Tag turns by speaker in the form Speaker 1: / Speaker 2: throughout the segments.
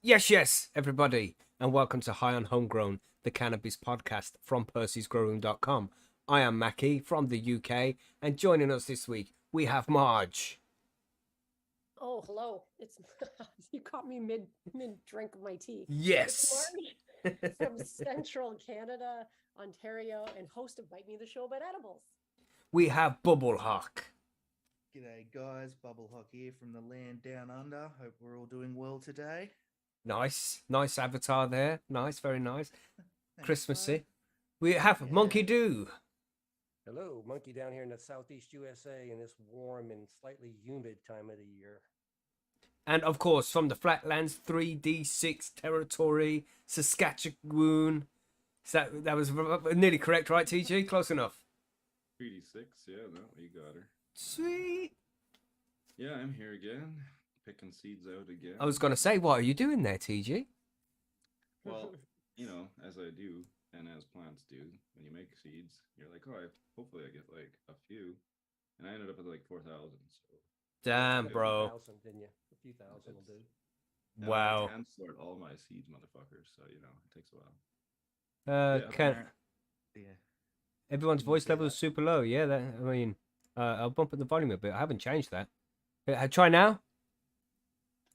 Speaker 1: Yes, everybody, and welcome to High on Homegrown, the cannabis podcast from percysgrowroom.com. I am Mackie from the UK, and joining us this week, we have Marge.
Speaker 2: Oh, hello. It's you caught me mid drink of my tea.
Speaker 1: Yes.
Speaker 2: It's Marge from Central Canada, Ontario, and host of Bite Me the Show about edibles.
Speaker 1: We have Bubble Hawk.
Speaker 3: G'day guys, Bubble Hawk here from the land down under. Hope we're all doing well today.
Speaker 1: Nice avatar there. Nice, very nice.
Speaker 3: Thanks,
Speaker 1: Christmassy.
Speaker 3: mate.
Speaker 1: We have Monkey Doo.
Speaker 4: Hello, Monkey down here in the southeast USA in this warm and slightly humid time of the year.
Speaker 1: And of course, from the Flatlands 3D6 territory, Saskatchewan. That was nearly correct, right, TG? Close enough.
Speaker 5: 3D6, yeah, no, you got her.
Speaker 1: Sweet.
Speaker 5: Yeah, I'm here again, picking seeds out again.
Speaker 1: I was going to say, what are you doing there, TG?
Speaker 5: Well, you know, as I do, and as plants do, when you make seeds, you're like, oh, hopefully I get like a few. And I ended up with like 4,000. So.
Speaker 1: Damn, bro.
Speaker 4: 1,000, didn't you? A few thousand will do.
Speaker 1: Wow.
Speaker 5: I hand sort all my seeds, motherfuckers, so, you know, it takes a while.
Speaker 3: Yeah.
Speaker 1: Everyone's voice level is super low. Yeah, I'll bump up the volume a bit. I haven't changed that. Try now.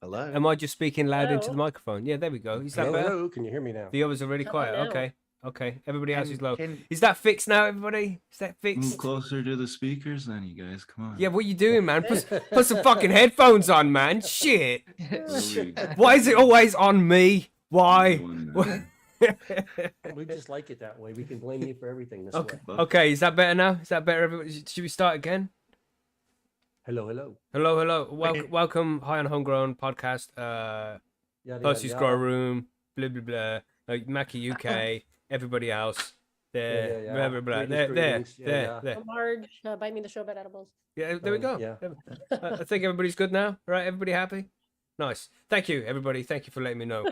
Speaker 3: Hello.
Speaker 1: Am I just speaking loud into the
Speaker 2: Hello.
Speaker 1: microphone? Yeah, there we go. Is that better?
Speaker 4: Hello, can you hear me now?
Speaker 1: The others are really
Speaker 2: How
Speaker 1: quiet.
Speaker 2: about now?
Speaker 1: Okay. Everybody else is low.
Speaker 3: Can-
Speaker 1: Is that fixed now, everybody? Is that
Speaker 5: Move
Speaker 1: fixed?
Speaker 5: closer to the speakers then, you guys, come on.
Speaker 1: Yeah, what you doing, man? Put some fucking headphones on, man. Shit. Why is it always on me? Why?
Speaker 4: We just like it that way. We can blame you for everything this
Speaker 1: Okay.
Speaker 4: way.
Speaker 1: Okay, is that better now? Is that better? Everybody? Should we start again?
Speaker 4: Hello, hello.
Speaker 1: Hello. Welcome, High on Homegrown podcast.
Speaker 4: Yada,
Speaker 1: Percy's
Speaker 4: yada,
Speaker 1: Grow
Speaker 4: yada.
Speaker 1: Room, blah blah blah. Like Mackie UK, everybody else. There,
Speaker 4: Yeah.
Speaker 1: blah blah blah.
Speaker 4: Greetings, greetings. Yeah.
Speaker 1: There.
Speaker 2: I'm Marge, Bite Me the Show about edibles.
Speaker 1: Yeah, there we go.
Speaker 4: Yeah.
Speaker 1: I think everybody's good now, right? Everybody happy? Nice. Thank you, everybody. Thank you for letting me know.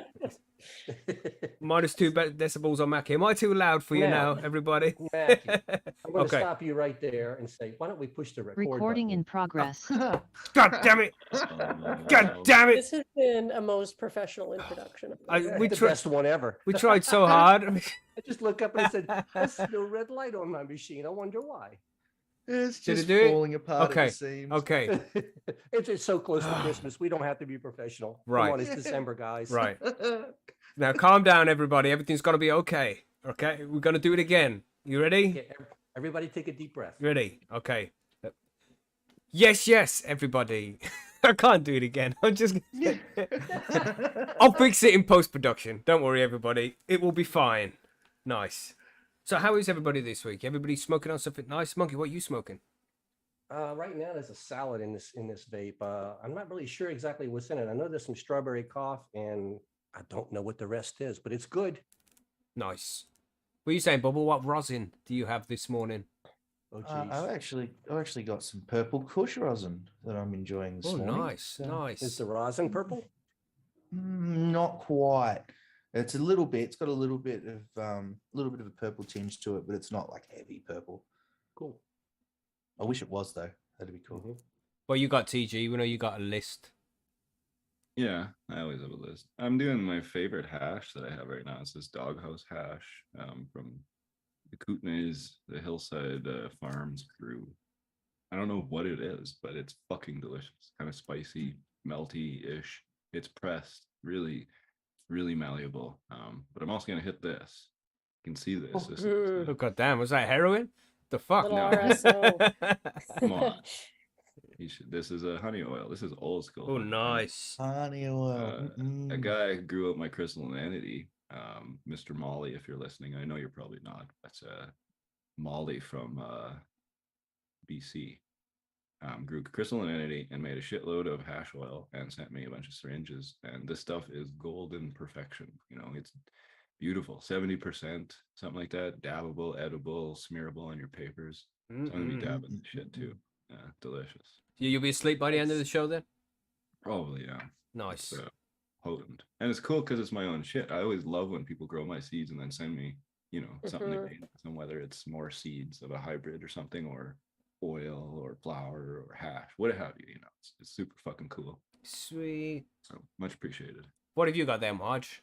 Speaker 1: -2 decibels on Mackie. Am I too loud for you now, everybody?
Speaker 4: Mackie, I'm going to
Speaker 1: Okay.
Speaker 4: stop you right there and say, why don't we push the record
Speaker 6: Recording
Speaker 4: button?
Speaker 6: in progress.
Speaker 1: God damn it! God damn it!
Speaker 2: This has been a most professional introduction.
Speaker 1: We
Speaker 4: the
Speaker 1: tried.
Speaker 4: best one ever.
Speaker 1: We tried so hard.
Speaker 4: I just look up and said, there's no red light on my machine. I wonder why.
Speaker 3: It's
Speaker 1: Did it
Speaker 3: just
Speaker 1: do it?
Speaker 3: falling apart
Speaker 1: Okay.
Speaker 3: at the seams.
Speaker 1: Okay.
Speaker 4: It's just so close to Christmas. We don't have to be professional.
Speaker 1: Right.
Speaker 4: Come on, it's December, guys.
Speaker 1: Right. Now, calm down, everybody. Everything's gonna be okay. Okay, we're gonna do it again. You ready?
Speaker 4: Okay, everybody take a deep breath.
Speaker 1: Ready? Okay. Yes, everybody. I can't do it again. I'm just. I'll fix it in post production. Don't worry, everybody. It will be fine. Nice. So, how is everybody this week? Everybody smoking on something nice? Monkey, what are you smoking?
Speaker 4: Right now, there's a salad in this vape. I'm not really sure exactly what's in it. I know there's some strawberry cough, and I don't know what the rest is, but it's good.
Speaker 1: Nice. What are you saying, Bubble? What rosin do you have this morning?
Speaker 4: Oh, geez.
Speaker 3: I've actually got some purple Kush rosin that I'm enjoying this
Speaker 1: Oh,
Speaker 3: morning.
Speaker 1: nice.
Speaker 4: Is the rosin purple?
Speaker 3: Not quite. It's a little bit. It's got a little bit of a purple tinge to it, but it's not like heavy purple.
Speaker 4: Cool.
Speaker 3: I wish it was though. That'd be cool.
Speaker 4: Mhm.
Speaker 1: Well, you got TG. We know you got a list.
Speaker 5: Yeah, I always have a list. I'm doing my favorite hash that I have right now. It's this doghouse hash from the Kootenays, the Hillside Farms brew. I don't know what it is, but it's fucking delicious. Kind of spicy, melty-ish. It's pressed, really, really malleable. But I'm also gonna hit this. You can see this. This is,
Speaker 1: Oh, god damn. Was that heroin? The fuck?
Speaker 2: Little
Speaker 5: No.
Speaker 2: RSO.
Speaker 5: come on. This is a honey oil. This is old school.
Speaker 1: Oh, nice.
Speaker 3: Honey oil.
Speaker 5: A guy who grew up my crystal entity, Mr. Molly, if you're listening. I know you're probably not. That's Molly from BC. Grew crystal entity and made a shitload of hash oil and sent me a bunch of syringes. And this stuff is golden perfection. You know, it's beautiful. 70%, something like that. Dabbable, edible, smearable on your papers. So I'm gonna be dabbing this shit too. Delicious.
Speaker 1: You'll be asleep by the end of the show then?
Speaker 5: Probably, yeah.
Speaker 1: Nice.
Speaker 5: It's potent. And it's cool because it's my own shit. I always love when people grow my seeds and then send me, you know, something they made. And whether it's more seeds of a hybrid or something, or oil or flour or hash, what have you, you know. It's super fucking cool.
Speaker 1: Sweet.
Speaker 5: So much appreciated.
Speaker 1: What have you got there, Marge?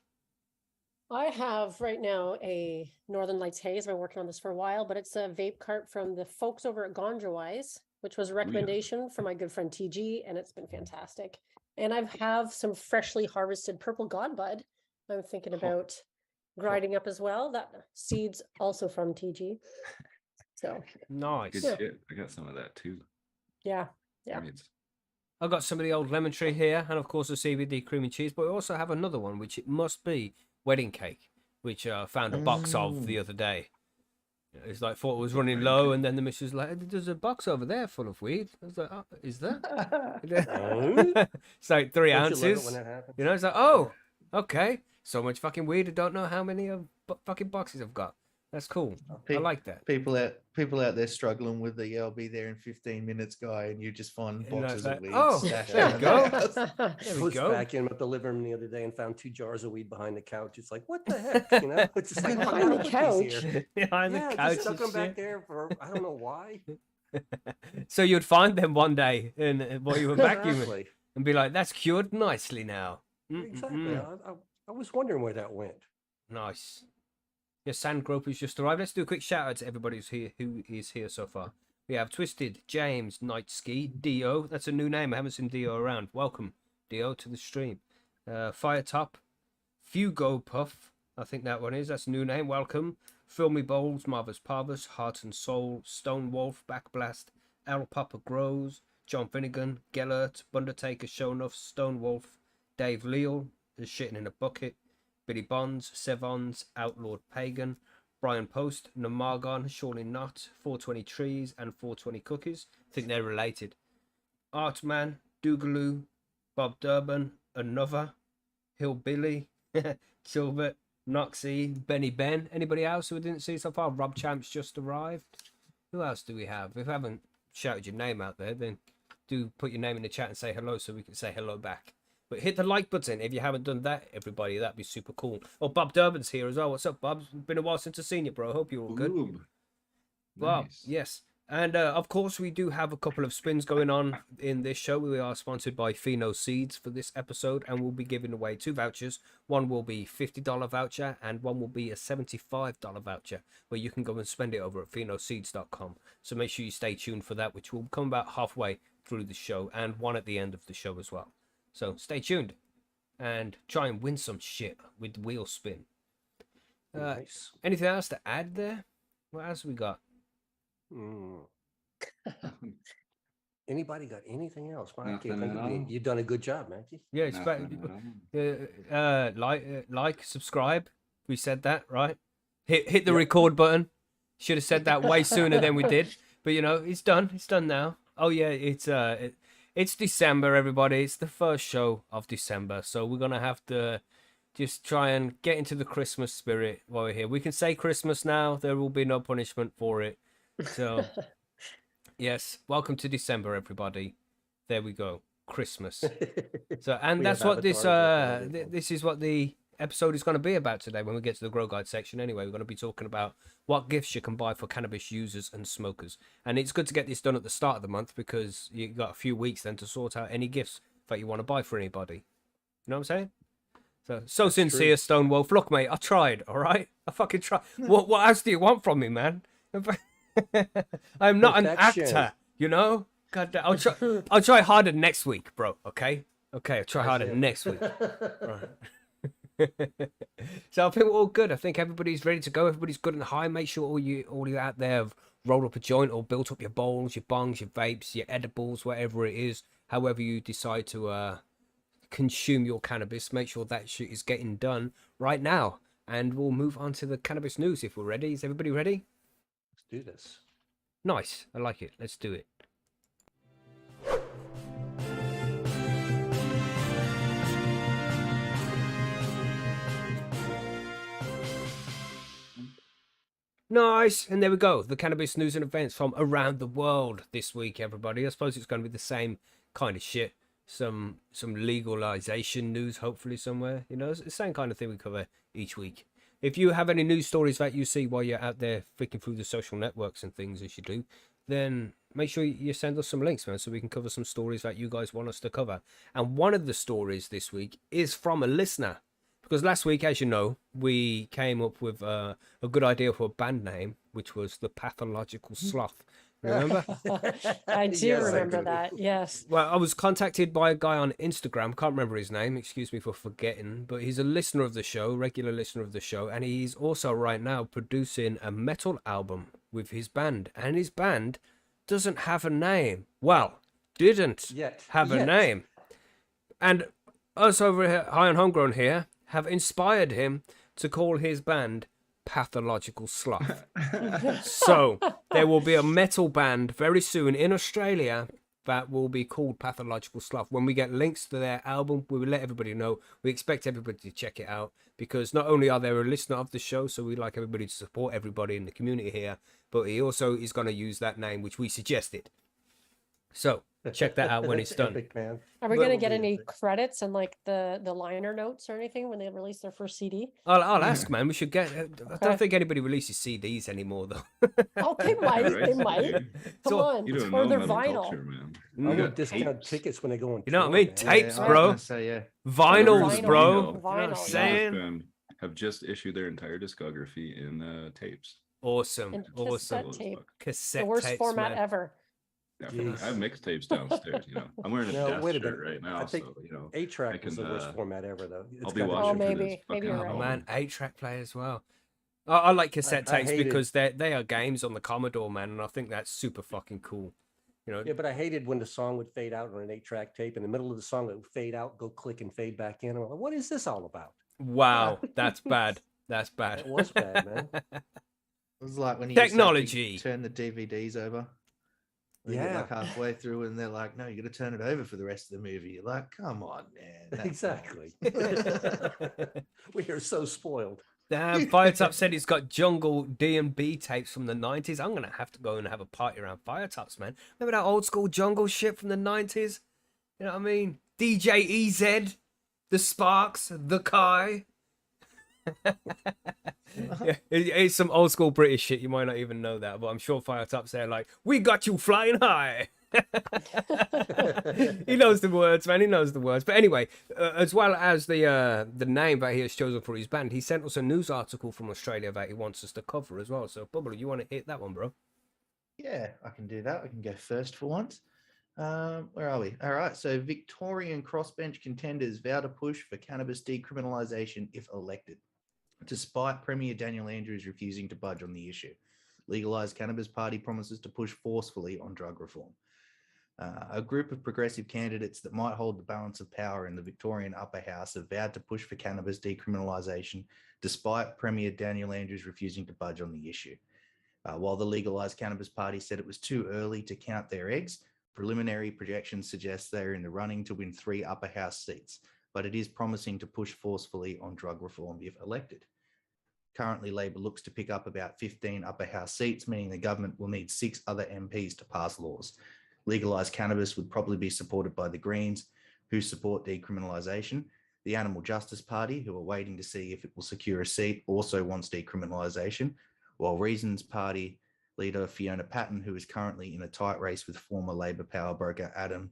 Speaker 2: I have right now a Northern Lights Haze. I've been working on this for a while, but it's a vape cart from the folks over at Ganja Wise, which was a recommendation from my good friend TG, and it's been fantastic. And I have some freshly harvested purple godbud I'm thinking about grinding up as well. That seeds also from TG. So
Speaker 1: Nice.
Speaker 5: Good
Speaker 2: Yeah.
Speaker 5: shit. I got some of that too.
Speaker 2: yeah. Yeah.
Speaker 5: I mean, it's-
Speaker 1: I've got some of the old lemon tree here, and of course the CBD cream and cheese, but we also have another one, which it must be wedding cake, which I found a box of the other day. It's like, thought it was running low, and then the missus was like, there's a box over there full of weed. I was like, oh, is there? It's like 3
Speaker 4: Don't you love it
Speaker 1: ounces.
Speaker 4: when that happens?
Speaker 1: You know, it's like, oh, okay. So much fucking weed, I don't know how many of fucking boxes I've got. That's cool. I like that.
Speaker 3: People out there struggling with the I'll be there in 15 minutes guy, and you just find
Speaker 1: You know,
Speaker 3: boxes
Speaker 1: it's
Speaker 3: of
Speaker 1: like,
Speaker 3: weed
Speaker 1: oh,
Speaker 3: stashed
Speaker 1: there
Speaker 3: around
Speaker 1: we
Speaker 3: the
Speaker 1: go.
Speaker 3: house.
Speaker 1: There
Speaker 4: I
Speaker 1: we
Speaker 4: was
Speaker 1: go.
Speaker 4: vacuuming up the living room the other day and found 2 jars of weed behind the couch. It's like, what the heck? You know, it's just like
Speaker 2: Behind the
Speaker 4: put these
Speaker 2: couch?
Speaker 4: here.
Speaker 1: Behind the
Speaker 4: Yeah,
Speaker 1: couch
Speaker 4: just stuck
Speaker 1: and
Speaker 4: them back
Speaker 1: shit.
Speaker 4: there for I don't know why.
Speaker 1: So you'd find them one day and while you were vacuuming
Speaker 4: Exactly.
Speaker 1: and be like, that's cured nicely now.
Speaker 4: Exactly. I was wondering where that went.
Speaker 1: Nice. Yeah, Sand Gropers just arrived. Let's do a quick shout out to everybody who is here so far. We have Twisted, James, Nightski, Dio. That's a new name. I haven't seen Dio around. Welcome, Dio, to the stream. Firetop, Fugo Puff. I think that one is. That's a new name. Welcome. Filmy Bowls, Marvus Parvus, Heart and Soul, Stone Wolf, Backblast, L Papa Grows, John Finnegan, Gellert, Undertaker, Shownuff, Stone Wolf, Dave Leal, is shitting in a bucket, Billy Bonds, Sevons, Outlawed Pagan, Brian Post, Namargon, Surely Not, 420 Trees, and 420 Cookies. I think they're related. Artman, Dougaloo, Bob Durban, Another, Hillbilly, Silver, Noxie, Benny Ben. Anybody else who we didn't see so far? Rob Champs just arrived. Who else do we have? If I haven't shouted your name out there, then do put your name in the chat and say hello so we can say hello back. But hit the like button if you haven't done that, everybody. That'd be super cool. Oh, Bob Durban's here as well. What's up, Bob? Been a while since I've seen you, bro. Hope you're all good.
Speaker 5: Boom.
Speaker 1: Bob,
Speaker 5: Nice.
Speaker 1: yes. And of course, we do have a couple of spins going on in this show. We are sponsored by Pheno Seeds for this episode, and we'll be giving away 2 vouchers. One will be $50 voucher, and one will be a $75 voucher, where you can go and spend it over at phenoseeds.com. So make sure you stay tuned for that, which will come about halfway through the show, and one at the end of the show as well. So stay tuned and try and win some shit with wheel spin.
Speaker 4: Nice.
Speaker 1: Anything else to add there? What else we got?
Speaker 4: Anybody got anything else? Well, I can't
Speaker 5: Nothing
Speaker 4: think
Speaker 5: at
Speaker 4: of any.
Speaker 5: all.
Speaker 4: You've done a good job, Mackie.
Speaker 1: Yeah, it's back.
Speaker 5: Nothing at all.
Speaker 1: Like, subscribe. We said that, right? Hit the record button. Should have said that way sooner than we did. But you know, it's done. It's done now. Oh yeah, it's December, everybody. It's the first show of December, so we're gonna have to just try and get into the Christmas spirit while we're here. We can say Christmas now. There will be no punishment for it. So, yes, welcome to December, everybody. There we go, Christmas. So, and
Speaker 4: We
Speaker 1: that's
Speaker 4: have
Speaker 1: what this
Speaker 4: avatars that are
Speaker 1: this is what the episode is going to be about today. When we get to the Grow Guide section, anyway, we're going to be talking about what gifts you can buy for cannabis users and smokers. And it's good to get this done at the start of the month because you got a few weeks then to sort out any gifts that you want to buy for anybody. You know what I'm saying? So sincere, Stone Wolf. Look, mate, I tried. All right, I fucking tried. What else do you want from me, man? I'm not
Speaker 4: Perfection.
Speaker 1: an actor, you know. God, I'll try harder next week, bro. Okay, I'll try harder
Speaker 4: it.
Speaker 1: next week. Right. So I think we're all good. I think everybody's ready to go. Everybody's good and high. Make sure all you out there have rolled up a joint or built up your bowls, your bongs, your vapes, your edibles, whatever it is. However you decide to consume your cannabis, make sure that shit is getting done right now. And we'll move on to the cannabis news if we're ready. Is everybody ready?
Speaker 4: Let's do this.
Speaker 1: Nice. I like it. Let's do it. Nice. And there we go. The cannabis news and events from around the world this week, everybody. I suppose it's going to be the same kind of shit. Some legalization news, hopefully somewhere. You know, it's the same kind of thing we cover each week. If you have any news stories that you see while you're out there flicking through the social networks and things as you do, then make sure you send us some links, man, so we can cover some stories that you guys want us to cover. And one of the stories this week is from a listener. Because last week, as you know, we came up with a good idea for a band name, which was the Pathological Sloth. Remember?
Speaker 2: I do
Speaker 4: Yes, I
Speaker 2: remember
Speaker 4: do.
Speaker 2: that. Yes.
Speaker 1: Well, I was contacted by a guy on Instagram. Can't remember his name. Excuse me for forgetting. But he's a listener of the show, regular listener of the show. And he's also right now producing a metal album with his band. And his band doesn't have a name. Well, didn't
Speaker 4: Yet.
Speaker 1: have a
Speaker 4: Yet.
Speaker 1: name. And us over here, High on Homegrown here, have inspired him to call his band Pathological Sloth. So there will be a metal band very soon in Australia that will be called Pathological Sloth. When we get links to their album, we will let everybody know. We expect everybody to check it out because not only are they a listener of the show, so we like everybody to support everybody in the community here, but he also is going to use that name, which we suggested. So check that out when it's done.
Speaker 4: Epic, man.
Speaker 2: Are we
Speaker 4: That
Speaker 2: going to
Speaker 4: will
Speaker 2: get
Speaker 4: be
Speaker 2: any
Speaker 4: epic.
Speaker 2: credits and like the liner notes or anything when they release their first CD?
Speaker 1: I'll ask, man. We should get. I
Speaker 2: Okay.
Speaker 1: don't think anybody releases CDs anymore, though.
Speaker 2: Oh, they might.
Speaker 5: Right?
Speaker 2: They might. Come
Speaker 1: all-
Speaker 2: on.
Speaker 5: You don't
Speaker 2: Or
Speaker 5: know
Speaker 2: they're
Speaker 5: metal
Speaker 2: vinyl.
Speaker 5: culture, man.
Speaker 4: I
Speaker 5: We
Speaker 4: want
Speaker 5: got
Speaker 4: discount
Speaker 5: tapes.
Speaker 4: tickets when they go on
Speaker 1: You know what I
Speaker 4: tour,
Speaker 1: mean?
Speaker 4: man.
Speaker 1: Tapes,
Speaker 3: I was
Speaker 1: bro.
Speaker 3: gonna say, yeah.
Speaker 1: Vinyls,
Speaker 2: Vinyl.
Speaker 1: bro.
Speaker 2: Vinyl,
Speaker 1: You know what I'm
Speaker 2: yeah.
Speaker 1: saying?
Speaker 5: Band have just issued their entire discography in tapes.
Speaker 1: Awesome.
Speaker 2: And
Speaker 1: Awesome.
Speaker 2: cassette tape.
Speaker 1: Cassette
Speaker 2: The worst
Speaker 1: tapes,
Speaker 2: format
Speaker 1: man.
Speaker 2: ever.
Speaker 5: Definitely.
Speaker 4: Jeez.
Speaker 5: I have mixtapes downstairs. I'm wearing a
Speaker 4: No,
Speaker 5: death
Speaker 4: wait a
Speaker 5: shirt
Speaker 4: minute.
Speaker 5: right now,
Speaker 4: I think
Speaker 5: so I
Speaker 4: 8-track was
Speaker 5: can,
Speaker 4: the worst format ever, though.
Speaker 5: I'll
Speaker 4: It's
Speaker 5: be
Speaker 4: gotta
Speaker 5: watching for
Speaker 2: maybe.
Speaker 5: this
Speaker 2: Maybe
Speaker 5: fucking
Speaker 2: you're
Speaker 1: Oh
Speaker 2: right.
Speaker 1: man,
Speaker 5: album.
Speaker 1: 8-track play as well. I like cassette
Speaker 4: I
Speaker 1: tapes
Speaker 4: hated-
Speaker 1: because they are games on the Commodore, man, and I think that's super fucking cool.
Speaker 4: Yeah, but I hated when the song would fade out on an 8-track tape. In the middle of the song, it would fade out, go click and fade back in. I'm like, what is this all about?
Speaker 1: Wow, that's bad. That's bad.
Speaker 4: It was bad, man.
Speaker 3: It was like when you
Speaker 1: Technology.
Speaker 3: turn the DVDs over. You get like halfway through and they're like, no, you got to turn it over for the rest of the movie. You're like, come on, man. That's
Speaker 4: Exactly.
Speaker 3: not-
Speaker 4: We are so spoiled.
Speaker 1: Damn, Firetop said he's got jungle D&B tapes from the 90s. I'm going to have to go and have a party around Firetops, man. Remember that old school jungle shit from the 90s? You know what I mean? DJ EZ, the Sparks, the Kai. Yeah, it's some old school British shit. You might not even know that, but I'm sure Firetop's there like, we got you flying high. He knows the words, man. He knows the words. But anyway, as well as the name that he has chosen for his band, he sent us a news article from Australia that he wants us to cover as well. So, Bubble, you want to hit that one, bro?
Speaker 3: Yeah, I can do that. I can go first for once. Where are we? All right. So Victorian crossbench contenders vow to push for cannabis decriminalisation if elected. Despite Premier Daniel Andrews refusing to budge on the issue, Legalised Cannabis Party promises to push forcefully on drug reform. A group of progressive candidates that might hold the balance of power in the Victorian upper house have vowed to push for cannabis decriminalisation, despite Premier Daniel Andrews refusing to budge on the issue. While the Legalised Cannabis Party said it was too early to count their eggs, preliminary projections suggest they're in the running to win 3 upper house seats, but it is promising to push forcefully on drug reform if elected. Currently, Labor looks to pick up about 15 upper house seats, meaning the government will need 6 other MPs to pass laws. Legalised cannabis would probably be supported by the Greens, who support decriminalisation. The Animal Justice Party, who are waiting to see if it will secure a seat, also wants decriminalisation, while Reason's Party leader Fiona Patten, who is currently in a tight race with former Labor power broker Adam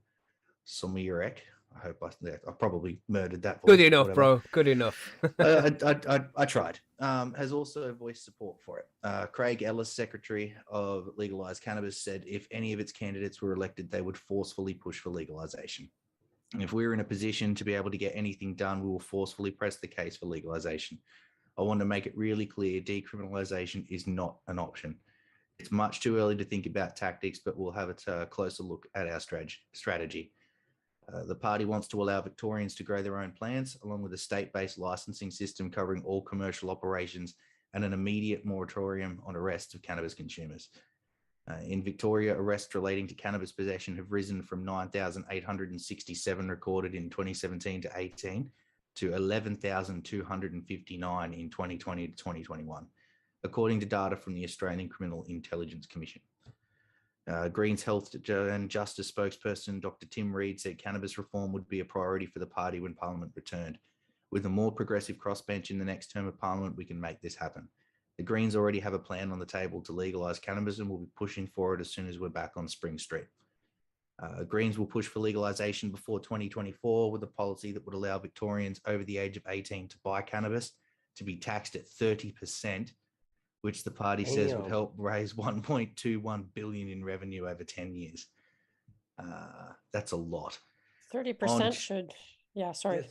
Speaker 3: Somirek. I hope I probably murdered that voice.
Speaker 1: Good enough,
Speaker 3: whatever.
Speaker 1: bro. Good enough.
Speaker 3: I tried. Has also voiced support for it. Craig Ellis, Secretary of Legalised Cannabis, said if any of its candidates were elected, they would forcefully push for legalisation. And if we're in a position to be able to get anything done, we will forcefully press the case for legalisation. I want to make it really clear, decriminalisation is not an option. It's much too early to think about tactics, but we'll have a closer look at our strategy. The party wants to allow Victorians to grow their own plants, along with a state-based licensing system covering all commercial operations and an immediate moratorium on arrests of cannabis consumers. In Victoria, arrests relating to cannabis possession have risen from 9,867 recorded in 2017 to 18 to 11,259 in 2020 to 2021, according to data from the Australian Criminal Intelligence Commission. Greens Health and Justice spokesperson Dr. Tim Reid said cannabis reform would be a priority for the party when Parliament returned. With a more progressive crossbench in the next term of Parliament, we can make this happen. The Greens already have a plan on the table to legalize cannabis and will be pushing for it as soon as we're back on Spring Street. Greens will push for legalization before 2024 with a policy that would allow Victorians over the age of 18 to buy cannabis to be taxed at 30%, which the party says would
Speaker 4: Damn.
Speaker 3: help raise 1.21 billion in revenue over 10 years. That's a lot.
Speaker 2: 30% should, yeah, sorry.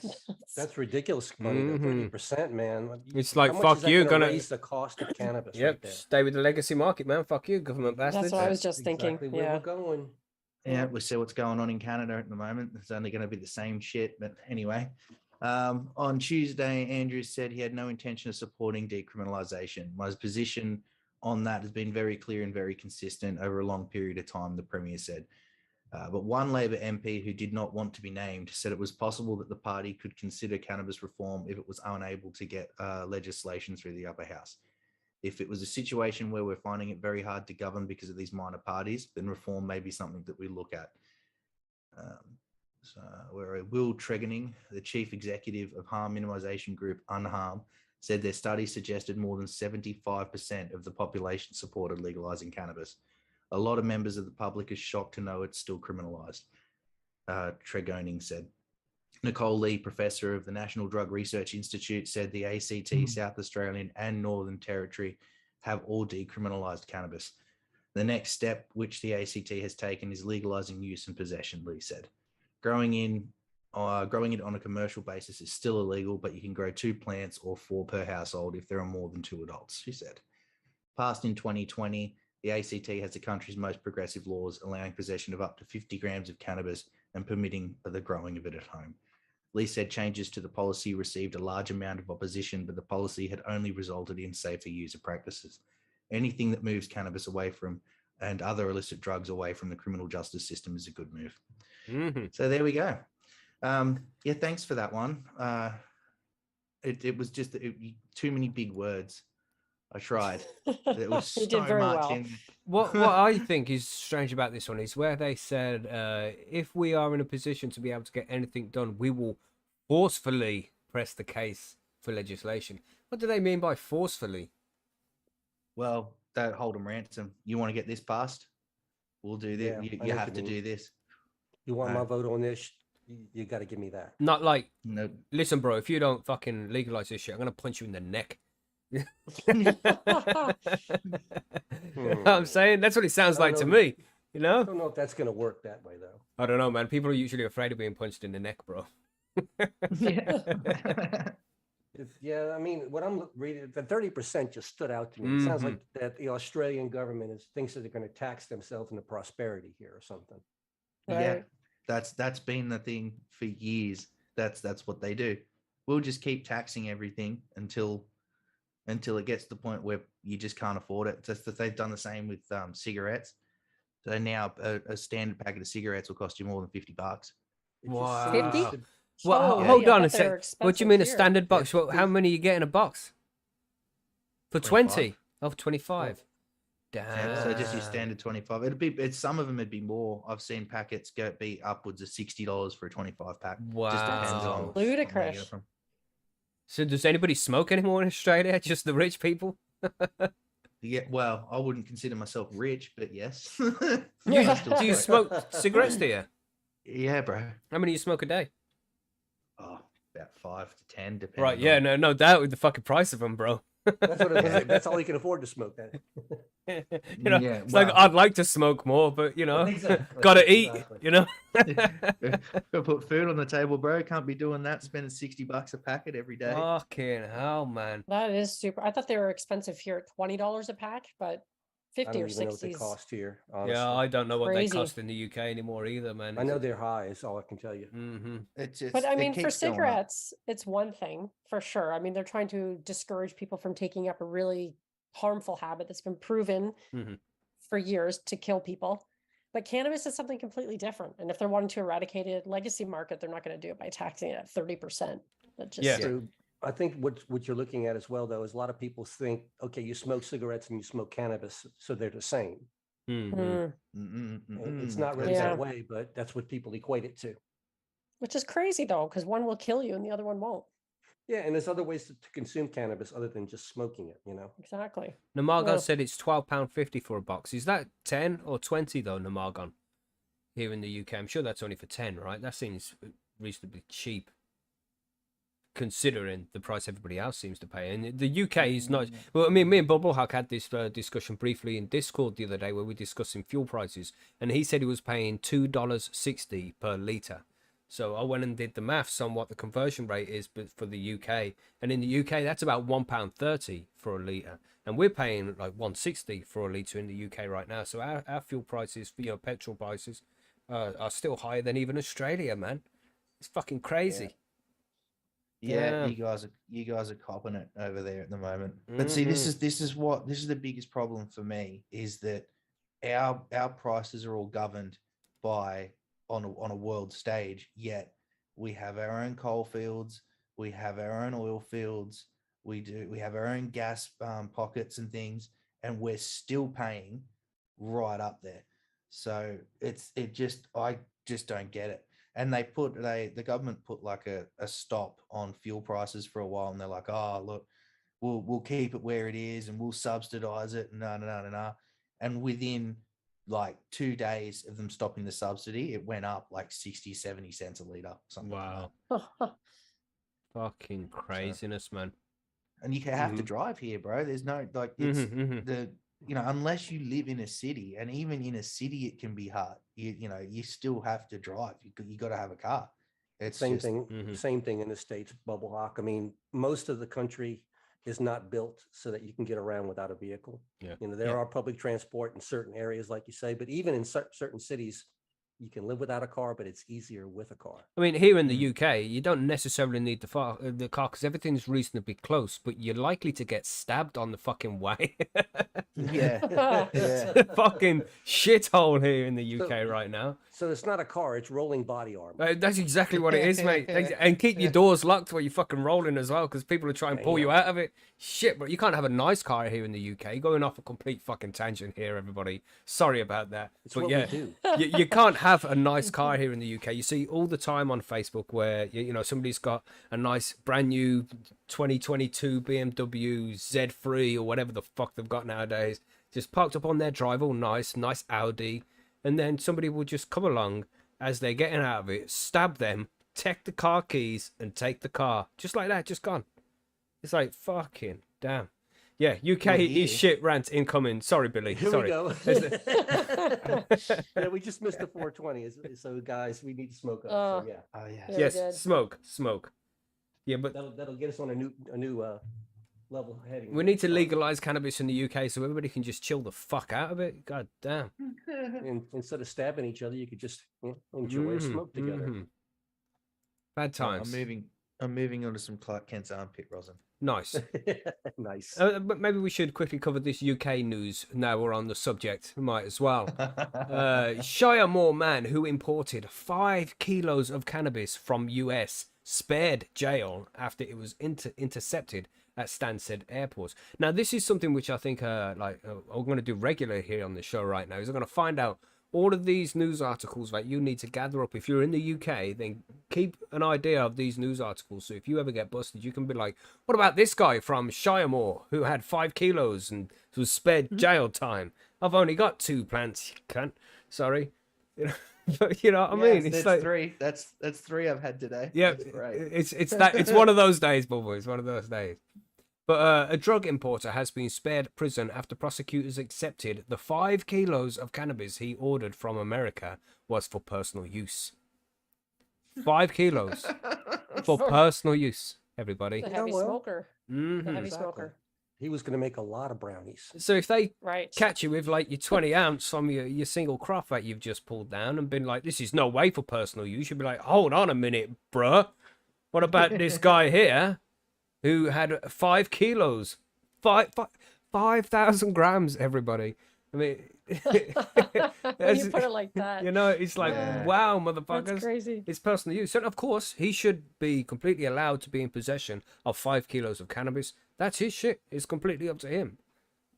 Speaker 4: That's ridiculous money.
Speaker 1: Mhm.
Speaker 4: 30%, man.
Speaker 1: It's
Speaker 4: How
Speaker 1: like,
Speaker 4: much
Speaker 1: fuck
Speaker 4: is that
Speaker 1: you,
Speaker 4: gonna
Speaker 1: gonna
Speaker 4: raise the cost of cannabis right
Speaker 1: Yep,
Speaker 4: there?
Speaker 1: stay with the legacy market, man. Fuck you, government bastards.
Speaker 2: That's what I was just
Speaker 4: Exactly
Speaker 2: thinking.
Speaker 4: where
Speaker 2: Yeah.
Speaker 4: we're going.
Speaker 3: Yeah, we see what's going on in Canada at the moment. It's only going to be the same shit. But anyway, on Tuesday, Andrews said he had no intention of supporting decriminalisation. My position on that has been very clear and very consistent over a long period of time, the Premier said. But one Labor MP who did not want to be named said it was possible that the party could consider cannabis reform if it was unable to get legislation through the upper house. If it was a situation where we're finding it very hard to govern because of these minor parties, then reform may be something that we look at. Where Will Tregenning, the chief executive of harm minimisation group Unharm, said their study suggested more than 75% of the population supported legalising cannabis. A lot of members of the public are shocked to know it's still criminalised, Tregenning said. Nicole Lee, professor of the National Drug Research Institute, said the ACT, South Australian and Northern Territory have all decriminalised cannabis. The next step, which the ACT has taken, is legalising use and possession, Lee said. Growing it on a commercial basis is still illegal, but you can grow 2 plants or 4 per household if there are more than 2 adults, she said. Passed in 2020, the ACT has the country's most progressive laws, allowing possession of up to 50 grams of cannabis and permitting the growing of it at home. Lee said changes to the policy received a large amount of opposition, but the policy had only resulted in safer user practices. Anything that moves cannabis away from and other illicit drugs away from the criminal justice system is a good move.
Speaker 1: Mhm.
Speaker 3: So there we go. Yeah, thanks for that one. It was just too many big words. I tried. There was
Speaker 2: You
Speaker 3: so
Speaker 2: did very
Speaker 3: much
Speaker 2: well.
Speaker 3: in
Speaker 1: What I think is strange about this one is where they said, if we are in a position to be able to get anything done, we will forcefully press the case for legislation. What do they mean by forcefully?
Speaker 3: Well, don't hold them ransom. You want to get this passed? We'll do this.
Speaker 4: Yeah, I
Speaker 3: You
Speaker 4: know
Speaker 3: have
Speaker 4: what
Speaker 3: to
Speaker 4: you
Speaker 3: do
Speaker 4: mean.
Speaker 3: this.
Speaker 4: You want my vote on this? You got to give me that.
Speaker 1: Not like,
Speaker 3: No.
Speaker 1: listen, bro, if you don't fucking legalize this shit, I'm going to punch you in the neck. You know what I'm saying? That's what it sounds
Speaker 4: I don't
Speaker 1: like to
Speaker 4: know.
Speaker 1: me, you
Speaker 4: I
Speaker 1: know?
Speaker 4: don't know if that's going to work that way, though.
Speaker 1: I don't know, man. People are usually afraid of being punched in the neck, bro.
Speaker 3: Yeah.
Speaker 4: Yeah, I mean, what I'm reading, the 30% just stood out to me. It sounds like that the Australian government thinks that they're going to tax themselves into prosperity here or something.
Speaker 3: Yeah, that's been the thing for years. That's what they do. We'll just keep taxing everything until it gets to the point where you just can't afford it. Just that they've done the same with cigarettes. So now a standard packet of cigarettes will cost you more than $50.
Speaker 4: It just
Speaker 1: Wow.
Speaker 4: seems
Speaker 2: 50?
Speaker 4: to-
Speaker 1: Well,
Speaker 2: Oh,
Speaker 3: yeah.
Speaker 1: hold
Speaker 2: I
Speaker 1: on
Speaker 2: bet
Speaker 1: a
Speaker 2: they're
Speaker 1: sec. What do you mean a
Speaker 2: expensive here.
Speaker 1: standard box?
Speaker 4: Yeah,
Speaker 1: Well, how many you get in a box? For
Speaker 3: 25.
Speaker 1: 20? Oh, 25.
Speaker 3: Yeah, so just your
Speaker 1: Damn.
Speaker 3: standard 25. Some of them would be more. I've seen packets be upwards of $60 for a 25 pack. Just depends on
Speaker 1: Wow.
Speaker 3: where you get
Speaker 2: Ludicrous.
Speaker 3: it from.
Speaker 1: So does anybody smoke anymore in Australia? Just the rich people?
Speaker 3: Yeah, well, I wouldn't consider myself rich, but yes.
Speaker 2: Yeah.
Speaker 3: I still
Speaker 1: Do you
Speaker 3: smoke.
Speaker 1: smoke cigarettes, do you?
Speaker 3: Yeah, bro.
Speaker 1: How many you smoke a day?
Speaker 3: Oh, about 5 to 10, depending.
Speaker 1: Right, yeah,
Speaker 3: on...
Speaker 1: no doubt with the fucking price of them, bro.
Speaker 4: That's what it was. That's all you can afford to smoke. That.
Speaker 1: You know,
Speaker 3: Yeah,
Speaker 1: it's like
Speaker 3: well-
Speaker 1: I'd like to smoke more, but you know,
Speaker 4: Exactly,
Speaker 1: gotta eat,
Speaker 4: exactly.
Speaker 1: you know.
Speaker 3: Gotta put food on the table, bro. Can't be doing that. Spending $60 a packet every day.
Speaker 1: Fucking hell, man.
Speaker 2: That is super. I thought they were expensive here at $20 a pack, but
Speaker 4: I
Speaker 2: 50
Speaker 4: don't
Speaker 2: or
Speaker 4: even know what
Speaker 2: 60
Speaker 4: they
Speaker 2: is
Speaker 4: cost here. Honestly.
Speaker 1: Yeah, I don't know what
Speaker 2: Crazy.
Speaker 1: they cost in the UK anymore either, man.
Speaker 4: I know they're high. Is all I can tell you.
Speaker 1: Mm-hmm.
Speaker 3: It's just,
Speaker 2: But I
Speaker 3: it
Speaker 2: mean, for
Speaker 3: keeps going up.
Speaker 2: cigarettes, it's one thing for sure. I mean, they're trying to discourage people from taking up a really harmful habit that's been proven
Speaker 1: Mhm.
Speaker 2: for years to kill people. But cannabis is something completely different. And if they're wanting to eradicate it, legacy market, they're not going to do it by taxing it at 30%. That just,
Speaker 1: Yeah.
Speaker 4: So I think what you're looking at as well, though, is a lot of people think, okay, you smoke cigarettes and you smoke cannabis, so they're the same.
Speaker 1: Mm-hmm.
Speaker 2: Mm,
Speaker 4: It's not really
Speaker 2: Yeah.
Speaker 4: that way, but that's what people equate it to.
Speaker 2: which is crazy though, because one will kill you and the other one won't.
Speaker 4: Yeah, and there's other ways to consume cannabis other than just smoking it,
Speaker 2: Exactly.
Speaker 1: Namargon
Speaker 2: Well-
Speaker 1: said it's £12.50 for a box. Is that 10 or 20 though, Namargon? Here in the UK, I'm sure that's only for 10, right? That seems reasonably cheap, considering the price everybody else seems to pay. And the UK is not. Well, I mean, me and Bubblehack had this discussion briefly in Discord the other day where we were discussing fuel prices, and he said he was paying $2.60 per litre. So I went and did the maths on what the conversion rate is for the UK, and in the UK that's about £1.30 for a litre, and we're paying like $1.60 for a litre in the UK right now. So our fuel prices, petrol prices, are still higher than even Australia, man. It's fucking crazy.
Speaker 3: Yeah,
Speaker 1: Yeah.
Speaker 3: you guys are copping it over there at the moment. But see, this is the biggest problem for me is that our prices are all governed by on a world stage. Yet we have our own coal fields, we have our own oil fields, we have our own gas pockets and things, and we're still paying right up there. So I just don't get it. And the government put like a stop on fuel prices for a while, and they're like, oh look, we'll keep it where it is and we'll subsidize it. No. And within like 2 days of them stopping the subsidy, it went up like 60, 70 cents a litre, something like that.
Speaker 1: Wow. Fucking craziness, man.
Speaker 3: And you have to drive here, bro. There's no like it's unless you live in a city, and even in a city it can be hard. You still have to drive. You got to have a car. It's
Speaker 4: Same
Speaker 3: just,
Speaker 4: thing. Same thing in the States, Bubble Hawk. I mean, most of the country is not built so that you can get around without a vehicle.
Speaker 1: Yeah.
Speaker 4: There are public transport in certain areas, like you say, but even in certain cities, you can live without a car, but it's easier with a car.
Speaker 1: I mean, here in the UK, you don't necessarily need the car because everything's reasonably close, but you're likely to get stabbed on the fucking way.
Speaker 3: yeah.
Speaker 1: Fucking shithole here in the UK right now.
Speaker 4: So it's not a car, it's rolling body armor.
Speaker 1: That's exactly what it is, mate. And keep your doors locked while you're fucking rolling as well, because people are trying to pull you out of it. Shit, but you can't have a nice car here in the UK. Going off a complete fucking tangent here, everybody. Sorry about that.
Speaker 4: It's
Speaker 1: but
Speaker 4: what
Speaker 1: yeah,
Speaker 4: we do.
Speaker 1: you can't have a nice car here in the UK. You see all the time on Facebook where somebody's got a nice brand new 2022 BMW Z3 or whatever the fuck they've got nowadays, just parked up on their drive, all nice Audi, and then somebody will just come along as they're getting out of it, stab them, take the car keys, and take the car just like that, just gone. It's like fucking damn. Yeah, UK is shit rant incoming. Sorry, Billy.
Speaker 4: Here
Speaker 1: Sorry.
Speaker 4: we go. Yeah, we just missed the 420. So guys, we need to smoke up. So yeah.
Speaker 3: Oh yeah.
Speaker 2: Yeah, we
Speaker 1: Yes,
Speaker 2: did.
Speaker 1: smoke. Yeah, but
Speaker 4: That'll get us on a new level heading.
Speaker 1: we need to legalize cannabis in the UK so everybody can just chill the fuck out of it. God damn.
Speaker 4: And instead of stabbing each other, you could just enjoy a smoke together.
Speaker 1: Bad times.
Speaker 3: I'm moving on to some Clark Kent's armpit rosin.
Speaker 1: Nice.
Speaker 4: Nice.
Speaker 1: But maybe we should quickly cover this UK news now we're on the subject. We might as well. Shire Moore man who imported 5 kilos of cannabis from US spared jail after it was intercepted at Stansted Airport. Now, this is something which I think I'm going to do regularly here on the show right now, is I'm going to find out all of these news articles that you need to gather up. If you're in the UK, then keep an idea of these news articles. So if you ever get busted, you can be like, what about this guy from Shiremore who had 5 kilos and was spared jail time? I've only got 2 plants, you cunt. Sorry. But you know what I mean? It's like
Speaker 3: 3. That's 3 I've had today.
Speaker 1: yeah,
Speaker 3: That's great.
Speaker 1: it's one of those days, Bubba. It's one of those days. But a drug importer has been spared prison after prosecutors accepted the 5 kilos of cannabis he ordered from America was for personal use. 5 kilos for personal use, everybody.
Speaker 2: The heavy smoker. The heavy
Speaker 4: Exactly.
Speaker 2: smoker.
Speaker 4: He was going to make a lot of brownies.
Speaker 1: So if they
Speaker 2: Right.
Speaker 1: catch you with like your 20 ounce from your single crop that you've just pulled down and been like, this is no way for personal use, you'd be like, hold on a minute, bruh. What about this guy here who had 5 kilos? 5,000 grams, everybody. I mean,
Speaker 2: When you put it like that.
Speaker 1: you know, it's like,
Speaker 3: Yeah.
Speaker 1: wow, motherfuckers.
Speaker 2: That's crazy.
Speaker 1: It's personal use. And of course, he should be completely allowed to be in possession of 5 kilos of cannabis. That's his shit. It's completely up to him.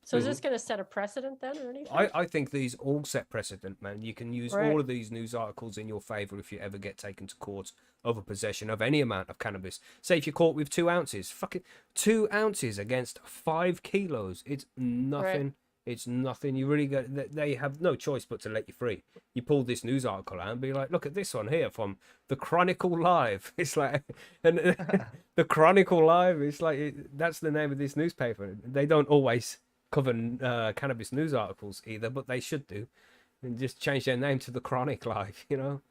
Speaker 2: So is this going to set a precedent then or anything?
Speaker 1: I think these all set precedent, man. You can use
Speaker 2: Right.
Speaker 1: all of these news articles in your favor if you ever get taken to court over possession of any amount of cannabis. Say if you're caught with 2 ounces, fucking 2 ounces against 5 kilos. It's nothing. It's nothing. You really got. They have no choice but to let you free. You pull this news article out and be like, look at this one here from the Chronicle Live. It's like, and the Chronicle Live. It's like that's the name of this newspaper. They don't always cover cannabis news articles either, but they should do, and just change their name to the Chronic Live, you know.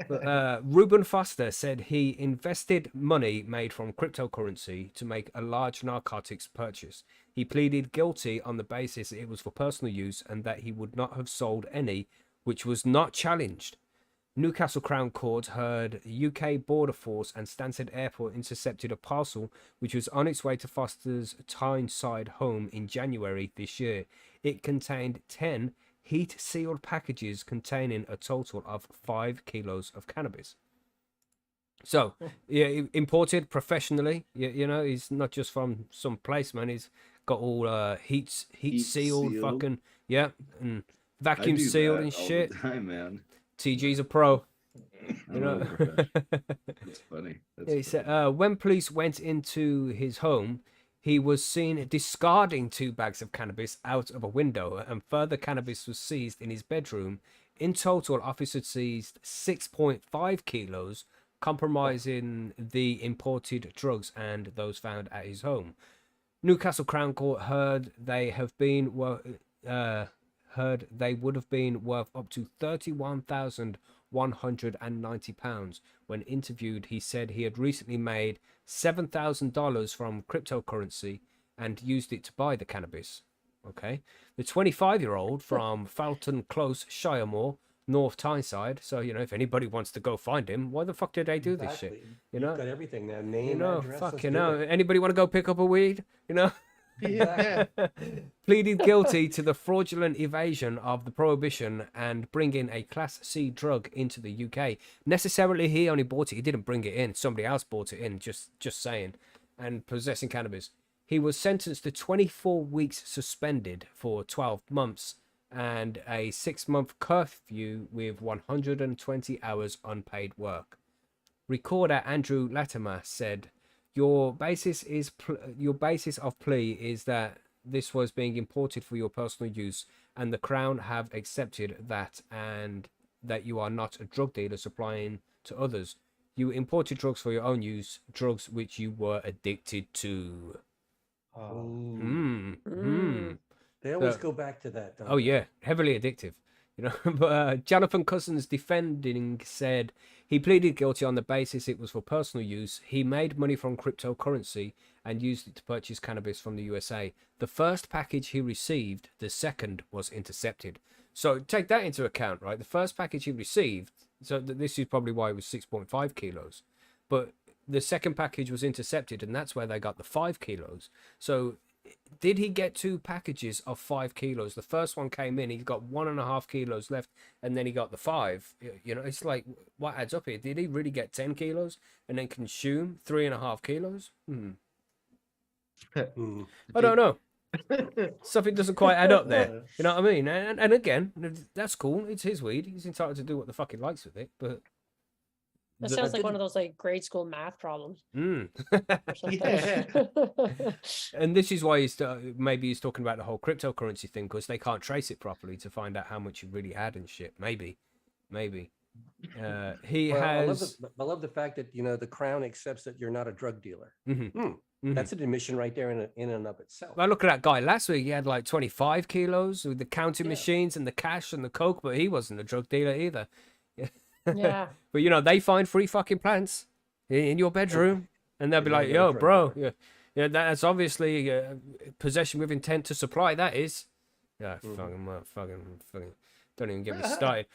Speaker 1: But Reuben Foster said he invested money made from cryptocurrency to make a large narcotics purchase. He pleaded guilty on the basis it was for personal use and that he would not have sold any, which was not challenged. Newcastle Crown Court heard UK Border Force and Stansted Airport intercepted a parcel which was on its way to Foster's Tyneside home in January this year. It contained 10 heat-sealed packages containing a total of 5 kilos of cannabis. So, yeah, imported professionally. You know, he's not just from some place, man. He's got all heat sealed,
Speaker 5: sealed.
Speaker 1: fucking, yeah, and
Speaker 5: I
Speaker 1: vacuum
Speaker 5: do
Speaker 1: sealed
Speaker 5: that
Speaker 1: and
Speaker 5: all the
Speaker 1: shit.
Speaker 5: time, man.
Speaker 1: TG's a pro.
Speaker 5: I'm
Speaker 1: You know.
Speaker 5: a professional. That's funny. That's
Speaker 1: Yeah, he said when police went into his home, he was seen discarding 2 bags of cannabis out of a window, and further cannabis was seized in his bedroom. In total, officers seized 6.5 kilos, compromising the imported drugs and those found at his home. Newcastle Crown Court heard they would have been worth up to £31,190. When interviewed, he said he had recently made $7,000 from cryptocurrency and used it to buy the cannabis. Okay. The 25-year-old from Fountain Close, Shiremore, North Tyneside. So, you know, if anybody wants to go find him, why the fuck did they do this shit?
Speaker 4: Exactly.
Speaker 1: You know?
Speaker 4: You've got everything now. Name,
Speaker 1: You know,
Speaker 4: address.
Speaker 1: fuck,
Speaker 4: let's
Speaker 1: you
Speaker 4: do
Speaker 1: know.
Speaker 4: it.
Speaker 1: Anybody want to go pick up a weed? You know?
Speaker 3: Yeah.
Speaker 1: Pleaded guilty to the fraudulent evasion of the prohibition and bringing a Class C drug into the UK. Necessarily, he only bought it. He didn't bring it in. Somebody else bought it in, just saying. And possessing cannabis. He was sentenced to 24 weeks suspended for 12 months and a 6-month curfew with 120 hours unpaid work. Recorder Andrew Latimer said, Your basis of plea is that this was being imported for your personal use, and the Crown have accepted that, and that you are not a drug dealer supplying to others. You imported drugs for your own use, drugs which you were addicted to.
Speaker 4: Ooh. They always go back to that. Don't
Speaker 1: Oh
Speaker 4: they?
Speaker 1: yeah, heavily addictive. You know, but Jonathan Cousins defending said he pleaded guilty on the basis it was for personal use. He made money from cryptocurrency and used it to purchase cannabis from the USA. The first package he received, the second was intercepted. So take that into account, right? The first package he received, so this is probably why it was 6.5 kilos, but the second package was intercepted, and that's where they got the 5 kilos. So did he get 2 packages of 5 kilos? The first one came in, he got 1.5 kilos left, and then he got the 5. You know, it's like, what adds up here? Did he really get 10 kilos and then consume 3.5 kilos? I don't know. Something doesn't quite add up there. You know what I mean? And again, that's cool. It's his weed. He's entitled to do what the fuck he likes with it. But
Speaker 2: That sounds like one of those like grade school math problems or something.
Speaker 3: Yeah.
Speaker 1: And this is why maybe he's talking about the whole cryptocurrency thing, because they can't trace it properly to find out how much you really had and shit. Maybe. He
Speaker 4: Well,
Speaker 1: has.
Speaker 4: I love the fact that, you know, the Crown accepts that you're not a drug dealer.
Speaker 1: Mhm.
Speaker 4: That's an admission right there in and of itself.
Speaker 1: Well, look at that guy last week. He had like 25 kilos with the counting machines and the cash and the coke, but he wasn't a drug dealer either.
Speaker 2: Yeah.
Speaker 1: But you know, they find free fucking plants in your bedroom, and they'll be like, "Yo, bro, yeah, that's obviously possession with intent to supply." That is, fucking, don't even get me started.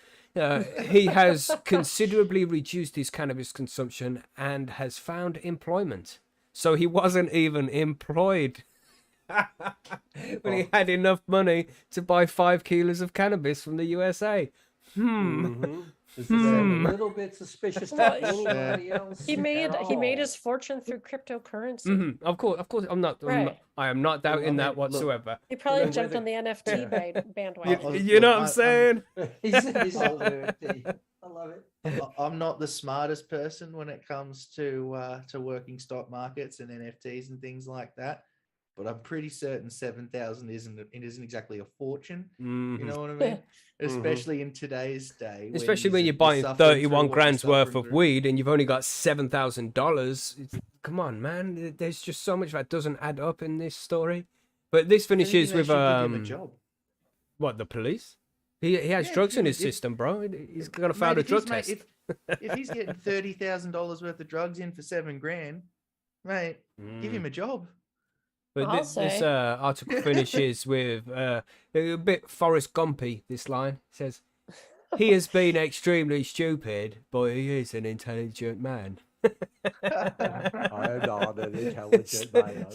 Speaker 1: He has considerably reduced his cannabis consumption and has found employment. So he wasn't even employed when he had enough money to buy 5 kilos of cannabis from the USA.
Speaker 4: Does this sound a little bit suspicious to
Speaker 2: Well,
Speaker 4: anybody else?
Speaker 2: He made
Speaker 4: at
Speaker 2: his
Speaker 4: all?
Speaker 2: fortune through cryptocurrency.
Speaker 1: Of course.
Speaker 2: Right.
Speaker 1: I am not
Speaker 3: Well, I
Speaker 1: doubting that
Speaker 3: mean, look,
Speaker 1: whatsoever.
Speaker 2: He probably
Speaker 4: know,
Speaker 2: jumped
Speaker 4: whether-
Speaker 2: on the NFT
Speaker 4: Yeah.
Speaker 2: bandwagon.
Speaker 1: You know what I'm
Speaker 3: I'm-
Speaker 1: saying?
Speaker 4: He's sold an NFT. I love it.
Speaker 3: I'm not the smartest person when it comes to working stock markets and NFTs and things like that, but I'm pretty certain 7,000 isn't exactly a fortune.
Speaker 1: Mhm.
Speaker 3: You know what I mean? Especially in today's day.
Speaker 1: Especially when you're
Speaker 3: you're
Speaker 1: buying
Speaker 3: suffering through
Speaker 1: 31
Speaker 3: what you're
Speaker 1: grand's worth
Speaker 3: suffering
Speaker 1: of
Speaker 3: through.
Speaker 1: weed and you've only got $7,000. Come on, man. There's just so much that doesn't add up in this story. But this
Speaker 3: If anything,
Speaker 1: finishes
Speaker 3: they
Speaker 1: with
Speaker 3: should give him a job.
Speaker 1: what, the police? He has
Speaker 3: Yeah,
Speaker 1: drugs in
Speaker 3: if-
Speaker 1: his system, bro. He's got to fail
Speaker 3: Mate,
Speaker 1: a drug test.
Speaker 3: if he's getting $30,000 worth of drugs in for 7 grand, mate, give him a job.
Speaker 1: But
Speaker 2: I'll
Speaker 1: this
Speaker 2: say.
Speaker 1: article finishes with a bit Forrest Gumpy. This line says, "He has been extremely stupid, but he is an intelligent man."
Speaker 4: I'm not an intelligent man,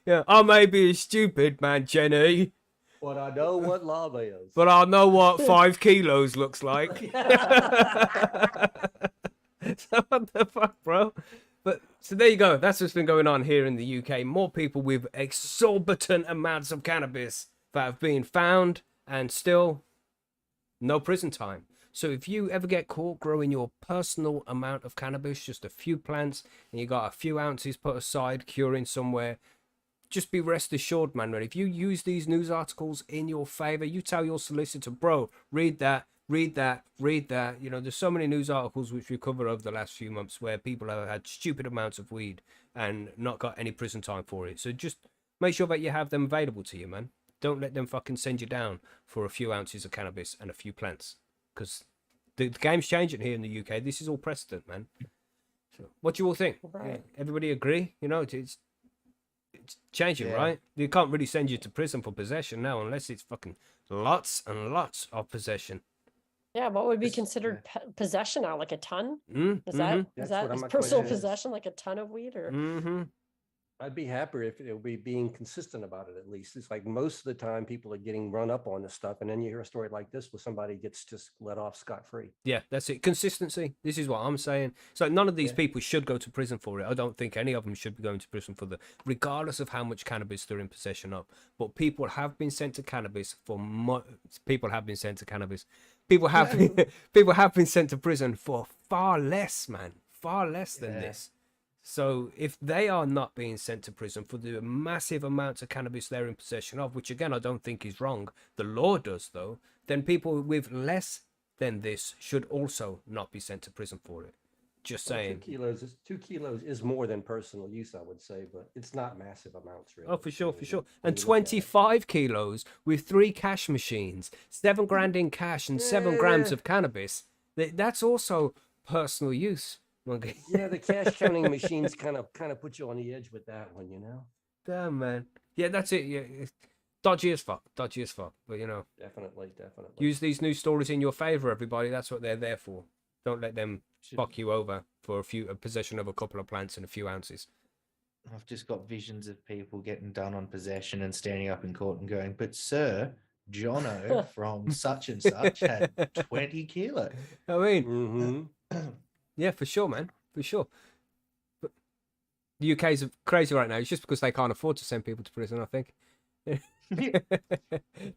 Speaker 1: Yeah, I may be a stupid man, Jenny,
Speaker 4: but I know what love is.
Speaker 1: but I know what 5 kilos looks like. So what the fuck, bro? But so there you go. That's what's been going on here in the UK. More people with exorbitant amounts of cannabis that have been found and still no prison time. So if you ever get caught growing your personal amount of cannabis, just a few plants, and you got a few ounces put aside, curing somewhere, just be rest assured, man. If you use these news articles in your favor, you tell your solicitor, bro, read that. You know, there's so many news articles which we cover over the last few months where people have had stupid amounts of weed and not got any prison time for it. So just make sure that you have them available to you, man. Don't let them fucking send you down for a few ounces of cannabis and a few plants, because the game's changing here in the UK. This is all precedent, man. So what do you all think?
Speaker 2: Right.
Speaker 1: Everybody agree? You know, it's changing,
Speaker 3: Yeah.
Speaker 1: right? You can't really send you to prison for possession now unless it's fucking lots and lots of possession.
Speaker 2: Yeah, what would be
Speaker 3: This-
Speaker 2: considered possession now? Like a ton?
Speaker 1: Mm,
Speaker 2: Is that
Speaker 4: That's
Speaker 2: is that
Speaker 4: what
Speaker 2: is
Speaker 4: my
Speaker 2: personal
Speaker 4: question is.
Speaker 2: possession like a ton of weed or?
Speaker 1: Mm-hmm.
Speaker 4: I'd be happier if it would be being consistent about it, at least. It's like most of the time people are getting run up on this stuff. And then you hear a story like this where somebody gets just let off scot-free.
Speaker 1: Yeah, that's it. Consistency. This is what I'm saying. So none of these
Speaker 3: Yeah.
Speaker 1: people should go to prison for it. I don't think any of them should be going to prison for regardless of how much cannabis they're in possession of. But people have been sent to cannabis for people have been sent to cannabis. People have people have been sent to prison for far less, man. Far less than
Speaker 3: Yeah.
Speaker 1: this. So if they are not being sent to prison for the massive amounts of cannabis they're in possession of, which again I don't think is wrong, the law does though, then people with less than this should also not be sent to prison for it. Just
Speaker 4: Well,
Speaker 1: saying.
Speaker 4: 2 kilos is more than personal use, I would say, but it's not massive amounts, really.
Speaker 1: Oh, for sure,
Speaker 4: when
Speaker 1: for sure.
Speaker 4: you
Speaker 1: And
Speaker 4: look at it.
Speaker 1: 25 kilos with 3 cash machines, 7 grand in cash and 7 grams
Speaker 4: Yeah.
Speaker 1: of cannabis. That's also personal use. Okay.
Speaker 4: Yeah, the cash counting machines kind of put you on the edge with that one, you know?
Speaker 1: Damn, man. Yeah, that's it. Yeah, it's dodgy as fuck. Dodgy as fuck. But you know,
Speaker 4: Definitely.
Speaker 1: use these news stories in your favor, everybody. That's what they're there for. Don't let them
Speaker 4: Should-
Speaker 1: fuck you over for a possession of a couple of plants and a few ounces.
Speaker 3: I've just got visions of people getting done on possession and standing up in court and going, but sir, Jono from such and such had 20 kilos.
Speaker 1: I mean,
Speaker 4: Mm-hmm.
Speaker 1: yeah, for sure, man. For sure. But the UK's crazy right now. It's just because they can't afford to send people to prison, I think.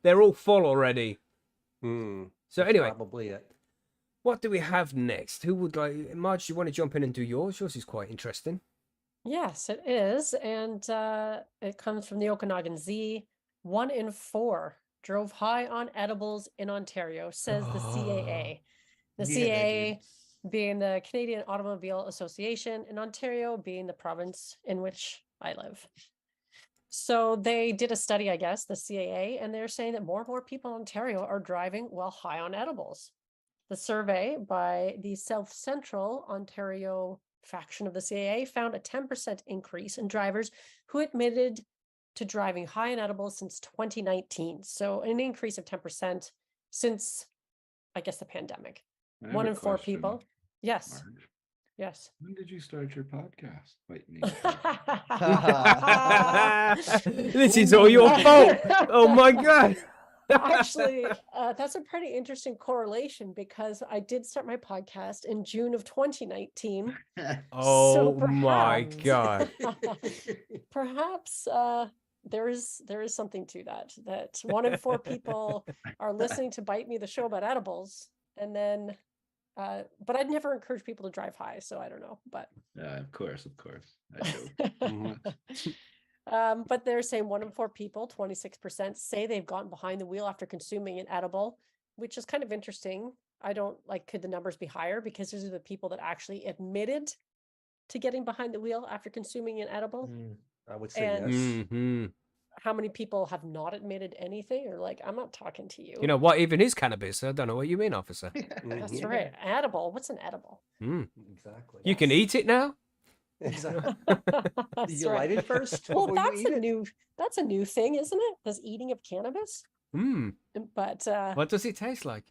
Speaker 1: They're all full already. So anyway,
Speaker 4: Probably it.
Speaker 1: what do we have next? Who would like... Marge, do you want to jump in and do yours? Yours is quite interesting.
Speaker 2: Yes, it is. And it comes from the Okanagan Z. 1 in 4 drove high on edibles in Ontario, says the CAA. The
Speaker 3: Yeah, they
Speaker 2: CAA being the Canadian Automobile Association, and Ontario being the province in which I live. So they did a study, I guess, the CAA, and they're saying that more and more people in Ontario are driving while high on edibles. The survey by the South Central Ontario faction of the CAA found a 10% increase in drivers who admitted to driving high on edibles since 2019. So an increase of 10% since, I guess, the pandemic.
Speaker 5: I have
Speaker 2: 1
Speaker 5: a
Speaker 2: in 4
Speaker 5: question,
Speaker 2: people. Yes.
Speaker 5: Marge.
Speaker 2: Yes.
Speaker 5: When did you start your podcast? Wait, me.
Speaker 1: This is all your fault. Oh my god.
Speaker 2: Actually, that's a pretty interesting correlation because I did start my podcast in June of 2019.
Speaker 1: Oh
Speaker 2: So
Speaker 1: my
Speaker 2: perhaps,
Speaker 1: god.
Speaker 2: perhaps there is something to that. That 1 in 4 people are listening to Bite Me, the show about edibles, and then, but I'd never encourage people to drive high, so I don't know. But
Speaker 5: Yeah, of course. I joke.
Speaker 4: Mhm.
Speaker 2: but they're saying 1 in 4 people, 26%, say they've gotten behind the wheel after consuming an edible, which is kind of interesting. I don't like, could the numbers be higher? Because these are the people that actually admitted to getting behind the wheel after consuming an edible.
Speaker 4: I would say
Speaker 2: And
Speaker 4: yes.
Speaker 1: Mhm.
Speaker 2: how many people have not admitted anything or like, I'm not talking to you?
Speaker 1: You know what even is cannabis? I don't know what you mean, officer.
Speaker 2: That's
Speaker 4: Mhm.
Speaker 2: right. Edible. What's an edible?
Speaker 1: Mm.
Speaker 4: Exactly.
Speaker 1: You can
Speaker 2: Yes.
Speaker 1: eat it now?
Speaker 4: Exactly.
Speaker 2: That's
Speaker 4: Did you
Speaker 2: right.
Speaker 4: light it first?
Speaker 2: Well,
Speaker 4: before you
Speaker 2: that's
Speaker 4: eat
Speaker 2: a
Speaker 4: it?
Speaker 2: new that's a new thing, isn't it? This eating of cannabis.
Speaker 1: Mm.
Speaker 2: But
Speaker 1: What does it taste like?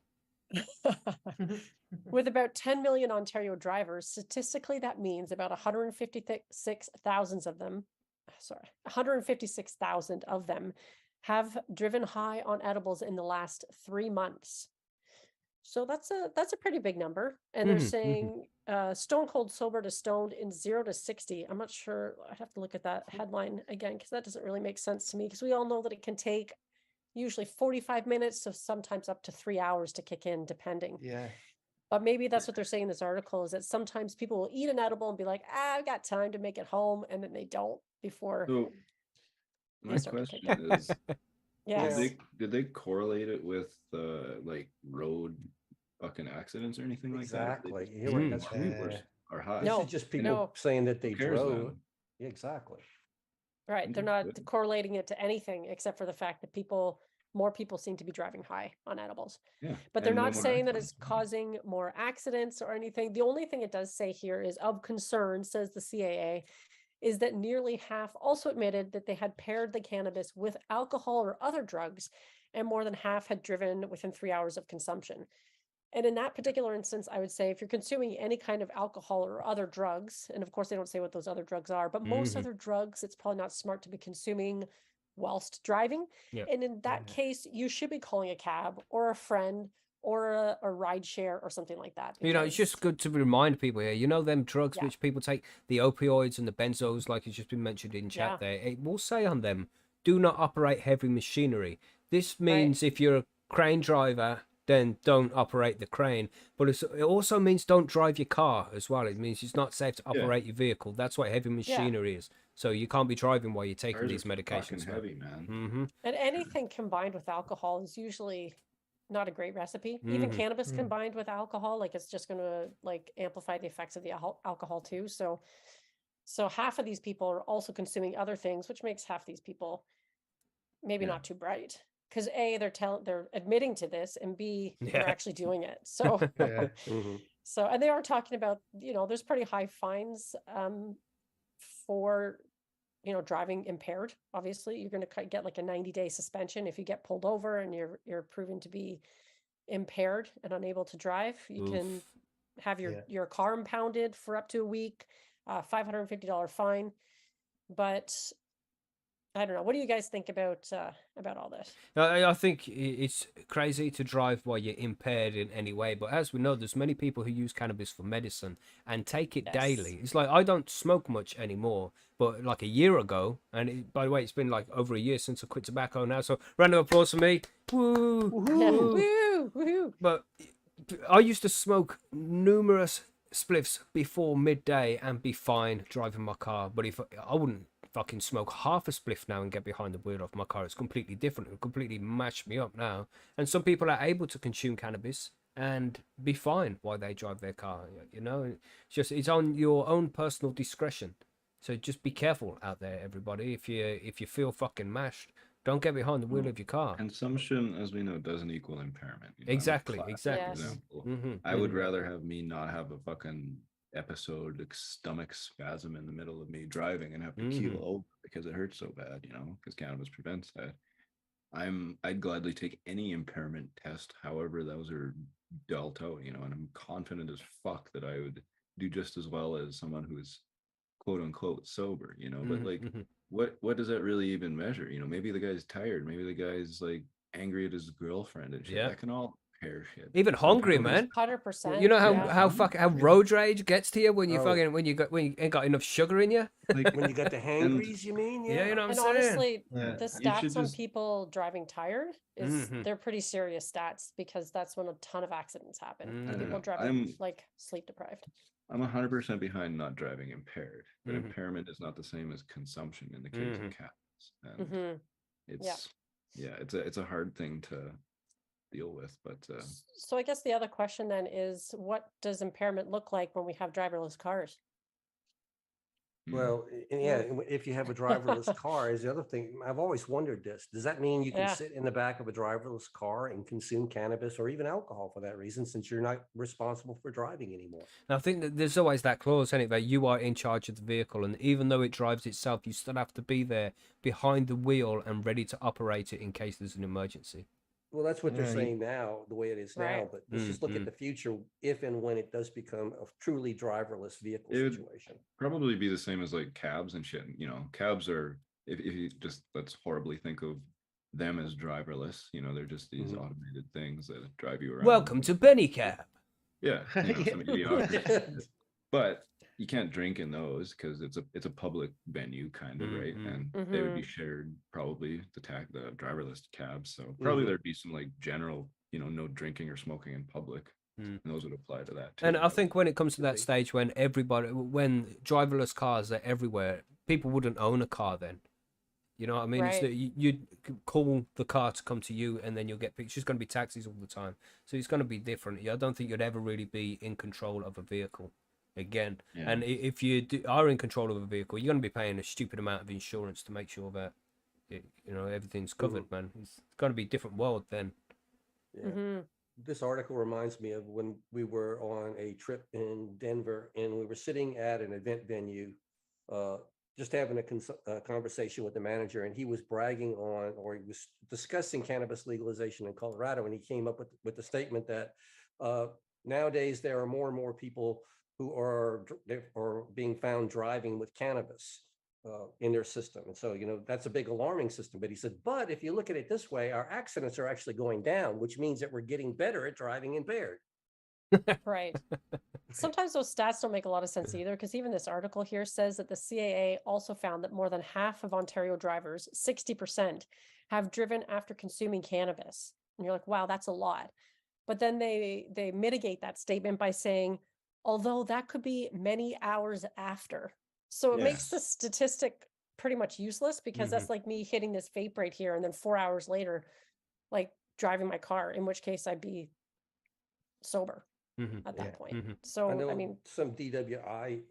Speaker 2: with about 10 million Ontario drivers, statistically that means about 156,000 of them, 156,000 of them have driven high on edibles in the last 3 months. So that's a pretty big number. And they're
Speaker 1: Mhm, mhm.
Speaker 2: saying stone cold sober to stoned in 0 to 60. I'm not sure. I'd have to look at that headline again because that doesn't really make sense to me because we all know that it can take usually 45 minutes, so sometimes up to 3 hours to kick in, depending.
Speaker 3: Yeah.
Speaker 2: But maybe that's what they're saying in this article is that sometimes people will eat an edible and be like, I've got time to make it home. And then they don't before
Speaker 5: So
Speaker 2: they
Speaker 5: my
Speaker 2: start to kick
Speaker 5: question
Speaker 2: in.
Speaker 5: is,
Speaker 2: Yes.
Speaker 5: did they correlate it with like road fucking accidents or anything like that? Or
Speaker 4: Exactly.
Speaker 5: they
Speaker 4: You're right.
Speaker 1: Mm.
Speaker 4: That's
Speaker 5: just
Speaker 3: Yeah.
Speaker 5: are high.
Speaker 4: This
Speaker 2: No,
Speaker 4: is just
Speaker 5: And
Speaker 4: people
Speaker 2: no.
Speaker 4: saying that they
Speaker 5: who cares
Speaker 4: drove.
Speaker 5: then?
Speaker 4: Yeah, exactly.
Speaker 2: Right. They're not
Speaker 5: Understood.
Speaker 2: correlating it to anything except for the fact that more people seem to be driving high on edibles.
Speaker 5: Yeah.
Speaker 2: But they're
Speaker 5: and no
Speaker 2: not
Speaker 5: more
Speaker 2: saying that
Speaker 5: accidents.
Speaker 2: it's causing more accidents or anything. The only thing it does say here is of concern, says the CAA, is that nearly half also admitted that they had paired the cannabis with alcohol or other drugs, and more than half had driven within 3 hours of consumption. And in that particular instance, I would say if you're consuming any kind of alcohol or other drugs, and of course they don't say what those other drugs are, but most
Speaker 1: Mhm.
Speaker 2: other drugs, it's probably not smart to be consuming whilst driving.
Speaker 1: Yep.
Speaker 2: And in that
Speaker 3: Yeah.
Speaker 2: case, you should be calling a cab or a friend or a ride share or something like that.
Speaker 1: You know, it's just
Speaker 2: because-
Speaker 1: good to remind people here. You know, them drugs
Speaker 2: Yeah.
Speaker 1: which people take, the opioids and the benzos, like it's just been mentioned in chat
Speaker 2: Yeah.
Speaker 1: there. It will say on them, do not operate heavy machinery. This
Speaker 2: Right.
Speaker 1: means if you're a crane driver, then don't operate the crane. But it also means don't drive your car as well. It means it's not safe to
Speaker 5: Yeah.
Speaker 1: operate your vehicle. That's what heavy machinery is. So you can't be driving while you're taking
Speaker 5: Cars
Speaker 1: these
Speaker 5: are fucking
Speaker 1: medications.
Speaker 5: heavy, man.
Speaker 1: Mm-hmm.
Speaker 2: And anything combined with alcohol is usually not a great recipe. Even
Speaker 1: Mhm.
Speaker 2: cannabis
Speaker 3: Mm.
Speaker 2: combined with alcohol, like it's just going to like amplify the effects of the alcohol too. So half of these people are also consuming other things, which makes half these people maybe
Speaker 5: Yeah.
Speaker 2: not too bright. Because A, they're admitting to this, and B, they're
Speaker 1: Yeah.
Speaker 2: actually doing it. So
Speaker 3: Yeah.
Speaker 4: Mhm.
Speaker 2: so and they are talking about, there's pretty high fines for driving impaired. Obviously, you're going to get like a 90-day suspension if you get pulled over and you're proven to be impaired and unable to drive. You can
Speaker 1: Oof.
Speaker 2: have
Speaker 3: Yeah.
Speaker 2: your car impounded for up to a week, $550 fine. But I don't know. What do you guys think about all this?
Speaker 1: I think it's crazy to drive while you're impaired in any way, but as we know, there's many people who use cannabis for medicine and take it
Speaker 2: Yes.
Speaker 1: daily. It's like I don't smoke much anymore, but like a year ago, and by the way, it's been like over a year since I quit tobacco now. So round of applause for me. Woo! Woo!
Speaker 2: Woo, woohoo.
Speaker 1: But I used to smoke numerous spliffs before midday and be fine driving my car. But if I wouldn't fucking smoke half a spliff now and get behind the wheel of my car, it's completely different. It would completely mash me up now. And some people are able to consume cannabis and be fine while they drive their car. It's on your own personal discretion. So just be careful out there, everybody. If you feel fucking mashed, don't get behind the wheel of your car.
Speaker 5: Consumption, as we know, doesn't equal impairment. I'm a
Speaker 1: Exactly,
Speaker 5: classic
Speaker 1: exactly.
Speaker 2: Yes.
Speaker 5: example.
Speaker 1: Mm-hmm.
Speaker 5: I would rather have me not have a fucking episode stomach spasm in the middle of me driving and have to keel over because it hurts so bad, because cannabis prevents that. I'd gladly take any impairment test, however those are dealt out, and I'm confident as fuck that I would do just as well as someone who's quote unquote sober, but like what does that really even measure? Maybe the guy's tired, maybe the guy's like angry at his girlfriend and shit.
Speaker 1: Yeah.
Speaker 5: That can all pair shit.
Speaker 1: Even hungry, man.
Speaker 2: 100%.
Speaker 1: You know
Speaker 2: yeah.
Speaker 1: how road rage gets to you when you
Speaker 4: Oh.
Speaker 1: fucking when you ain't got enough sugar in you.
Speaker 5: Like,
Speaker 4: When you got the hangries, you mean?
Speaker 1: Yeah, you know what I'm
Speaker 2: And
Speaker 1: saying.
Speaker 2: honestly,
Speaker 3: Yeah.
Speaker 2: the
Speaker 5: You should
Speaker 2: stats on
Speaker 5: just-
Speaker 2: people driving tired is
Speaker 1: Mhm.
Speaker 2: they're pretty serious stats because that's when a ton of accidents happen.
Speaker 1: Mm.
Speaker 5: I don't
Speaker 2: People
Speaker 5: know.
Speaker 2: driving like sleep deprived.
Speaker 5: I'm 100% behind not driving impaired, but
Speaker 1: Mhm.
Speaker 5: impairment is not the same as consumption in the case
Speaker 1: Mhm.
Speaker 5: of cannabis. And
Speaker 2: Hmm
Speaker 5: it's it's a hard thing to deal with, but
Speaker 2: So I guess the other question then is, what does impairment look like when we have driverless cars?
Speaker 4: Well, if you have a driverless car, is the other thing. I've always wondered this. Does that mean you can
Speaker 2: Yeah.
Speaker 4: sit in the back of a driverless car and consume cannabis or even alcohol for that reason, since you're not responsible for driving anymore?
Speaker 1: And I think that there's always that clause, isn't it, that you are in charge of the vehicle, and even though it drives itself, you still have to be there behind the wheel and ready to operate it in case there's an emergency.
Speaker 4: Well, that's what they're
Speaker 3: Yeah,
Speaker 4: saying now, the way it is now.
Speaker 2: Right.
Speaker 4: But let's just look at the future, if and when it does become a truly driverless vehicle
Speaker 5: It would-
Speaker 4: situation.
Speaker 5: probably be the same as like cabs and shit. You know, cabs are, if you just let's horribly think of them as driverless, you know, they're just these
Speaker 4: Mhm.
Speaker 5: automated things that drive you around.
Speaker 1: Welcome to Benny Cab.
Speaker 5: Yeah, you know, some
Speaker 3: Yeah.
Speaker 5: idiocracy. But you can't drink in those because it's a public venue kind of, right?
Speaker 1: Mhm.
Speaker 5: And they would be
Speaker 2: Mhm.
Speaker 5: shared, probably the driverless cabs. So probably
Speaker 4: Mhm.
Speaker 5: there'd be some like general, you know, no drinking or smoking in public,
Speaker 1: Mm.
Speaker 5: and those would apply to that too.
Speaker 1: And I think when it comes to
Speaker 4: Could
Speaker 1: that
Speaker 4: be.
Speaker 1: stage when when driverless cars are everywhere, people wouldn't own a car then. You know what I mean? It's
Speaker 2: Right.
Speaker 1: that you'd call the car to come to you, and then you'll get picked. It's just going to be taxis all the time, so it's going to be different. I don't think you'd ever really be in control of a vehicle again.
Speaker 5: Yeah.
Speaker 1: And if you are in control of a vehicle, you're going to be paying a stupid amount of insurance to make sure that everything's covered, man. It's going to be a different world then.
Speaker 4: Yeah.
Speaker 2: Hmm
Speaker 4: This article reminds me of when we were on a trip in Denver and we were sitting at an event venue, just having a conversation with the manager, and he was bragging on, or he was discussing cannabis legalization in Colorado, and he came up with the statement that nowadays there are more and more people who are being found driving with cannabis in their system. And so, you know, that's a big alarming system. But he said, but if you look at it this way, our accidents are actually going down, which means that we're getting better at driving impaired.
Speaker 2: Right. Sometimes those stats don't make a lot of sense either, because even this article here says that the CAA also found that more than half of Ontario drivers, 60%, have driven after consuming cannabis. And you're like, wow, that's a lot. But then they mitigate that statement by saying, although that could be many hours after. So it makes the
Speaker 5: Yes.
Speaker 2: statistic pretty much useless, because that's like me hitting this vape right here and then 4 hours later, like driving my car, in which case I'd be sober at that
Speaker 3: Yeah.
Speaker 2: point.
Speaker 1: Mhm.
Speaker 2: So,
Speaker 4: I know
Speaker 2: I mean,
Speaker 4: some DWI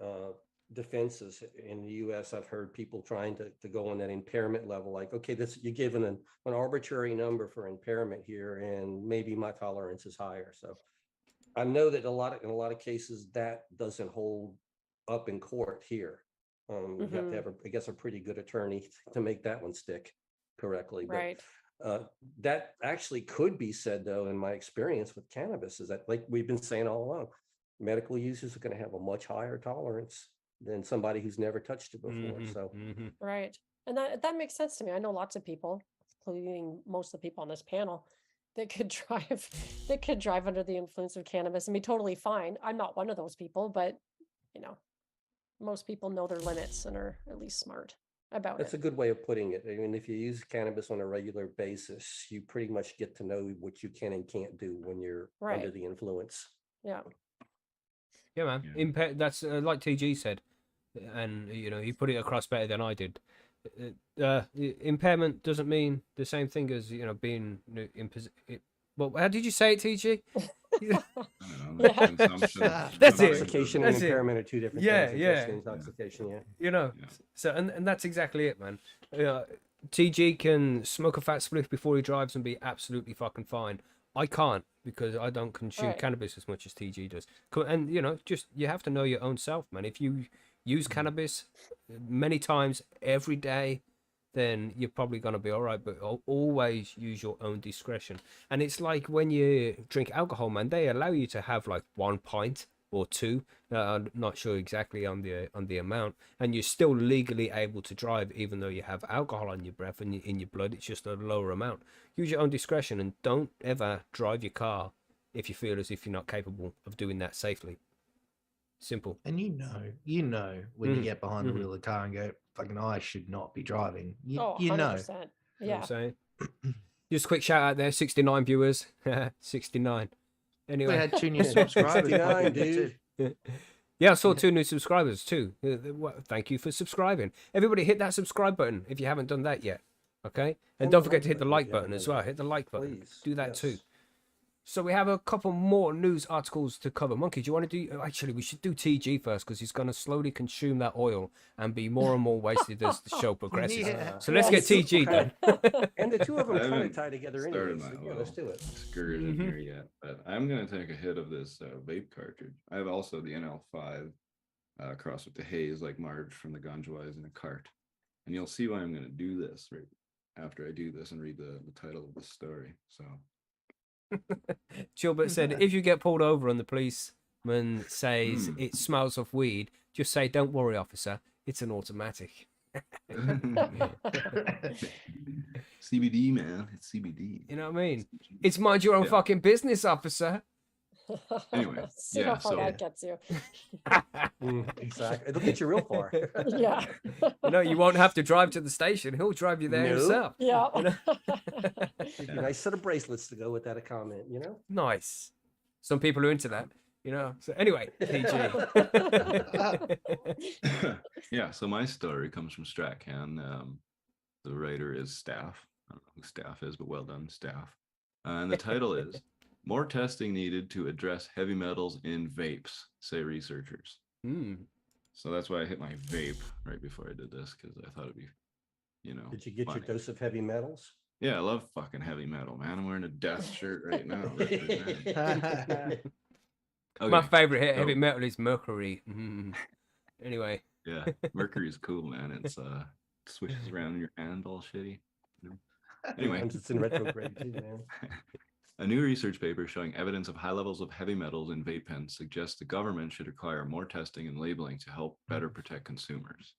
Speaker 4: defenses in the US, I've heard people trying to go on that impairment level, like, okay, this, you're given an arbitrary number for impairment here, and maybe my tolerance is higher. So I know that in a lot of cases that doesn't hold up in court here. You have to have, I guess, a pretty good attorney to make that one stick correctly. But
Speaker 2: right.
Speaker 4: that actually could be said, though, in my experience with cannabis, is that, like we've been saying all along, medical users are going to have a much higher tolerance than somebody who's never touched it before. So
Speaker 2: Right. And that makes sense to me. I know lots of people, including most of the people on this panel, that could drive under the influence of cannabis and be totally fine. I'm not one of those people, but you know, most people know their limits and are at least smart about
Speaker 4: that's a
Speaker 2: it.
Speaker 4: good way of putting it. I mean, if you use cannabis on a regular basis, you pretty much get to know what you can and can't do when you're under
Speaker 2: Right.
Speaker 4: the influence.
Speaker 2: Yeah.
Speaker 1: Yeah, man.
Speaker 5: Yeah.
Speaker 1: That's like TG said, and he put it across better than I did. Impairment doesn't mean the same thing as being in position. Well, how did you say it, TG?
Speaker 5: I don't know,
Speaker 2: Yeah.
Speaker 5: consumption.
Speaker 1: That's it.
Speaker 4: Intoxication and
Speaker 1: That's it.
Speaker 4: impairment are two different
Speaker 1: Yeah,
Speaker 4: things.
Speaker 1: yeah.
Speaker 4: Intoxication, yeah.
Speaker 5: Yeah.
Speaker 1: So and that's exactly it, man. TG can smoke a fat spliff before he drives and be absolutely fucking fine. I can't, because I don't consume
Speaker 2: Right.
Speaker 1: cannabis as much as TG does. And just you have to know your own self, man. If you use cannabis many times every day, then you're probably going to be all right. But always use your own discretion. And it's like when you drink alcohol, man, they allow you to have like 1 pint or 2. I'm not sure exactly on the amount, and you're still legally able to drive even though you have alcohol on your breath and in your blood. It's just a lower amount. Use your own discretion and don't ever drive your car if you feel as if you're not capable of doing that safely. Simple.
Speaker 3: And you know, when you
Speaker 1: Mhm,
Speaker 3: get behind the
Speaker 1: mhm.
Speaker 3: wheel of the car and go, fucking, I should not be driving.
Speaker 2: Oh,
Speaker 3: You know.
Speaker 2: 100%.
Speaker 1: You know what
Speaker 2: Yeah.
Speaker 1: I'm saying? Just a quick shout out there, 69 viewers. 69.
Speaker 3: We
Speaker 1: Anyway.
Speaker 3: had 2 new subscribers.
Speaker 4: 69,
Speaker 3: popping in too.
Speaker 4: dude.
Speaker 1: Yeah, I saw 2 new subscribers too. Thank you for subscribing. Everybody hit that subscribe button if you haven't done that yet. Okay? And don't forget to hit the like button as well. Hit the like button.
Speaker 4: Please,
Speaker 1: Do that too.
Speaker 4: yes.
Speaker 1: So we have a couple more news articles to cover. Monkey, do you want to do... Actually, we should do TG first because he's going to slowly consume that oil and be more and more wasted as the show progresses.
Speaker 3: Yeah.
Speaker 1: So let's get
Speaker 2: Yes.
Speaker 1: TG done.
Speaker 4: And the two of them
Speaker 5: I
Speaker 4: kind of
Speaker 5: haven't
Speaker 4: tie together
Speaker 5: started
Speaker 4: anyway.
Speaker 5: my
Speaker 4: So, yeah, let's
Speaker 5: oil
Speaker 4: do it.
Speaker 5: skirt in here yet, but I'm gonna take a hit of this vape cartridge. I have also the NL5 crossed with the haze, like Marge from the Ganjawais in a cart, and you'll see why I'm gonna do this right after I do this and read the title of the story. So
Speaker 1: Gilbert said, if you get pulled over and the policeman says it smells of weed, just say, don't worry, officer, it's an automatic.
Speaker 5: CBD, man, it's CBD.
Speaker 1: You know what I mean? It's mind your own
Speaker 5: Yeah.
Speaker 1: fucking business, officer.
Speaker 5: Anyway,
Speaker 2: See
Speaker 5: yeah,
Speaker 2: how far
Speaker 5: so-
Speaker 2: that gets you.
Speaker 4: Exactly. It'll get you real far.
Speaker 2: Yeah.
Speaker 1: No, you won't have to drive to the station. He'll drive you there
Speaker 4: No.
Speaker 1: himself.
Speaker 2: Yeah.
Speaker 1: You know?
Speaker 4: A nice set of bracelets to go with that comment, you know?
Speaker 1: Nice. Some people are into that, you know. So anyway, PG.
Speaker 5: Yeah, so my story comes from StratCan. The writer is Staff. I don't know who Staff is, but well done, Staff. And the title is More Testing Needed to Address Heavy Metals in Vapes, say researchers. So that's why I hit my vape right before I did this, because I thought it'd be, you know.
Speaker 4: Did you get
Speaker 5: funny.
Speaker 4: your dose of heavy metals?
Speaker 5: Yeah, I love fucking heavy metal, man. I'm wearing a death shirt right now. represent.
Speaker 1: My
Speaker 5: Okay,
Speaker 1: favorite heavy
Speaker 5: so-
Speaker 1: metal is Mercury. Anyway.
Speaker 5: Yeah, Mercury's cool, man. It's swishes around in your hand all shitty. You know? Anyway,
Speaker 4: Sometimes it's in retrograde too, man.
Speaker 5: a new research paper showing evidence of high levels of heavy metals in vape pens suggests the government should require more testing and labeling to help better protect consumers.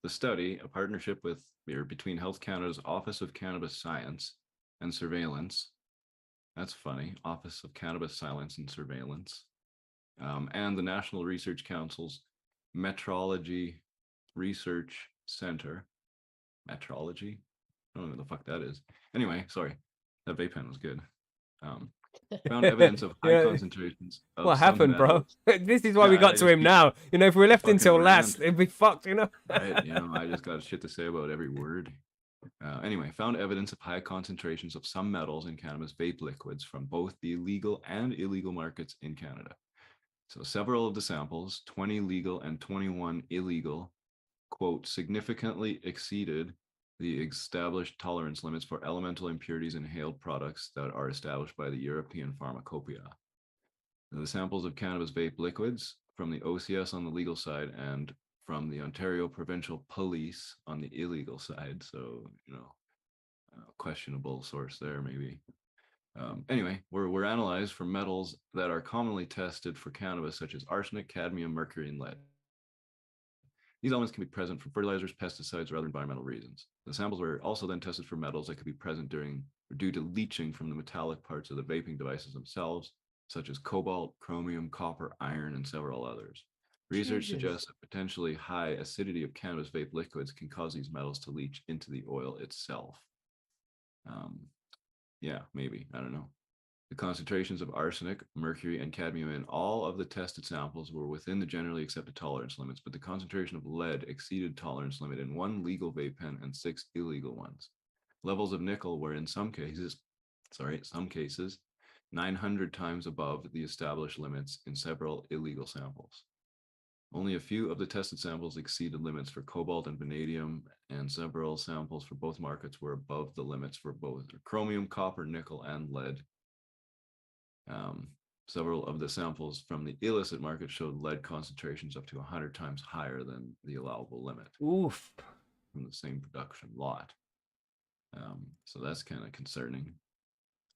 Speaker 5: The study, a partnership between Health Canada's Office of Cannabis Science and Surveillance, that's funny, Office of Cannabis Science and Surveillance, and the National Research Council's Metrology Research Center. Metrology? I don't know what the fuck that is. Anyway, sorry, that vape pen was good. Found evidence of high
Speaker 1: Yeah.
Speaker 5: concentrations of
Speaker 1: What
Speaker 5: some
Speaker 1: happened, bro?
Speaker 5: metals.
Speaker 1: This is why we
Speaker 5: Yeah,
Speaker 1: got
Speaker 5: I
Speaker 1: to him
Speaker 5: just
Speaker 1: now. You know, if we left
Speaker 5: fucking
Speaker 1: until last,
Speaker 5: rant.
Speaker 1: it'd be fucked, you know?
Speaker 5: Right, you know, I just got shit to say about every word. Anyway, found evidence of high concentrations of some metals in cannabis vape liquids from both the legal and illegal markets in Canada. So several of the samples, 20 legal and 21 illegal, quote, significantly exceeded the established tolerance limits for elemental impurities in inhaled products that are established by the European Pharmacopoeia. Now, the samples of cannabis vape liquids from the OCS on the legal side and from the Ontario Provincial Police on the illegal side. So, you know, questionable source there, maybe. Anyway, were analyzed for metals that are commonly tested for cannabis, such as arsenic, cadmium, mercury, and lead. These elements can be present from fertilizers, pesticides, or other environmental reasons. The samples were also then tested for metals that could be present during or due to leaching from the metallic parts of the vaping devices themselves, such as cobalt, chromium, copper, iron, and several others. Research
Speaker 3: Jesus.
Speaker 5: suggests that potentially high acidity of cannabis vape liquids can cause these metals to leach into the oil itself. Yeah, maybe, I don't know. The concentrations of arsenic, mercury, and cadmium in all of the tested samples were within the generally accepted tolerance limits, but the concentration of lead exceeded tolerance limit in 1 legal vape pen and 6 illegal ones. Levels of nickel were in some cases 900 times above the established limits in several illegal samples. Only a few of the tested samples exceeded limits for cobalt and vanadium, and several samples for both markets were above the limits for both chromium, copper, nickel, and lead. Several of the samples from the illicit market showed lead concentrations up to 100 times higher than the allowable limit
Speaker 1: Oof.
Speaker 5: from the same production lot. So that's kind of concerning.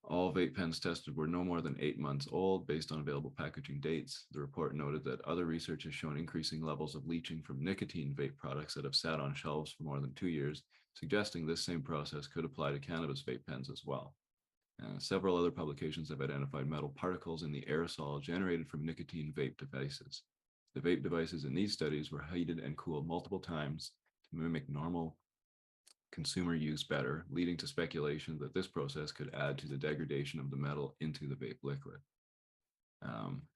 Speaker 5: All vape pens tested were no more than 8 months old based on available packaging dates. The report noted that other research has shown increasing levels of leaching from nicotine vape products that have sat on shelves for more than 2 years, suggesting this same process could apply to cannabis vape pens as well. Several other publications have identified metal particles in the aerosol generated from nicotine vape devices. The vape devices in these studies were heated and cooled multiple times to mimic normal consumer use better, leading to speculation that this process could add to the degradation of the metal into the vape liquid.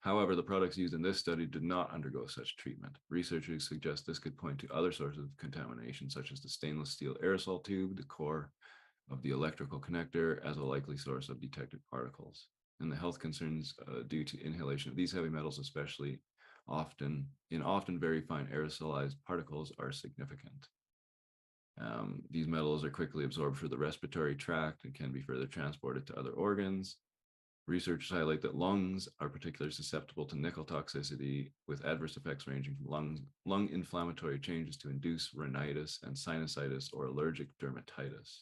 Speaker 5: However, the products used in this study did not undergo such treatment. Researchers suggest this could point to other sources of contamination, such as the stainless steel aerosol tube, the core of the electrical connector, as a likely source of detected particles. And the health concerns due to inhalation of these heavy metals, especially often very fine aerosolized particles, are significant. These metals are quickly absorbed through the respiratory tract and can be further transported to other organs. Researchers highlight that lungs are particularly susceptible to nickel toxicity, with adverse effects ranging from lung inflammatory changes to induced rhinitis and sinusitis or allergic dermatitis.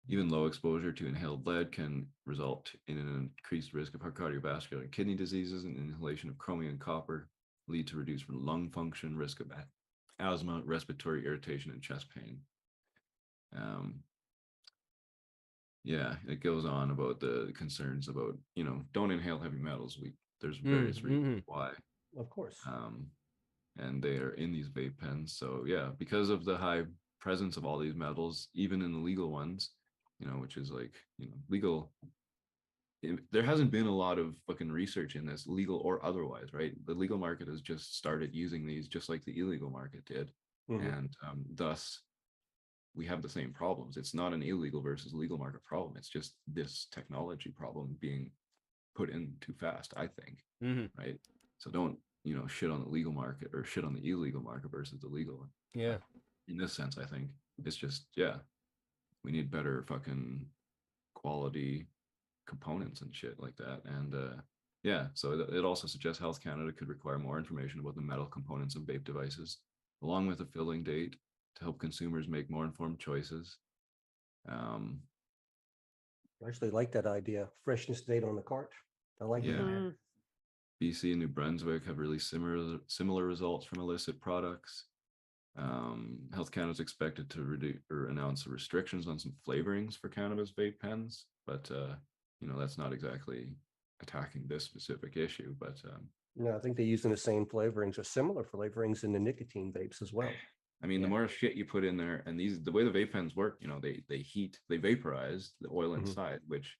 Speaker 5: Even low exposure to inhaled lead can result in an increased risk of cardiovascular and kidney diseases, and inhalation of chromium and copper lead to reduced lung function, risk of asthma, respiratory irritation, and chest pain. Yeah, it goes on about the concerns about, don't inhale heavy metals. There's various reasons why.
Speaker 4: Of course.
Speaker 5: And they are in these vape pens. So yeah, because of the high presence of all these metals, even in the legal ones, which is like, legal. There hasn't been a lot of fucking research in this, legal or otherwise, right? The legal market has just started using these just like the illegal market did. And thus we have the same problems. It's not an illegal versus legal market problem. It's just this technology problem being put in too fast, I think. Right? So don't, shit on the legal market or shit on the illegal market versus the legal one.
Speaker 1: Yeah.
Speaker 5: In this sense, I think it's just, we need better fucking quality components and shit like that. And so it also suggests Health Canada could require more information about the metal components of vape devices, along with a filling date, to help consumers make more informed choices.
Speaker 4: I actually like that idea. Freshness date on the cart. I like that.
Speaker 5: BC and New Brunswick have released similar results from illicit products. Health Canada is expected to reduce or announce restrictions on some flavorings for cannabis vape pens, but that's not exactly attacking this specific issue. But
Speaker 4: no, I think they're using the same flavorings or similar flavorings in the nicotine vapes as well.
Speaker 5: I mean, the more shit you put in there, and the way the vape pens work, they vaporize the oil inside, which,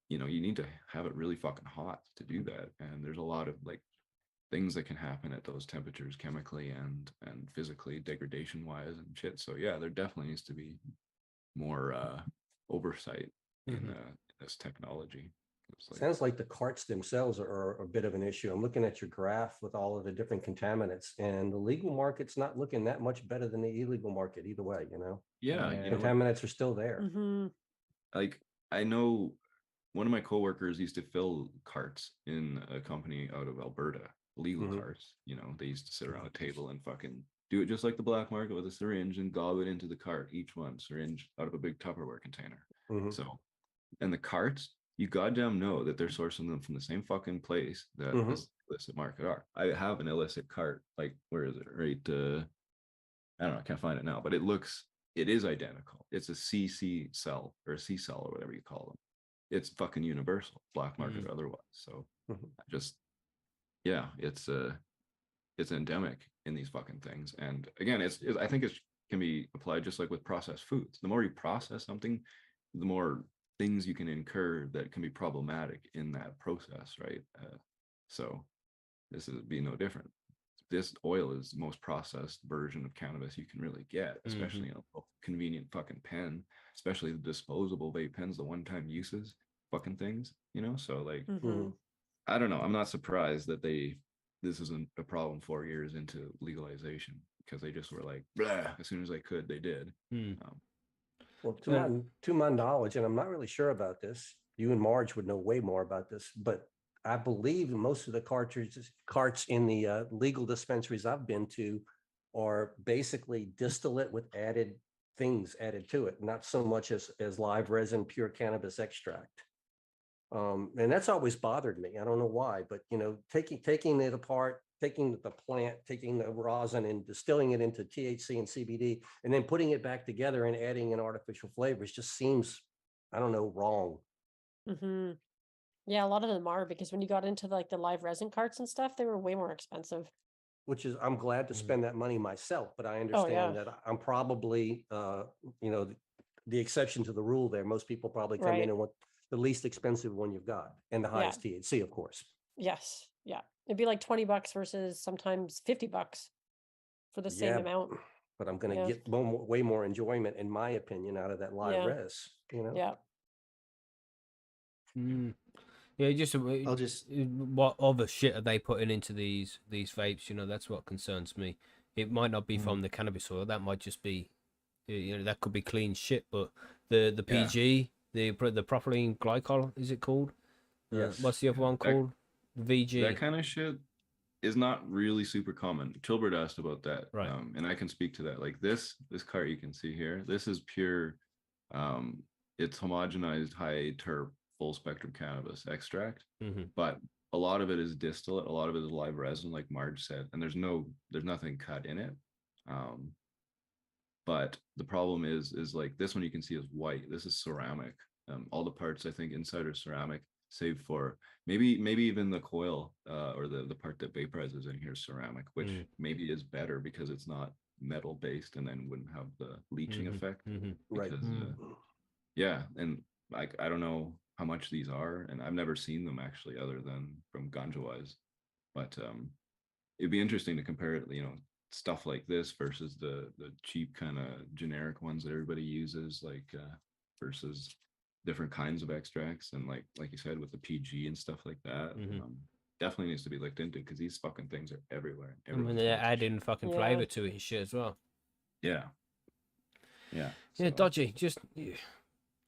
Speaker 5: you need to have it really fucking hot to do that. And there's a lot of like things that can happen at those temperatures, chemically and physically, degradation wise and shit. So yeah, there definitely needs to be more oversight in this technology.
Speaker 4: Sounds like the carts themselves are a bit of an issue. I'm looking at your graph with all of the different contaminants, and the legal market's not looking that much better than the illegal market either way,
Speaker 5: Yeah,
Speaker 4: contaminants are still there.
Speaker 5: Like, I know one of my coworkers used to fill carts in a company out of Alberta, legal carts. They used to sit around a table and fucking do it just like the black market with a syringe and gob it into the cart, each one syringe out of a big Tupperware container. So, and the carts, you goddamn know that they're sourcing them from the same fucking place that this illicit market are. I have an illicit cart, like, where is it? Right, I don't know, I can't find it now, but it is identical. It's a CC cell or a C cell or whatever you call them. It's fucking universal, black market or otherwise. So it's endemic in these fucking things. And again, I think it can be applied just like with processed foods. The more you process something, the more things you can incur that can be problematic in that process, right? So this would be no different. This oil is the most processed version of cannabis you can really get, especially in a convenient fucking pen, especially the disposable vape pens, the one-time uses fucking things, so like, I don't know. I'm not surprised that this isn't a problem 4 years into legalization, because they just were like, blah, as soon as they could, they did.
Speaker 4: Well, to my knowledge, and I'm not really sure about this, you and Marge would know way more about this, but I believe most of the carts in the legal dispensaries I've been to are basically distillate with added things added to it, not so much as live resin, pure cannabis extract. And that's always bothered me. I don't know why, but taking it apart, taking the plant, taking the rosin and distilling it into THC and CBD, and then putting it back together and adding in artificial flavors just seems, I don't know, wrong.
Speaker 2: Hmm. Yeah, a lot of them are, because when you got into like the live resin carts and stuff, they were way more expensive.
Speaker 4: Which is, I'm glad to spend that money myself, but I
Speaker 2: Oh,
Speaker 4: understand
Speaker 2: yeah.
Speaker 4: that I'm probably, the exception to the rule there. Most people probably come
Speaker 2: Right.
Speaker 4: in and want the least expensive one you've got and the
Speaker 2: Yeah.
Speaker 4: highest THC, of course.
Speaker 2: Yes. Yeah. It'd be like $20 versus sometimes $50 for the same
Speaker 4: Yeah,
Speaker 2: amount.
Speaker 4: but I'm going to
Speaker 2: Yeah.
Speaker 4: get way more enjoyment, in my opinion, out of that live
Speaker 2: Yeah.
Speaker 4: res.
Speaker 2: Yeah.
Speaker 1: Yeah, just
Speaker 3: I'll just
Speaker 1: what other shit are they putting into these vapes? That's what concerns me. It might not be from the cannabis oil. That might just be, that could be clean shit. But the
Speaker 5: Yeah.
Speaker 1: PG, the propylene glycol, is it called?
Speaker 4: Yes.
Speaker 1: What's the other one called? VG.
Speaker 5: That kind of shit is not really super common. Chilbert asked about that,
Speaker 1: Right.
Speaker 5: And I can speak to that. Like this cart you can see here, this is pure, it's homogenized high terp full spectrum cannabis extract, but a lot of it is distillate, a lot of it is live resin, like Marge said, and there's nothing cut in it. But the problem is like this one you can see is white. This is ceramic. All the parts I think inside are ceramic, save for maybe even the coil or the part that vaporizes in here is ceramic, which maybe is better because it's not metal based and then wouldn't have the leaching effect.
Speaker 4: Right.
Speaker 5: Because yeah, and like I don't know how much these are, and I've never seen them actually other than from Ganja Wise, but it'd be interesting to compare it, stuff like this versus the cheap kind of generic ones that everybody uses, like versus different kinds of extracts, and like you said with the PG and stuff like that. Definitely needs to be looked into because these fucking things are everywhere.
Speaker 1: And they're adding fucking flavor to it and shit as well.
Speaker 5: Yeah.
Speaker 1: Yeah, dodgy. Just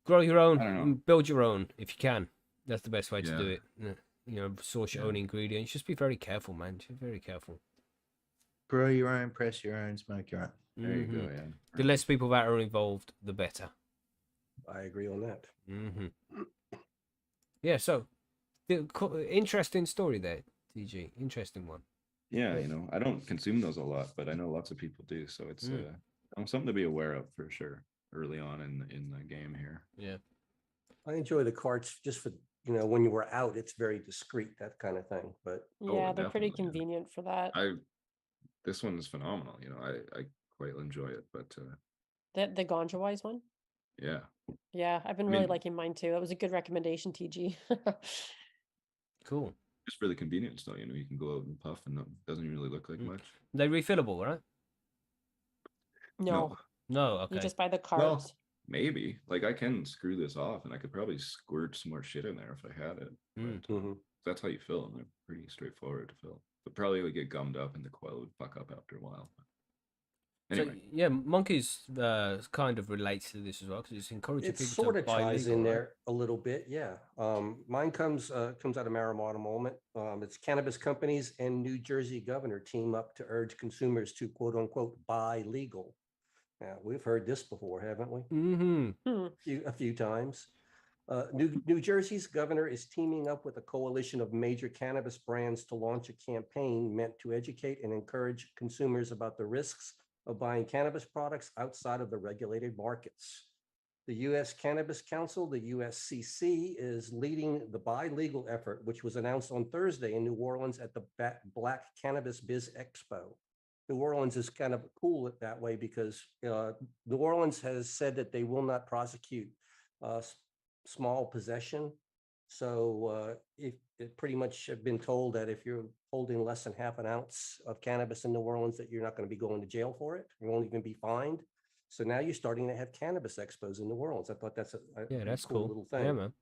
Speaker 1: grow your own and build your own if you can. That's the best way to do it. Source your own ingredients. Just be very careful, man. Just be very careful.
Speaker 3: grow your own, press your own, smoke your own.
Speaker 5: There you go. Yeah.
Speaker 1: The less people that are involved, the better.
Speaker 4: I agree on that.
Speaker 1: Yeah. So, interesting story there, TG. Interesting one.
Speaker 5: Yeah, I don't consume those a lot, but I know lots of people do. So it's something to be aware of for sure early on in the game here.
Speaker 1: Yeah.
Speaker 4: I enjoy the carts just for, when you were out, it's very discreet, that kind of thing. But
Speaker 2: Yeah, they're pretty
Speaker 5: definitely,
Speaker 2: convenient for that.
Speaker 5: This one is phenomenal. I quite enjoy it, but
Speaker 2: The Ganja Wise one?
Speaker 5: yeah.
Speaker 2: Yeah, I've been really liking mine too. That was a good recommendation, TG.
Speaker 1: Cool.
Speaker 5: Just for the convenience though, you can go out and puff and it doesn't really look like much.
Speaker 1: They're refillable, right?
Speaker 2: No.
Speaker 1: Okay.
Speaker 2: You just buy the cards.
Speaker 5: Well, maybe. Like I can screw this off and I could probably squirt some more shit in there if I had it. But that's how you fill them. They're pretty straightforward to fill. But probably would get gummed up and the coil would fuck up after a while. Anyway.
Speaker 1: So, yeah, Monkeys kind of relates to this as well because it's encouraging
Speaker 4: it
Speaker 1: people
Speaker 4: sort
Speaker 1: to
Speaker 4: of
Speaker 1: buy
Speaker 4: ties
Speaker 1: legal,
Speaker 4: in
Speaker 1: right?
Speaker 4: there a little bit. Yeah. Mine comes out of marijuana moment. It's cannabis companies and New Jersey governor team up to urge consumers to quote unquote buy legal. Now, we've heard this before, haven't we? A few times. New Jersey's governor is teaming up with a coalition of major cannabis brands to launch a campaign meant to educate and encourage consumers about the risks of buying cannabis products outside of the regulated markets. The U.S. Cannabis Council, the USCC, is leading the Buy Legal effort, which was announced on Thursday in New Orleans at the Black Cannabis Biz Expo. New Orleans is kind of cool that way because New Orleans has said that they will not prosecute small possession. So it pretty much have been told that if you're holding less than half an ounce of cannabis in New Orleans, that you're not going to be going to jail for it. You won't even be fined. So now you're starting to have cannabis expos in New Orleans. I thought that's
Speaker 1: that's
Speaker 4: cool little thing.
Speaker 1: Yeah, man.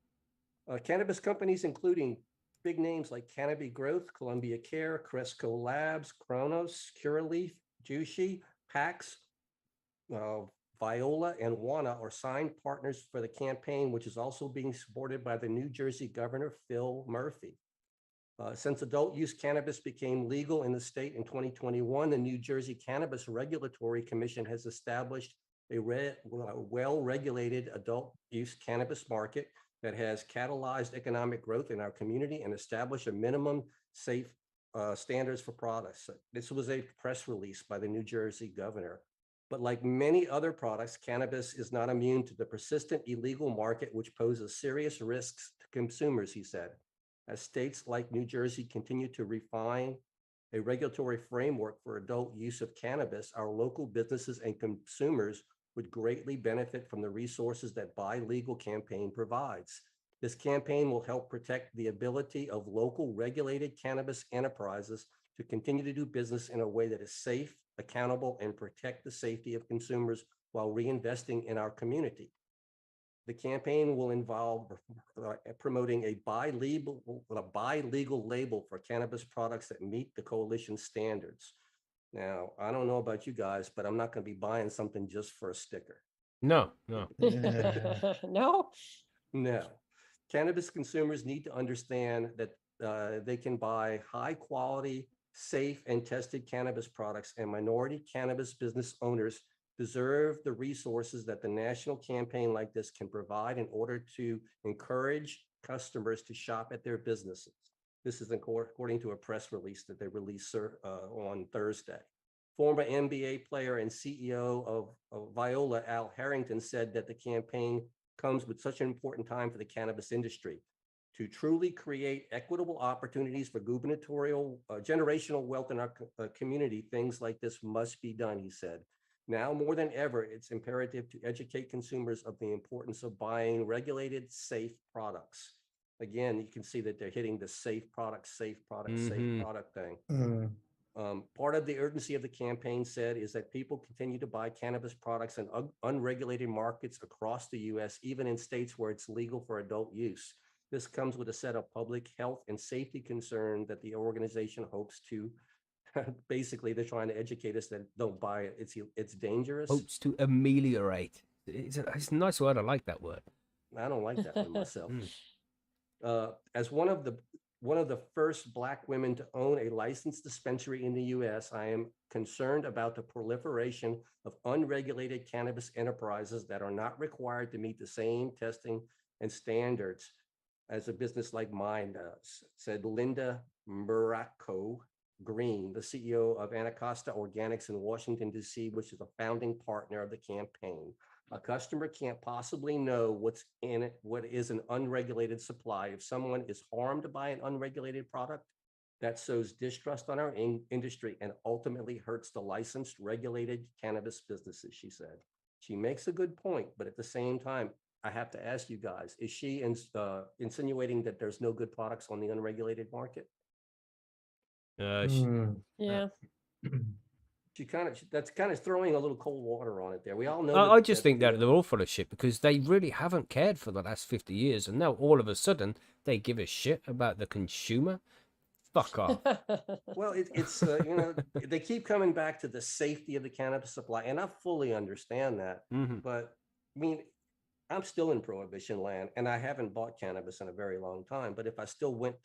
Speaker 4: Cannabis companies, including big names like Canopy Growth, Columbia Care, Cresco Labs, Kronos, Curaleaf, Jushi, Pax, Viola, and Wana are signed partners for the campaign, which is also being supported by the New Jersey Governor, Phil Murphy. Since adult use cannabis became legal in the state in 2021, the New Jersey Cannabis Regulatory Commission has established a well-regulated adult use cannabis market that has catalyzed economic growth in our community and established a minimum safe standards for products. This was a press release by the New Jersey governor. But like many other products, cannabis is not immune to the persistent illegal market, which poses serious risks to consumers, he said. As states like New Jersey continue to refine a regulatory framework for adult use of cannabis, our local businesses and consumers would greatly benefit from the resources that Buy Legal campaign provides. This campaign will help protect the ability of local regulated cannabis enterprises to continue to do business in a way that is safe, accountable, and protect the safety of consumers while reinvesting in our community. The campaign will involve promoting a buy legal label for cannabis products that meet the coalition standards. Now, I don't know about you guys, but I'm not going to be buying something just for a sticker.
Speaker 1: No.
Speaker 2: No?
Speaker 4: No. Cannabis consumers need to understand that they can buy high quality, safe, and tested cannabis products, and minority cannabis business owners deserve the resources that the national campaign like this can provide in order to encourage customers to shop at their businesses. This is according to a press release that they released on Thursday. Former NBA player and CEO of Viola, Al Harrington, said that the campaign comes with such an important time for the cannabis industry. To truly create equitable opportunities for gubernatorial generational wealth in our community, things like this must be done, he said. Now more than ever, it's imperative to educate consumers of the importance of buying regulated, safe products. Again, you can see that they're hitting the safe product safe thing. Part of the urgency of the campaign said is that people continue to buy cannabis products in unregulated markets across the U.S., even in states where it's legal for adult use. This comes with a set of public health and safety concerns that the organization hopes to, basically, they're trying to educate us that don't buy it. It's dangerous.
Speaker 1: Hopes to ameliorate. It's a nice word. I like that word.
Speaker 4: I don't like that one myself. As one of the first Black women to own a licensed dispensary in the U.S., I am concerned about the proliferation of unregulated cannabis enterprises that are not required to meet the same testing and standards as a business like mine does, said Linda Muraco Green, the CEO of Anacostia Organics in Washington, D.C., which is a founding partner of the campaign. A customer can't possibly know what's in it, what is an unregulated supply. If someone is harmed by an unregulated product, that sows distrust on our industry and ultimately hurts the licensed, regulated cannabis businesses, she said. She makes a good point, but at the same time, I have to ask you guys, is she insinuating that there's no good products on the unregulated market?
Speaker 2: Yeah.
Speaker 4: That's kind of throwing a little cold water on it there. We all know.
Speaker 1: I just think that they're all full of shit because they really haven't cared for the last 50 years. And now all of a sudden they give a shit about the consumer. Fuck off.
Speaker 4: Well, it's they keep coming back to the safety of the cannabis supply. And I fully understand that. But I mean, I'm still in prohibition land and I haven't bought cannabis in a very long time. But if I still went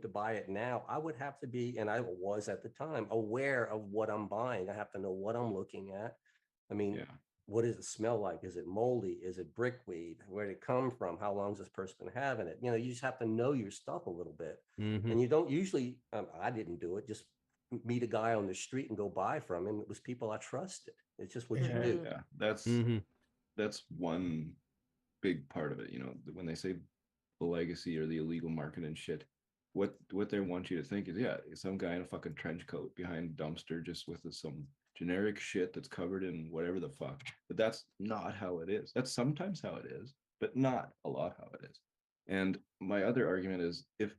Speaker 4: to buy it now, I would have to be, and I was at the time, aware of what I'm buying. I have to know what I'm looking at. I mean, what does it smell like? Is it moldy? Is it brickweed? Where did it come from? How long has this person been having it? You just have to know your stuff a little bit. And you don't usually, I didn't do it, just meet a guy on the street and go buy from him. It was people I trusted. It's just what you do.
Speaker 5: Yeah, that's one big part of it. When they say the legacy or the illegal market and shit, what they want you to think is some guy in a fucking trench coat behind a dumpster just with some generic shit that's covered in whatever the fuck. But that's not how it is. That's sometimes how it is, but not a lot how it is. And my other argument is if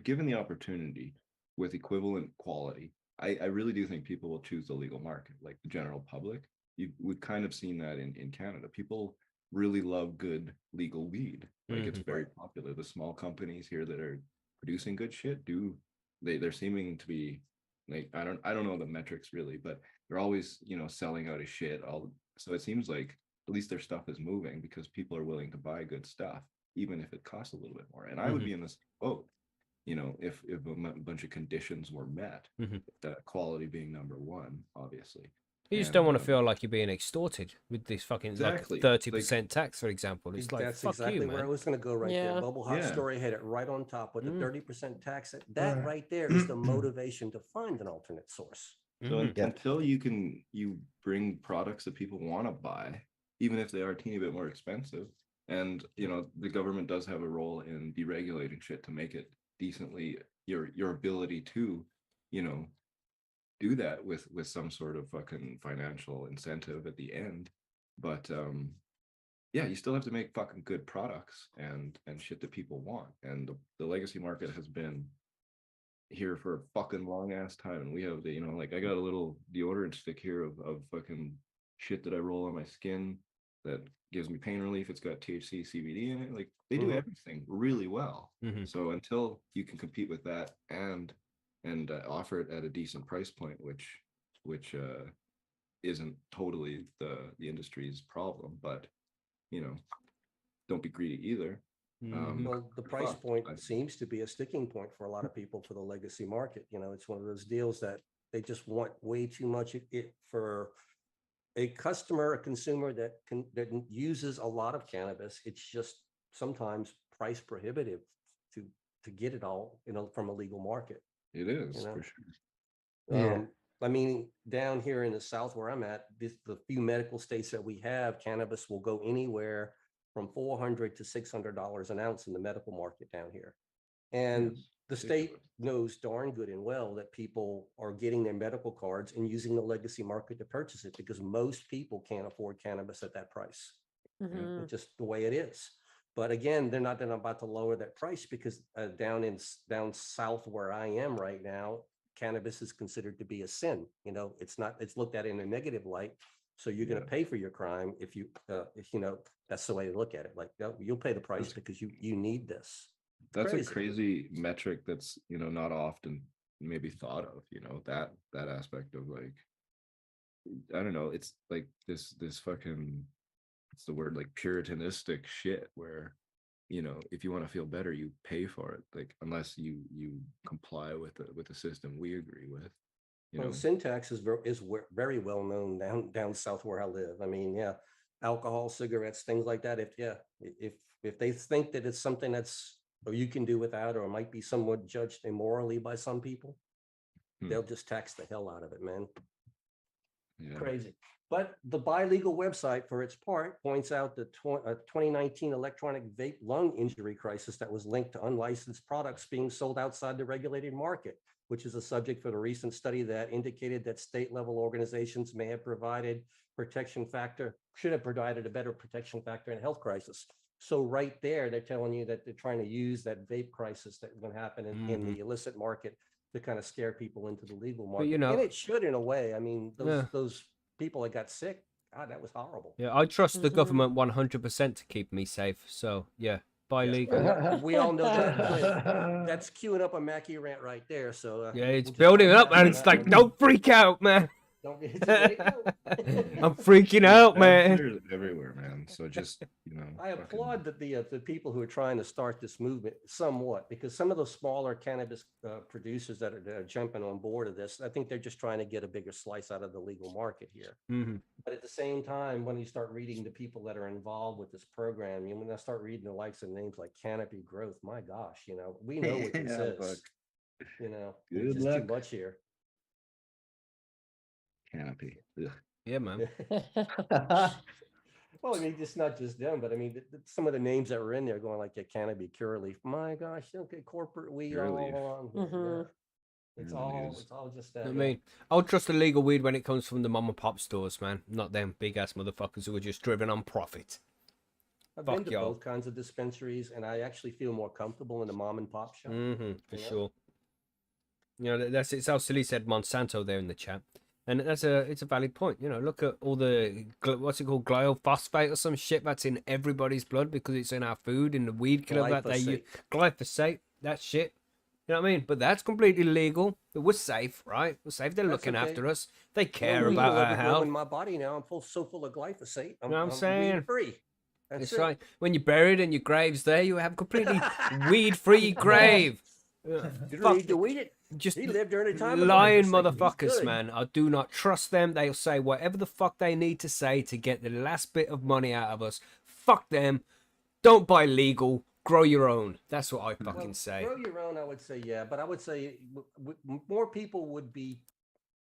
Speaker 5: given the opportunity with equivalent quality, I really do think people will choose the legal market, like the general public. We've kind of seen that in Canada. People really love good legal weed. Like it's very popular. The small companies here that are producing good shit they're seeming to be like, I don't know the metrics really, but they're always selling out of shit. So it seems like at least their stuff is moving because people are willing to buy good stuff, even if it costs a little bit more. And I would be in this boat, if a bunch of conditions were met, the quality being number one, obviously.
Speaker 1: You just
Speaker 5: And,
Speaker 1: don't want to feel like you're being extorted with this fucking
Speaker 5: Exactly.
Speaker 1: like 30% tax, for example. It's like,
Speaker 4: That's
Speaker 1: fuck
Speaker 4: exactly
Speaker 1: you,
Speaker 4: where I
Speaker 1: man.
Speaker 4: was going to go right there.
Speaker 2: Yeah.
Speaker 4: Bubble Hot
Speaker 5: Yeah.
Speaker 4: Story had it right on top with the 30% tax. That
Speaker 3: Right.
Speaker 4: right there is the motivation to find an alternate source.
Speaker 5: So
Speaker 1: Mhm.
Speaker 3: Yeah.
Speaker 5: until you bring products that people want to buy, even if they are a teeny bit more expensive, and the government does have a role in deregulating shit to make it decently your ability to, do that with some sort of fucking financial incentive at the end. But yeah, you still have to make fucking good products and shit that people want. And the legacy market has been here for a fucking long ass time. And we have the, like I got a little deodorant stick here of fucking shit that I roll on my skin that gives me pain relief. It's got THC, CBD in it. Like they do everything really well.
Speaker 1: Mhm.
Speaker 5: So until you can compete with that and offer it at a decent price point, which isn't totally the industry's problem, but don't be greedy either.
Speaker 1: Mhm.
Speaker 4: Well, the
Speaker 5: you're
Speaker 4: price
Speaker 5: fucked.
Speaker 4: point seems to be a sticking point for a lot of people for the legacy market. It's one of those deals that they just want way too much for a customer, a consumer that uses a lot of cannabis. It's just sometimes price prohibitive to get it all, from a legal market.
Speaker 5: It is
Speaker 4: You know?
Speaker 5: for sure.
Speaker 3: Yeah.
Speaker 4: I mean, down here in the South where I'm at, the few medical states that we have, cannabis will go anywhere from $400 to $600 an ounce in the medical market down here. And
Speaker 5: Yes,
Speaker 4: the state
Speaker 5: ridiculous.
Speaker 4: knows darn good and well that people are getting their medical cards and using the legacy market to purchase it because most people can't afford cannabis at that price.
Speaker 2: Mhm.
Speaker 4: It's just the way it is. But again, they're not about to lower that price because down south where I am right now, cannabis is considered to be a sin. It's looked at in a negative light. So you're going to pay for your crime if that's the way to look at it. Like, no, you'll pay the price because you need this.
Speaker 5: That's
Speaker 4: Crazy.
Speaker 5: a crazy metric that's not often maybe thought of, that aspect of like, I don't know, it's like this fucking, it's the word, like puritanistic shit where if you want to feel better you pay for it, like unless you comply with the system we agree with.
Speaker 4: Well, syntax is very well known down south where I live. I mean, yeah, alcohol, cigarettes, things like that. If they think that it's something or you can do without, or it might be somewhat judged immorally by some people, they'll just tax the hell out of it, man.
Speaker 5: Yeah.
Speaker 4: Crazy. But the Buy Legal website, for its part, points out the 2019 electronic vape lung injury crisis that was linked to unlicensed products being sold outside the regulated market, which is a subject for the recent study that indicated that state-level organizations should have provided a better protection factor in a health crisis. So right there, they're telling you that they're trying to use that vape crisis that can happen in the illicit market to kind of scare people into the legal market. And it should, in a way. I mean, those people that got sick, God, that was horrible.
Speaker 1: Yeah, I trust the government 100% to keep me safe. So yeah, buy legal.
Speaker 4: We all know that. That's queuing up a Mackie rant right there. So
Speaker 1: Yeah, it's building up, and it's like, don't freak out, man.
Speaker 4: Don't get it.
Speaker 1: I'm freaking out, man.
Speaker 5: There's everywhere, man. So just
Speaker 4: I applaud the people who are trying to start this movement somewhat, because some of the smaller cannabis producers that are jumping on board of this, I think they're just trying to get a bigger slice out of the legal market here. But at the same time, when you start reading the people that are involved with this program, when I start reading the likes of names like Canopy Growth, my gosh, we know what this is. It's just too much here.
Speaker 5: Canopy. Ugh.
Speaker 1: Yeah, man.
Speaker 4: Well, I mean, it's not just them, but I mean, some of the names that were in there going like Canopy, Curaleaf. My gosh, okay, corporate weed
Speaker 5: Curaleaf.
Speaker 4: all along. It's all just that.
Speaker 1: I mean, I'll trust the legal weed when it comes from the mom and pop stores, man. Not them big ass motherfuckers who are just driven on profit.
Speaker 4: I've been to both kinds of dispensaries, and I actually feel more comfortable in the mom and pop shop.
Speaker 1: For sure. It's how Silly said Monsanto there in the chat. And it's a valid point. Look at all the, what's it called, glyphosate or some shit that's in everybody's blood because it's in our food, in the weed killer that they use. Glyphosate, that shit. You know what I mean? But that's completely legal. But we're safe, right? We're safe. They're looking after us. They care about our health.
Speaker 4: In my body now, I'm so full of glyphosate.
Speaker 1: You know what I'm saying?
Speaker 4: Weed-free. That's
Speaker 1: right. When you're buried and your grave's there, you have a completely weed-free grave.
Speaker 4: You
Speaker 1: Fuck
Speaker 4: don't need to weed it.
Speaker 1: just
Speaker 4: He lived during a time of
Speaker 1: lying
Speaker 4: legislation. He's
Speaker 1: motherfuckers,
Speaker 4: good.
Speaker 1: man. I do not trust them. They'll say whatever the fuck they need to say to get the last bit of money out of us. Fuck them. Don't buy legal. Grow your own. That's what I fucking
Speaker 4: Well,
Speaker 1: say.
Speaker 4: grow your own, I would say, yeah. But I would say more people would be,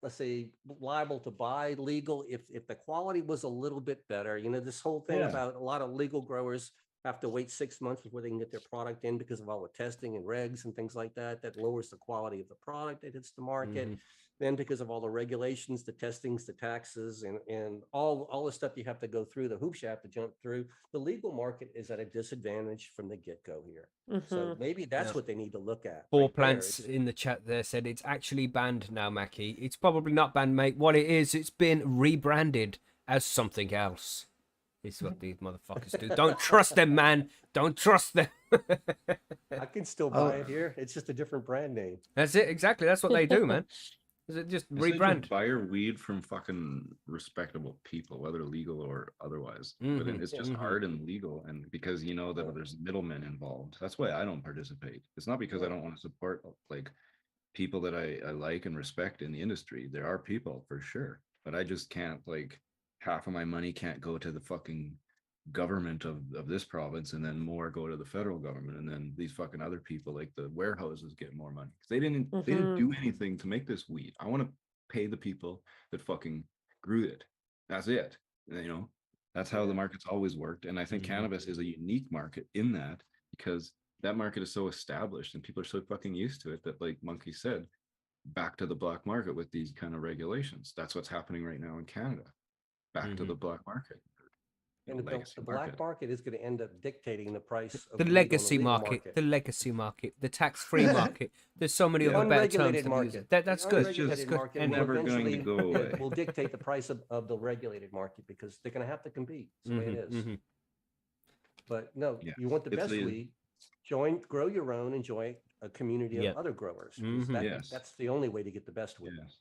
Speaker 4: let's say, liable to buy legal if the quality was a little bit better. You know, this whole thing
Speaker 5: Yeah.
Speaker 4: about a lot of legal growers have to wait 6 months before they can get their product in because of all the testing and regs and things like that. That lowers the quality of the product that hits the market.
Speaker 1: Mhm.
Speaker 4: Then because of all the regulations, the testings, the taxes, and all the stuff you have to go through, the hoops you have to jump through, the legal market is at a disadvantage from the get-go here. So maybe that's
Speaker 3: Yeah.
Speaker 4: what they need to look at.
Speaker 1: Four
Speaker 4: right there.
Speaker 1: plants in the chat there said it's actually banned now, Mackie. It's probably not banned, mate. What it is, it's been rebranded as something else. It's what these motherfuckers do. Don't trust them, man. Don't trust them.
Speaker 4: I can still buy it here. It's just a different brand name.
Speaker 1: That's it. Exactly. That's what they do, man. Is it just
Speaker 5: It's like
Speaker 1: rebrand?
Speaker 5: just buy your weed from fucking respectable people, whether legal or otherwise. But
Speaker 1: Mhm,
Speaker 5: it's just
Speaker 1: mhm.
Speaker 5: hard and legal, and because you know that
Speaker 4: Yeah.
Speaker 5: there's middlemen involved. That's why I don't participate. It's not because I don't want to support like people that I like and respect in the industry. There are people for sure, but I just can't like half of my money can't go to the fucking government of this province and then more go to the federal government, and then these fucking other people like the warehouses get more money because they didn't do anything to make this weed. I want to pay the people that fucking grew it. That's it. You know, that's how the market's always worked. And I think cannabis is a unique market in that, because that market is so established and people are so fucking used to it that, like Monkey said, back to the black market with these kind of regulations. That's what's happening right now in Canada. Back to the black market.
Speaker 4: And the black market is going to end up dictating the price of
Speaker 1: The
Speaker 4: weed on
Speaker 1: legacy
Speaker 4: legal
Speaker 1: market, the legacy market, the tax-free market. There's so many other better terms
Speaker 4: unregulated
Speaker 1: to use.
Speaker 4: market.
Speaker 1: That's
Speaker 4: The
Speaker 1: good.
Speaker 4: unregulated
Speaker 1: That's good.
Speaker 4: market
Speaker 1: And
Speaker 4: will
Speaker 5: never going to
Speaker 4: eventually-
Speaker 5: go away.
Speaker 4: will dictate the price of the regulated market because they're going to have to compete. That's the way it is. But no,
Speaker 5: Yeah.
Speaker 4: you want the
Speaker 5: It's
Speaker 4: best weed. Grow your own, enjoy a community
Speaker 1: Yep.
Speaker 4: of other growers. 'Cause
Speaker 5: Yes.
Speaker 4: That's the only way to get the best weed.
Speaker 5: Yes.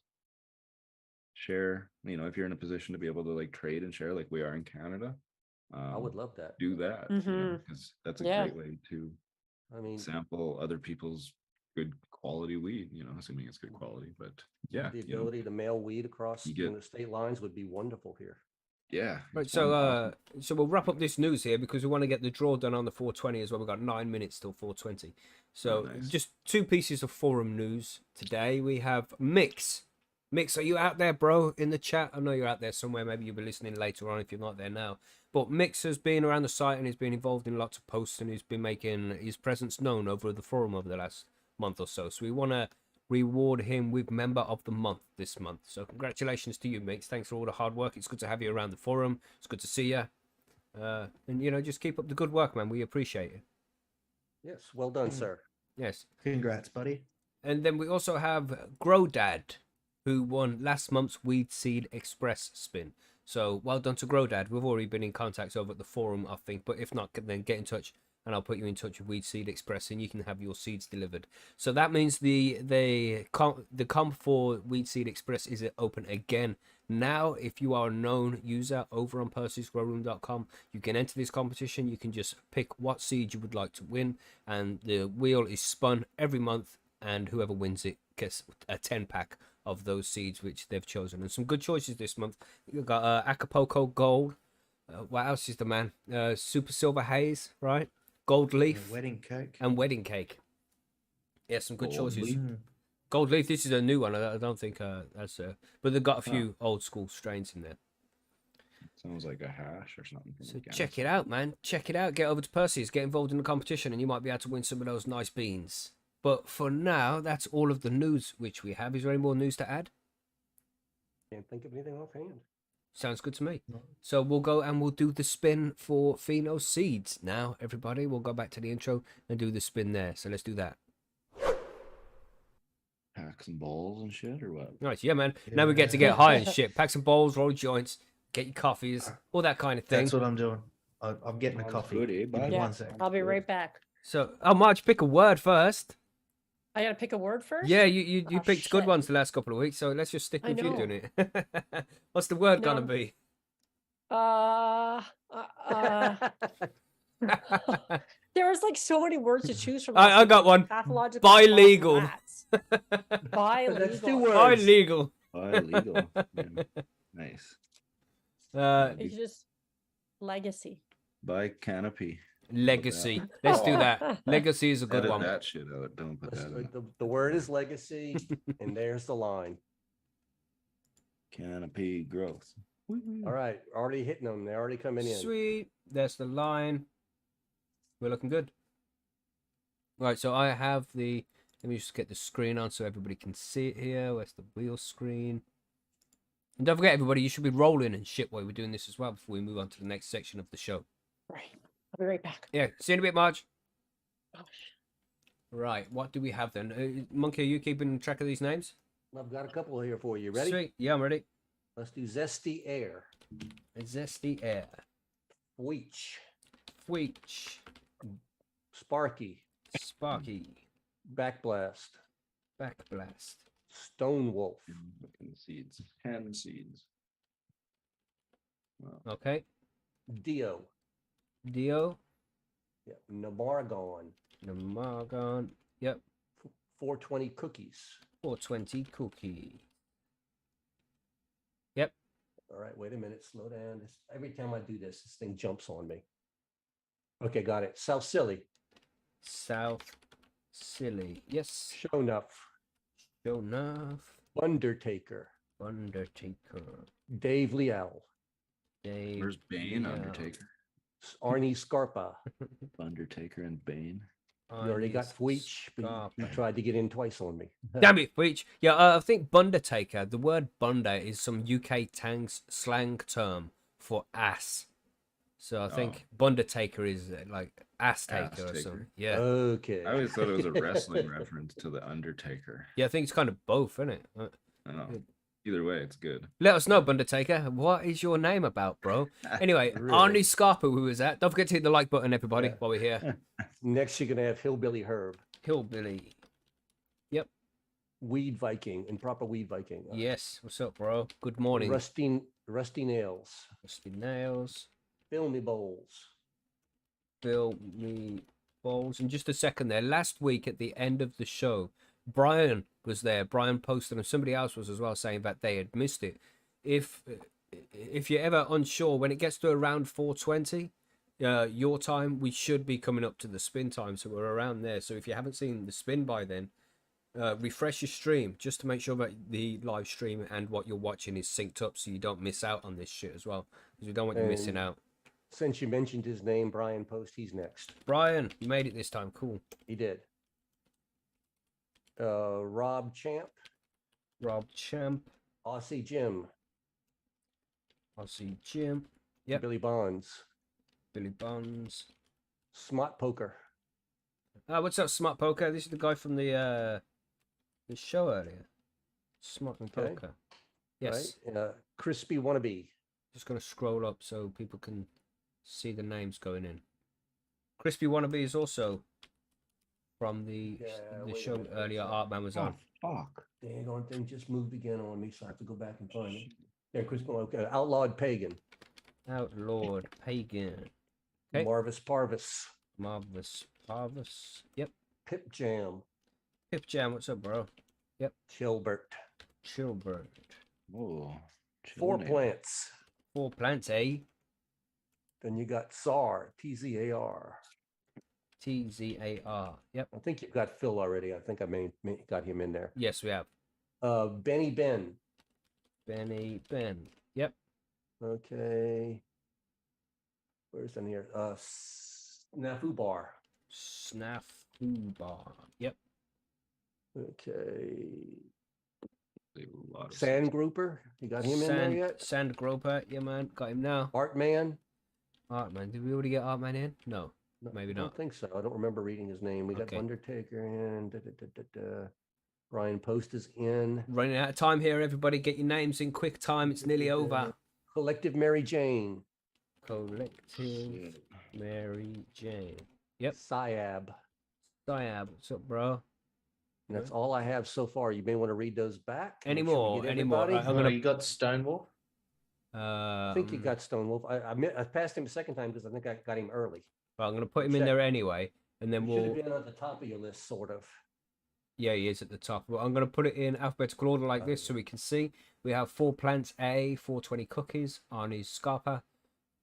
Speaker 5: Share, you know, if you're in a position to be able to like trade and share like we are in Canada,
Speaker 4: I would love that.
Speaker 5: do that, you know, because that's a
Speaker 2: Yeah.
Speaker 5: great way to
Speaker 4: I mean,
Speaker 5: sample other people's good quality weed, you know, assuming it's good quality. But yeah,
Speaker 4: the
Speaker 5: you know,
Speaker 4: ability to mail weed across
Speaker 5: you get-
Speaker 4: the state lines would be wonderful here.
Speaker 5: yeah.
Speaker 1: Right,
Speaker 5: it's
Speaker 1: so
Speaker 5: awesome.
Speaker 1: so we'll wrap up this news here because we want to get the draw done on the 420 as well. We've got 9 minutes till 420. So
Speaker 5: nice.
Speaker 1: just two pieces of forum news today. We have Mix. Mix, are you out there, bro, in the chat? I know you're out there somewhere. Maybe you'll be listening later on if you're not there now. But Mix has been around the site and he's been involved in lots of posts and he's been making his presence known over the forum over the last month or so. So we want to reward him with Member of the Month this month. So congratulations to you, Mix. Thanks for all the hard work. It's good to have you around the forum. It's good to see you. And, you know, just keep up the good work, man. We appreciate it.
Speaker 4: Yes, well done, sir.
Speaker 1: Yes.
Speaker 3: Congrats, buddy.
Speaker 1: And then we also have Growdad, who won last month's Weed Seed Express spin. So well done to Growdad. We've already been in contact over at the forum, I think. But if not, then get in touch and I'll put you in touch with Weed Seed Express and you can have your seeds delivered. So that means the comp for Weed Seed Express is open again. Now, if you are a known user over on Percy'sGrowroom.com, you can enter this competition. You can just pick what seed you would like to win. And the wheel is spun every month. And whoever wins it gets a 10-pack of those seeds which they've chosen. And some good choices this month. You've got Acapulco Gold. What else is the man? Super Silver Haze, right? Gold Leaf.
Speaker 3: Wedding cake.
Speaker 1: And Wedding Cake. Yeah, some good
Speaker 5: Gold
Speaker 1: choices.
Speaker 5: Leaf.
Speaker 1: Gold Leaf, this is a new one. I don't think that's but they've got a few old school strains in there.
Speaker 5: Sounds like a hash or something. from
Speaker 1: So
Speaker 5: Ghana.
Speaker 1: check it out, man. Check it out. Get over to Percy's. Get involved in the competition and you might be able to win some of those nice beans. But for now, that's all of the news which we have. Is there any more news to add?
Speaker 4: Can't think of anything offhand.
Speaker 1: Sounds good to me. So we'll go and we'll do the spin for Pheno Seeds. Now, everybody, we'll go back to the intro and do the spin there. So let's do that.
Speaker 5: Pack some balls and shit or what?
Speaker 1: Right, yeah, man. Now we get to get high and shit. Pack some bowls, roll joints, get your coffees, all that kind of thing.
Speaker 3: That's what I'm doing. I'm getting a
Speaker 5: Sounds
Speaker 3: coffee.
Speaker 5: good, eh,
Speaker 3: Give me
Speaker 5: bud?
Speaker 2: Yeah,
Speaker 3: 1 second.
Speaker 2: I'll be right back.
Speaker 1: So, oh, Marge, pick a word first.
Speaker 2: I gotta pick a word first.
Speaker 1: Yeah, you
Speaker 2: Oh,
Speaker 1: picked good
Speaker 2: shit.
Speaker 1: ones the last couple of weeks, so let's just stick
Speaker 2: I
Speaker 1: with you
Speaker 2: know.
Speaker 1: doing it. What's the word gonna
Speaker 2: No.
Speaker 1: be?
Speaker 2: There was like so many words to choose from.
Speaker 1: I got one.
Speaker 2: Pathological.
Speaker 1: Bilegal.
Speaker 2: rats. Bilegal.
Speaker 4: That's 2 words.
Speaker 1: Illegal.
Speaker 5: Illegal. Yeah. Nice.
Speaker 2: It's just legacy.
Speaker 5: Buy Canopy.
Speaker 1: Legacy. Let's do that. Legacy is a good
Speaker 5: Edit
Speaker 1: one.
Speaker 5: that shit out. Don't put that in.
Speaker 4: The word is legacy, and there's the line.
Speaker 5: Canopy growth.
Speaker 4: All right, already hitting them. They're already coming in.
Speaker 1: Sweet. That's the line. We're looking good. Right, so I have the... Let me just get the screen on so everybody can see it here. Where's the wheel screen? And don't forget, everybody, you should be rolling and shit while we're doing this as well before we move on to the next section of the show.
Speaker 2: Right. I'll be right back.
Speaker 1: Yeah, see you in a bit, Marge.
Speaker 2: Gosh.
Speaker 1: Right, what do we have then? Monkey, are you keeping track of these names?
Speaker 4: I've got a couple here for you. Ready?
Speaker 1: Sweet. Yeah, I'm ready.
Speaker 4: Let's do Zesty Air.
Speaker 1: Zesty Air.
Speaker 4: Weech.
Speaker 1: Fweech.
Speaker 4: Sparky.
Speaker 1: Sparky.
Speaker 4: Backblast.
Speaker 1: Backblast.
Speaker 4: Stone Wolf.
Speaker 5: Fucking seeds. 10 seeds. Wow.
Speaker 1: Okay.
Speaker 4: Dio.
Speaker 1: Dio.
Speaker 4: Yeah. Namargon.
Speaker 1: Namargon. Yep.
Speaker 4: 420 Cookies.
Speaker 1: 420 Cookie. Yep.
Speaker 4: All right, wait a minute. Slow down. Every time I do this thing jumps on me. Okay, got it. South Silly.
Speaker 1: South Silly. Yes.
Speaker 4: Show enough.
Speaker 1: Show enough.
Speaker 4: Undertaker.
Speaker 1: Undertaker.
Speaker 4: Dave Leal.
Speaker 1: Dave.
Speaker 5: Where's Bane?
Speaker 1: Leal.
Speaker 5: Undertaker.
Speaker 4: Arnie Scarpa.
Speaker 5: Undertaker and Bane.
Speaker 4: You already got Fweech, but you tried to get in twice on me.
Speaker 1: Damn it, Fweech. Yeah, I think Bundertaker, the word Bunder is some UK slang term for ass. So I think Bundertaker is like ass taker or
Speaker 5: Ass-taker.
Speaker 1: something. Yeah.
Speaker 4: Okay.
Speaker 5: I always thought it was a wrestling reference to the Undertaker.
Speaker 1: Yeah, I think it's kind of both, isn't it?
Speaker 5: I don't know. Either way, it's good.
Speaker 1: Let us know, Bundertaker. What is your name about, bro? Anyway,
Speaker 4: Really?
Speaker 1: Arnie Scarpa, who was that? Don't forget to hit the like button, everybody,
Speaker 4: Yeah.
Speaker 1: while we're here.
Speaker 4: Next, you're going to have Hillbilly Herb.
Speaker 1: Hillbilly. Yep.
Speaker 4: Weed Viking, Improper Weed Viking.
Speaker 1: Yes. What's up, bro? Good morning.
Speaker 4: Rusty Nails.
Speaker 1: Rusty Nails.
Speaker 4: Filmy Bowls.
Speaker 1: Bill Me Bowls. And just a second there. Last week at the end of the show, Brian was there. Brian posted, and somebody else was as well, saying that they had missed it. If you're ever unsure, when it gets to around 4:20 your time, we should be coming up to the spin time, so we're around there. So if you haven't seen the spin by then, refresh your stream just to make sure that the live stream and what you're watching is synced up, so you don't miss out on this shit as well, because we don't want you missing
Speaker 4: And-
Speaker 1: out.
Speaker 4: Since you mentioned his name, Brian Post, he's next.
Speaker 1: Brian, you made it this time. Cool.
Speaker 4: He did. Rob Champ,
Speaker 1: Rob Champ,
Speaker 4: Aussie Jim,
Speaker 1: Aussie Jim, Yep.
Speaker 4: Billy Bonds,
Speaker 1: Billy Bonds.
Speaker 4: Smart Poker,
Speaker 1: What's up, Smart Poker? This is the guy from the show earlier. Smart
Speaker 4: Okay.
Speaker 1: Poker. Yes.
Speaker 4: right? Crispy Wannabe,
Speaker 1: Just gonna scroll up so people can see the names going in. Crispy Wannabe is also from the
Speaker 4: Yeah, wait a
Speaker 1: show
Speaker 4: minute,
Speaker 1: earlier.
Speaker 4: what's
Speaker 1: Artman was on.
Speaker 5: Fuck.
Speaker 4: dang on thing just moved again on me, so I have to go back and find it. Yeah, Crispy, okay, Outlawed Pagan,
Speaker 1: Outlawed Pagan. Okay.
Speaker 4: Marvis Parvis,
Speaker 1: Marvelous Parvis. Yep.
Speaker 4: Pip Jam,
Speaker 1: Pip Jam. What's up, bro?
Speaker 4: Chilbert,
Speaker 1: Chilbert.
Speaker 5: Whoa.
Speaker 4: Four
Speaker 5: Chillin'
Speaker 4: Plants.
Speaker 1: 4 Plants, eh?
Speaker 4: Then you got Tsar, TZAR.
Speaker 1: TZAR. Yep.
Speaker 4: I think you've got Phil already. I think I may got him in there.
Speaker 1: Yes, we have.
Speaker 4: Benny Ben.
Speaker 1: Benny Ben. Yep.
Speaker 4: Okay. Where's in here? Snafu Bar.
Speaker 1: Snafu Bar. Yep.
Speaker 4: Okay.
Speaker 5: A lot of
Speaker 4: Sand Grouper. You got him in there yet?
Speaker 1: Sand Groper. Yeah, man. Got him now.
Speaker 4: Artman.
Speaker 1: Artman. Did we already get Artman in? No.
Speaker 4: No,
Speaker 1: Maybe
Speaker 4: I
Speaker 1: not.
Speaker 4: don't think so. I don't remember reading his name. We got
Speaker 1: Okay.
Speaker 4: Undertaker in. Brian Post is in.
Speaker 1: Running out of time here, everybody. Get your names in quick time. It's nearly over.
Speaker 4: Collective Mary Jane.
Speaker 1: Collective Mary Jane. Yep.
Speaker 4: Siab.
Speaker 1: Diab. What's up, bro?
Speaker 4: And that's all I have so far. You may want to read those back.
Speaker 1: Any
Speaker 4: Make sure we
Speaker 1: more?
Speaker 4: get
Speaker 1: Any more?
Speaker 4: everybody.
Speaker 1: I'm gonna-
Speaker 3: You got Stonewall.
Speaker 4: I think you got Stone Wolf. I passed him a second time because I think I got him early.
Speaker 1: But I'm going to put him in
Speaker 4: Check.
Speaker 1: there anyway, and then
Speaker 4: He should
Speaker 1: we'll.
Speaker 4: have been at the top of your list, sort of.
Speaker 1: Yeah, he is at the top. But I'm going to put it in alphabetical order like this so we can see. We have 4 Plants A, 420 Cookies, Arnie's Scarpa,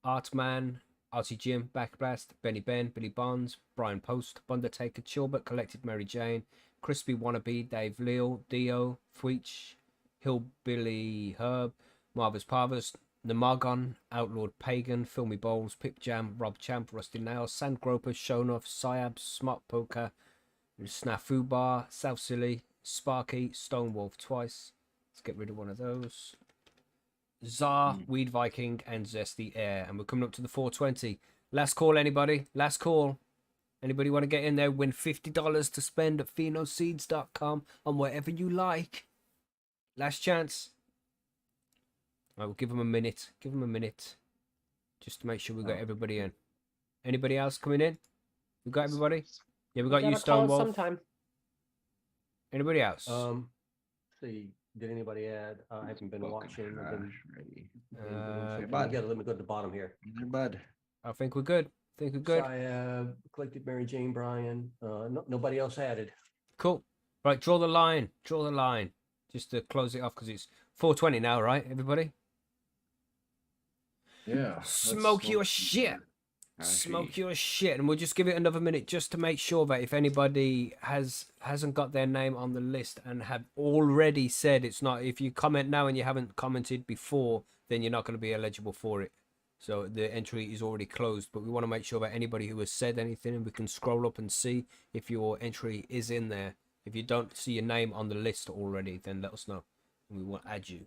Speaker 1: Artman, Artie Jim, Backblast, Benny Ben, Billy Bonds, Brian Post, Undertaker, Chilbert, Collected Mary Jane, Crispy Wannabe, Dave Leal, Dio, Fweech, Hillbilly Herb, Marvis Parvus, Namargon, Outlawed Pagan, Filmy Bowls, Pip Jam, Rob Champ, Rusty Nails, Sandgroper, Shonuff, Syab, Smart Poker, Snafu Bar, South Silly, Sparky, Stonewolf twice. Let's get rid of one of those. Czar, Weed Viking, and Zesty Air. And we're coming up to the 420. Last call, anybody? Last call. Anybody want to get in there? Win $50 to spend at phenoseeds.com on whatever you like. Last chance. All right, we'll give them a minute. Give them a minute. Just to make sure we got everybody in. Anybody else coming in? We got everybody? Yeah, we got you,
Speaker 2: Gotta call it
Speaker 1: Stonewolf.
Speaker 2: sometime.
Speaker 1: Anybody else?
Speaker 4: See, did anybody add? I haven't been watching. I've been,
Speaker 5: Ready.
Speaker 4: let me go to the bottom here.
Speaker 3: There, bud.
Speaker 1: I think we're good. I think we're good.
Speaker 4: I Collected Mary Jane, Brian. Nobody else added.
Speaker 1: Cool. Right, draw the line. Draw the line. Just to close it off because it's 420 now, right, everybody?
Speaker 5: Yeah.
Speaker 1: Smoke your shit. Smoke your shit. And we'll just give it another minute just to make sure that if anybody hasn't got their name on the list and have already said it's not, if you comment now and you haven't commented before, then you're not going to be eligible for it. So the entry is already closed, but we want to make sure that anybody who has said anything, and we can scroll up and see if your entry is in there. If you don't see your name on the list already, then let us know and we will add you.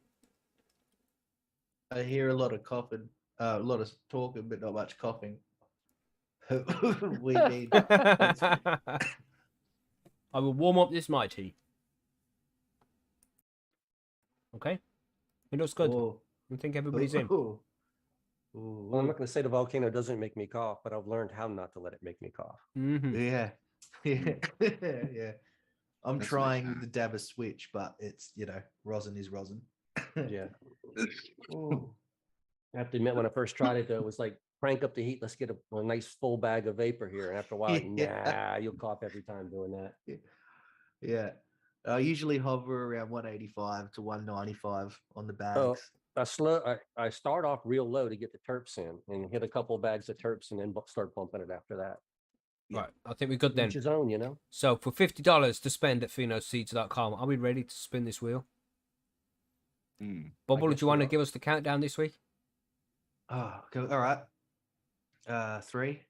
Speaker 3: I hear a lot of coughing, a lot of talking, but not much coughing. We need.
Speaker 1: I will warm up this mighty. Okay, it looks good.
Speaker 3: Oh,
Speaker 1: I think everybody's in.
Speaker 3: oh,
Speaker 4: Well, I'm not going to say the volcano doesn't make me cough, but I've learned how not to let it make me cough.
Speaker 3: yeah, yeah, yeah. I'm
Speaker 5: That's
Speaker 3: trying
Speaker 5: nice.
Speaker 3: the dab a switch, but it's rosin is rosin.
Speaker 4: Yeah. I have to admit, when I first tried it, though, it was like, crank up the heat. Let's get a nice full bag of vapor here. And after a while,
Speaker 3: Yeah.
Speaker 4: nah, you'll cough every time doing that.
Speaker 3: Yeah. I usually hover around 185 to 195 on the bags.
Speaker 4: I start off real low to get the terps in and hit a couple of bags of terps and then start bumping it after that.
Speaker 1: Right, I think we're good then.
Speaker 4: Each his own, you know?
Speaker 1: So for $50 to spend at phenoseeds.com, are we ready to spin this wheel? Bubble, do
Speaker 4: guess
Speaker 1: you want
Speaker 4: we
Speaker 1: to
Speaker 4: are.
Speaker 1: give us the countdown this week?
Speaker 3: Oh, okay. All right. 3.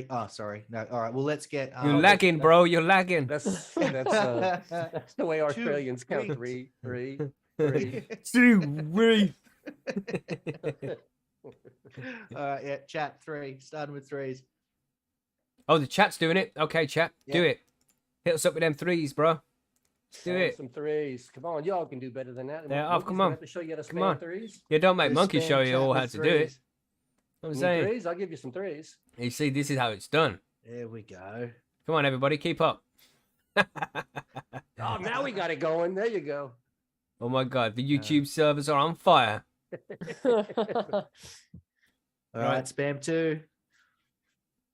Speaker 3: Oh, sorry. No. All right. Well, let's get.
Speaker 1: You're
Speaker 4: that-
Speaker 1: lagging,
Speaker 4: that-
Speaker 1: bro. You're lagging.
Speaker 4: That's the way Australians count. 3, 3, 3.
Speaker 1: Three.
Speaker 3: All right. Yeah. Chat 3. Starting with 3s.
Speaker 1: Oh, the chat's doing it. Okay, chat, do
Speaker 3: Yeah.
Speaker 1: it. Hit us up with them 3s, bro. Let's do it.
Speaker 4: Some 3s. Come on, y'all can do better than that.
Speaker 1: Yeah,
Speaker 4: Monkey's
Speaker 1: come
Speaker 4: gonna
Speaker 1: on.
Speaker 4: have to show you how to
Speaker 1: Come on.
Speaker 4: spam 3s.
Speaker 1: Yeah, don't make
Speaker 3: Just
Speaker 1: Monkey
Speaker 3: spam
Speaker 1: show you
Speaker 3: chat
Speaker 1: all how
Speaker 3: with
Speaker 1: to do it.
Speaker 3: 3s.
Speaker 1: I'm
Speaker 4: You need
Speaker 1: saying.
Speaker 4: 3s? I'll give you some 3s.
Speaker 1: You see, this is how it's done.
Speaker 3: There we go.
Speaker 1: Come on, everybody, keep up.
Speaker 4: Oh, now we got it going. There you go.
Speaker 1: Oh my God, the YouTube servers are on fire.
Speaker 3: All
Speaker 1: Right.
Speaker 3: right. Spam 2.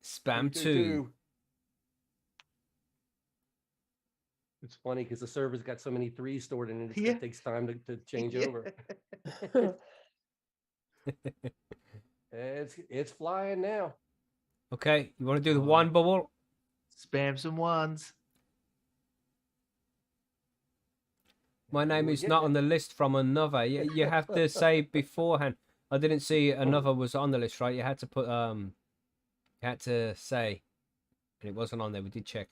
Speaker 1: Spam
Speaker 4: 2,
Speaker 1: 2.
Speaker 4: 2. It's funny because the server's got so many 3s stored in it.
Speaker 3: Yeah.
Speaker 4: It takes time to change
Speaker 3: Yeah.
Speaker 4: over. It's flying now.
Speaker 1: Okay, you want to do the one bubble?
Speaker 3: Spam some 1s.
Speaker 1: My name
Speaker 4: We're
Speaker 1: is
Speaker 4: getting
Speaker 1: not
Speaker 4: it.
Speaker 1: on the list from another. You have to say beforehand. I didn't see another was on the list, right? You had to put you had to say, and it wasn't on there. We did check.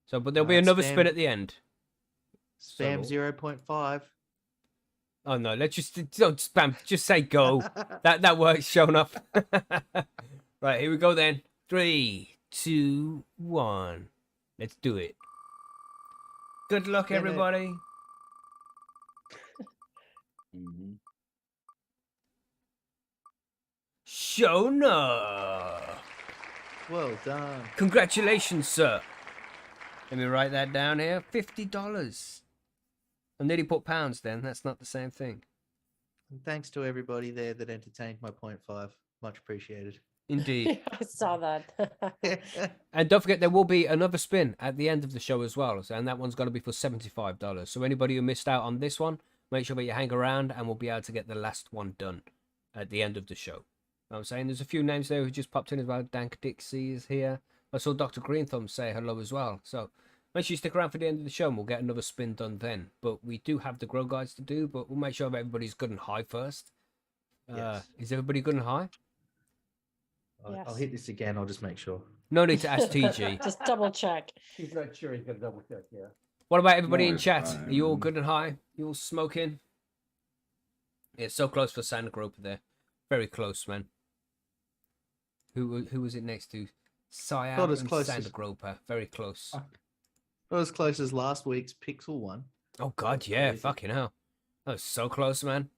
Speaker 1: So, but there'll be
Speaker 3: Right,
Speaker 1: another spin
Speaker 3: spam-
Speaker 1: at the end.
Speaker 3: Spam
Speaker 1: So-
Speaker 3: 0.5.
Speaker 1: Oh no, let's just don't spam. Just say go. That works. Shown up. Right, here we go then. 3, 2, 1. Let's do it. Good luck,
Speaker 3: Spin it.
Speaker 1: everybody. Shona.
Speaker 3: Well done.
Speaker 1: Congratulations, sir. Let me write that down here. $50. I nearly put pounds then. That's not the same thing.
Speaker 3: And thanks to everybody there that entertained my 0.5. Much appreciated.
Speaker 1: Indeed.
Speaker 2: I saw that.
Speaker 1: And don't forget, there will be another spin at the end of the show as well. And that one's going to be for $75. So anybody who missed out on this one, make sure that you hang around and we'll be able to get the last one done at the end of the show. You know what I'm saying? There's a few names there who just popped in as well. Dank Dixie is here. I saw Dr. Greenthumb say hello as well. So make sure you stick around for the end of the show and we'll get another spin done then. But we do have the grow guides to do, but we'll make sure that everybody's good and high first.
Speaker 3: Yes.
Speaker 1: Is everybody good and high?
Speaker 3: I'll
Speaker 2: Yes.
Speaker 3: hit this again. I'll just make sure.
Speaker 1: No need to ask TG.
Speaker 2: Just double check.
Speaker 4: He's not sure. He's gonna double check. Yeah.
Speaker 1: What about everybody
Speaker 5: No,
Speaker 1: in
Speaker 5: it's
Speaker 1: chat?
Speaker 5: fine.
Speaker 1: Are you all good and high? You all smoking? It's so close for Santa Groper there. Very close, man. Who was it next to? Siab
Speaker 3: Not as
Speaker 1: and
Speaker 3: close
Speaker 1: Santa
Speaker 3: as-
Speaker 1: Groper. Very close.
Speaker 3: Not as close as last week's Pixel one.
Speaker 1: Oh, God, yeah.
Speaker 3: crazy.
Speaker 1: Fucking hell. That was so close, man.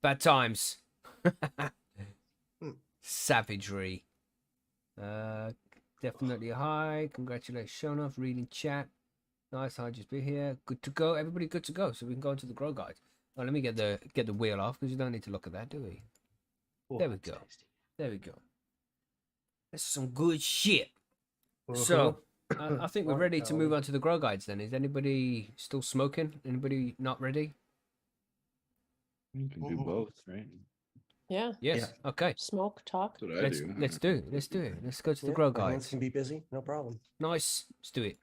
Speaker 1: Bad times. Savagery. Definitely high. Congratulations, Shonoff. Reading chat. Nice, I'll just be here. Good to go. Everybody good to go. So we can go into the grow guide. Oh, let me get the wheel off because you don't need to look at that, do we?
Speaker 3: Oh,
Speaker 1: There we
Speaker 3: that's
Speaker 1: go.
Speaker 3: tasty.
Speaker 1: There we go. That's some good shit. So I think we're ready to move on to the grow guides then. Is anybody still smoking? Anybody not ready?
Speaker 5: You can do both, right?
Speaker 2: Yeah.
Speaker 1: Yes. Okay.
Speaker 2: Smoke, talk.
Speaker 5: That's what I
Speaker 1: Let's
Speaker 5: do.
Speaker 1: let's do it. Let's do it. Let's go to the
Speaker 4: Yeah,
Speaker 1: grow
Speaker 4: my hands
Speaker 1: guides.
Speaker 4: can be busy. No problem.
Speaker 1: Nice. Let's do it.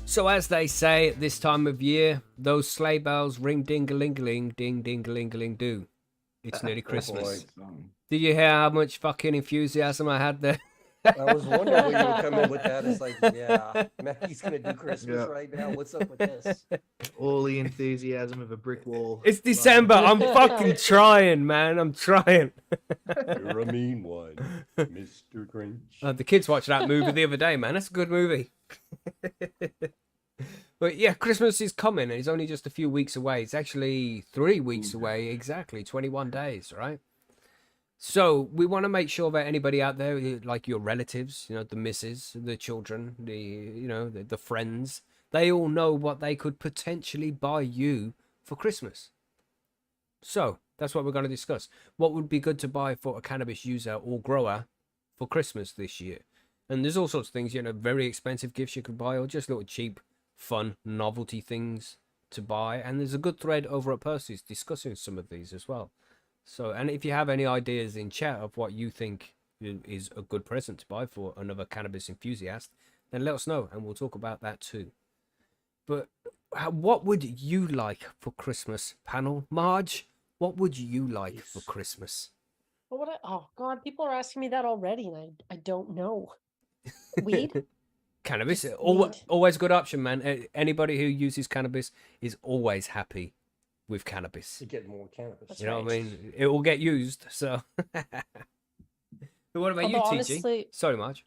Speaker 1: So as they say at this time of year, those sleigh bells ring ding-a-ling-a-ling, ding-ding-a-ling-a-ling do. It's nearly Christmas.
Speaker 5: Song.
Speaker 1: Did you hear how much fucking enthusiasm I had there?
Speaker 4: I was wondering when you would come in with that. It's like, yeah, Maggie's gonna do Christmas
Speaker 3: Yeah.
Speaker 4: right now. What's up with this?
Speaker 3: All the enthusiasm of a brick wall.
Speaker 1: It's December. I'm fucking trying, man. I'm trying.
Speaker 4: You're a mean one, Mr. Grinch.
Speaker 1: The kids watched that movie the other day, man. That's a good movie. But yeah, Christmas is coming and it's only just a few weeks away. It's actually 3 weeks away, exactly 21 days, right? So we want to make sure that anybody out there, like your relatives, you know, the missus, the children, the friends, they all know what they could potentially buy you for Christmas. So that's what we're going to discuss. What would be good to buy for a cannabis user or grower for Christmas this year? And there's all sorts of things, very expensive gifts you could buy or just little cheap, fun, novelty things to buy. And there's a good thread over at Percy's discussing some of these as well. So, and if you have any ideas in chat of what you think is a good present to buy for another cannabis enthusiast, then let us know and we'll talk about that too. But what would you like for Christmas, panel? Marge, what would you like for Christmas?
Speaker 2: Oh God, people are asking me that already, and I don't know. Weed?
Speaker 1: Cannabis,
Speaker 2: Just
Speaker 1: always a good option, man. Anybody who uses cannabis is always happy with cannabis.
Speaker 4: To get more cannabis.
Speaker 2: That's
Speaker 1: You know what I
Speaker 2: right.
Speaker 1: mean? It will get used, so. But what about you,
Speaker 2: Although,
Speaker 1: TG?
Speaker 2: honestly,
Speaker 1: Sorry, Marge.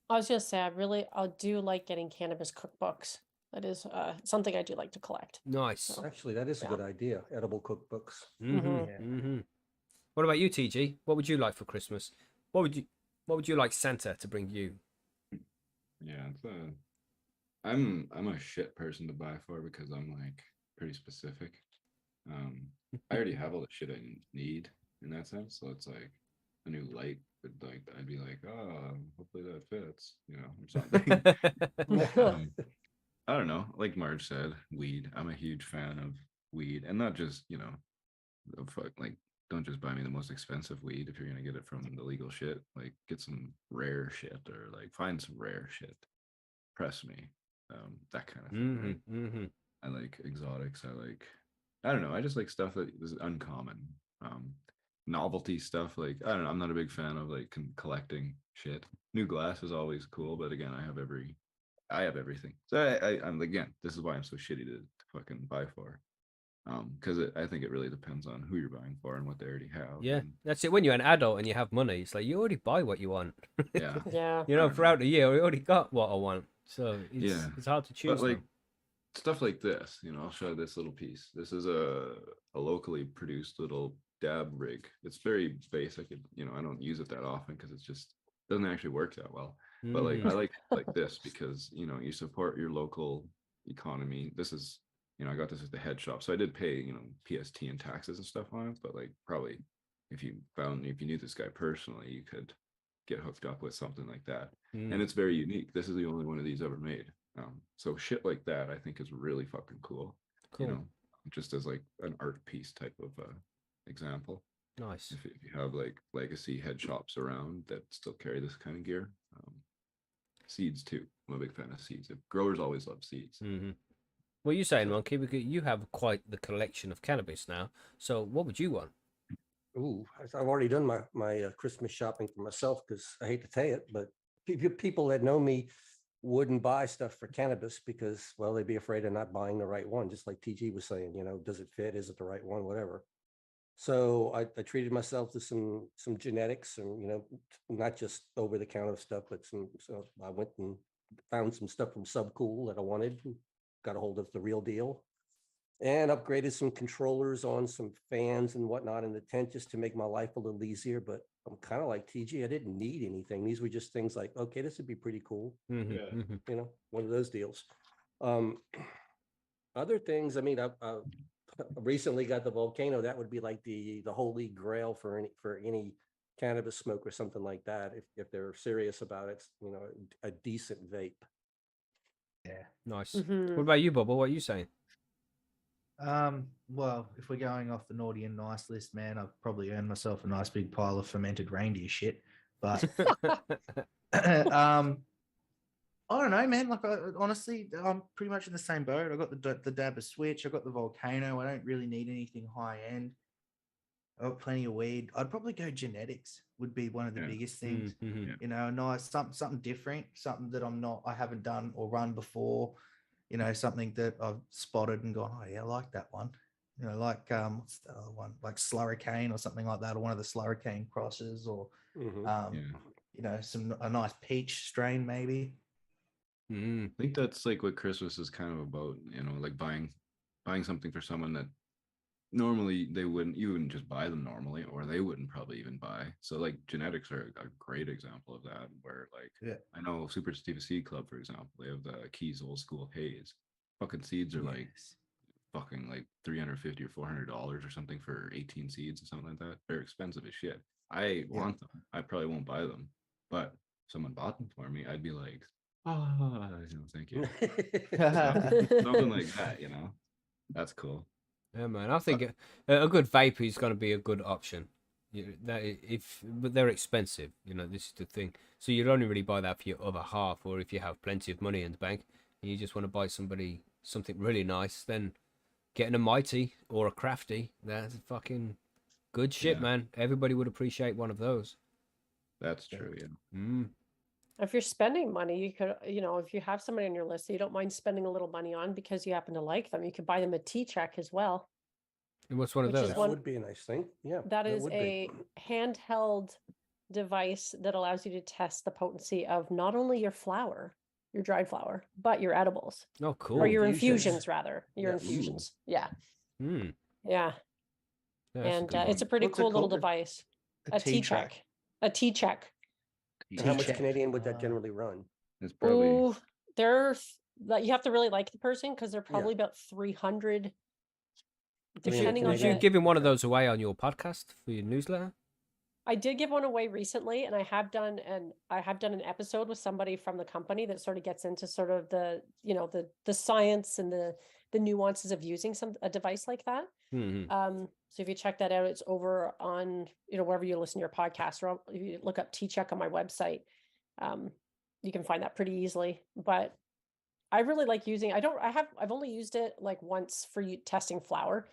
Speaker 2: I was gonna say I do like getting cannabis cookbooks. That is something I do like to collect.
Speaker 1: Nice.
Speaker 4: Actually, that is a
Speaker 2: Yeah.
Speaker 4: good idea. Edible cookbooks.
Speaker 1: Mm-hmm. What about you, TG? What would you like for Christmas? What would you like Santa to bring you?
Speaker 5: Yeah, I'm a shit person to buy for because I'm like pretty specific. I already have all the shit I need in that sense, so it's like a new light would like I'd be like, oh, hopefully that fits, or something. I don't know. Like Marge said, weed. I'm a huge fan of weed, and not just don't just buy me the most expensive weed if you're gonna get it from the legal shit. Like, get some rare shit, or like find some rare shit. Press me, that kind of thing. Right? I like exotics. I don't know. I just like stuff that is uncommon. Novelty stuff. Like, I don't know. I'm not a big fan of like collecting shit. New glass is always cool, but again, I have everything. So I'm again, this is why I'm so shitty to fucking buy for. Because I think it really depends on who you're buying for and what they already have.
Speaker 1: Yeah,
Speaker 5: and,
Speaker 1: that's it. When you're an adult and you have money, it's like you already buy what you want.
Speaker 5: yeah.
Speaker 2: Yeah.
Speaker 1: Throughout the year, we already got what I want. So it's hard to choose.
Speaker 5: But like,
Speaker 1: now.
Speaker 5: stuff like this, I'll show this little piece. This is a locally produced little dab rig. It's very basic. I don't use it that often because it's just doesn't actually work that well. But like I like this because you support your local economy. This is I got this at the head shop, so I did pay PST and taxes and stuff on it. But like probably if you knew this guy personally, you could get hooked up with something like that. And it's very unique. This is the only one of these ever made. So shit like that I think is really fucking cool. Just as like an art piece type of example.
Speaker 1: Nice.
Speaker 5: If you have like legacy head shops around that still carry this kind of gear. Seeds too. I'm a big fan of seeds. Growers always love seeds.
Speaker 1: What are you saying, Monkey? Because you have quite the collection of cannabis now. So what would you want?
Speaker 4: Ooh, I've already done my Christmas shopping for myself because I hate to say it, but people that know me wouldn't buy stuff for cannabis because, well, they'd be afraid of not buying the right one. Just like TG was saying, does it fit? Is it the right one? Whatever. So I treated myself to some genetics and, not just over the counter stuff, but so I went and found some stuff from Subcool that I wanted, got a hold of the real deal and upgraded some controllers on some fans and whatnot in the tent just to make my life a little easier. But I'm kind of like TG. I didn't need anything. These were just things like, okay, this would be pretty cool. One of those deals. Other things, I mean, I recently got the Volcano. That would be like the holy grail for any cannabis smoke or something like that. If they're serious about it, a decent vape.
Speaker 3: Yeah.
Speaker 1: Nice. What about you, Bubba? What are you saying?
Speaker 3: Well, if we're going off the naughty and nice list, man, I've probably earned myself a nice big pile of fermented reindeer shit. But I don't know, man. Like, honestly, I'm pretty much in the same boat. I got the Dabber Switch. I got the Volcano. I don't really need anything high end. I got plenty of weed. I'd probably go genetics. Would be one of the biggest things. Nice something different, something that I haven't done or run before. Something that I've spotted and gone, oh yeah, I like that one. Like what's the other one? Like Slurricane or something like that, or one of the Slurricane crosses, or a nice peach strain maybe.
Speaker 5: I think that's like what Christmas is kind of about, like buying something for someone that normally you wouldn't just buy them normally, or they wouldn't probably even buy. So like genetics are a great example of that, where like I know Super Sativa Seed Club, for example, they have the Keys Old School Haze. Fucking seeds are like fucking like $350 or $400 or something for 18 seeds or something like that. They're expensive as shit. I want them. I probably won't buy them, but if someone bought them for me, I'd be like, thank you. something like that, that's cool.
Speaker 1: Yeah, man. I think a good vape is going to be a good option. But they're expensive. This is the thing. So you'd only really buy that for your other half, or if you have plenty of money in the bank and you just want to buy somebody something really nice, then getting a Mighty or a Crafty, that's fucking good shit, man. Everybody would appreciate one of those.
Speaker 5: That's true, yeah.
Speaker 2: If you're spending money, you could, if you have somebody on your list that you don't mind spending a little money on because you happen to like them, you could buy them a T-check as well.
Speaker 1: And what's one of
Speaker 2: Which is
Speaker 1: those?
Speaker 4: That would be a nice thing. Yeah.
Speaker 2: That is a handheld device that allows you to test the potency of not only your flower, your dried flower, but your edibles.
Speaker 1: Oh, cool.
Speaker 2: Or your infusions, rather. Your
Speaker 4: Yes.
Speaker 2: infusions. Yeah.
Speaker 1: Yeah,
Speaker 2: Yeah. And it's a pretty
Speaker 3: What's it
Speaker 2: cool little
Speaker 3: called?
Speaker 2: device.
Speaker 3: A
Speaker 2: A T-check. A T-check.
Speaker 4: And how much
Speaker 3: T-check.
Speaker 4: Canadian would that generally run?
Speaker 5: It's probably
Speaker 2: Ooh, you have to really like the person because they're probably about 300. Depending on
Speaker 1: Would you
Speaker 2: the,
Speaker 1: giving one of those away on your podcast for your newsletter?
Speaker 2: I did give one away recently, and I have done an episode with somebody from the company that sort of gets into sort of the the science and the nuances of using a device like that. So if you check that out, it's over on wherever you listen to your podcast, or if you look up T-check on my website, you can find that pretty easily. But I really like using. I've only used it like once for testing flour.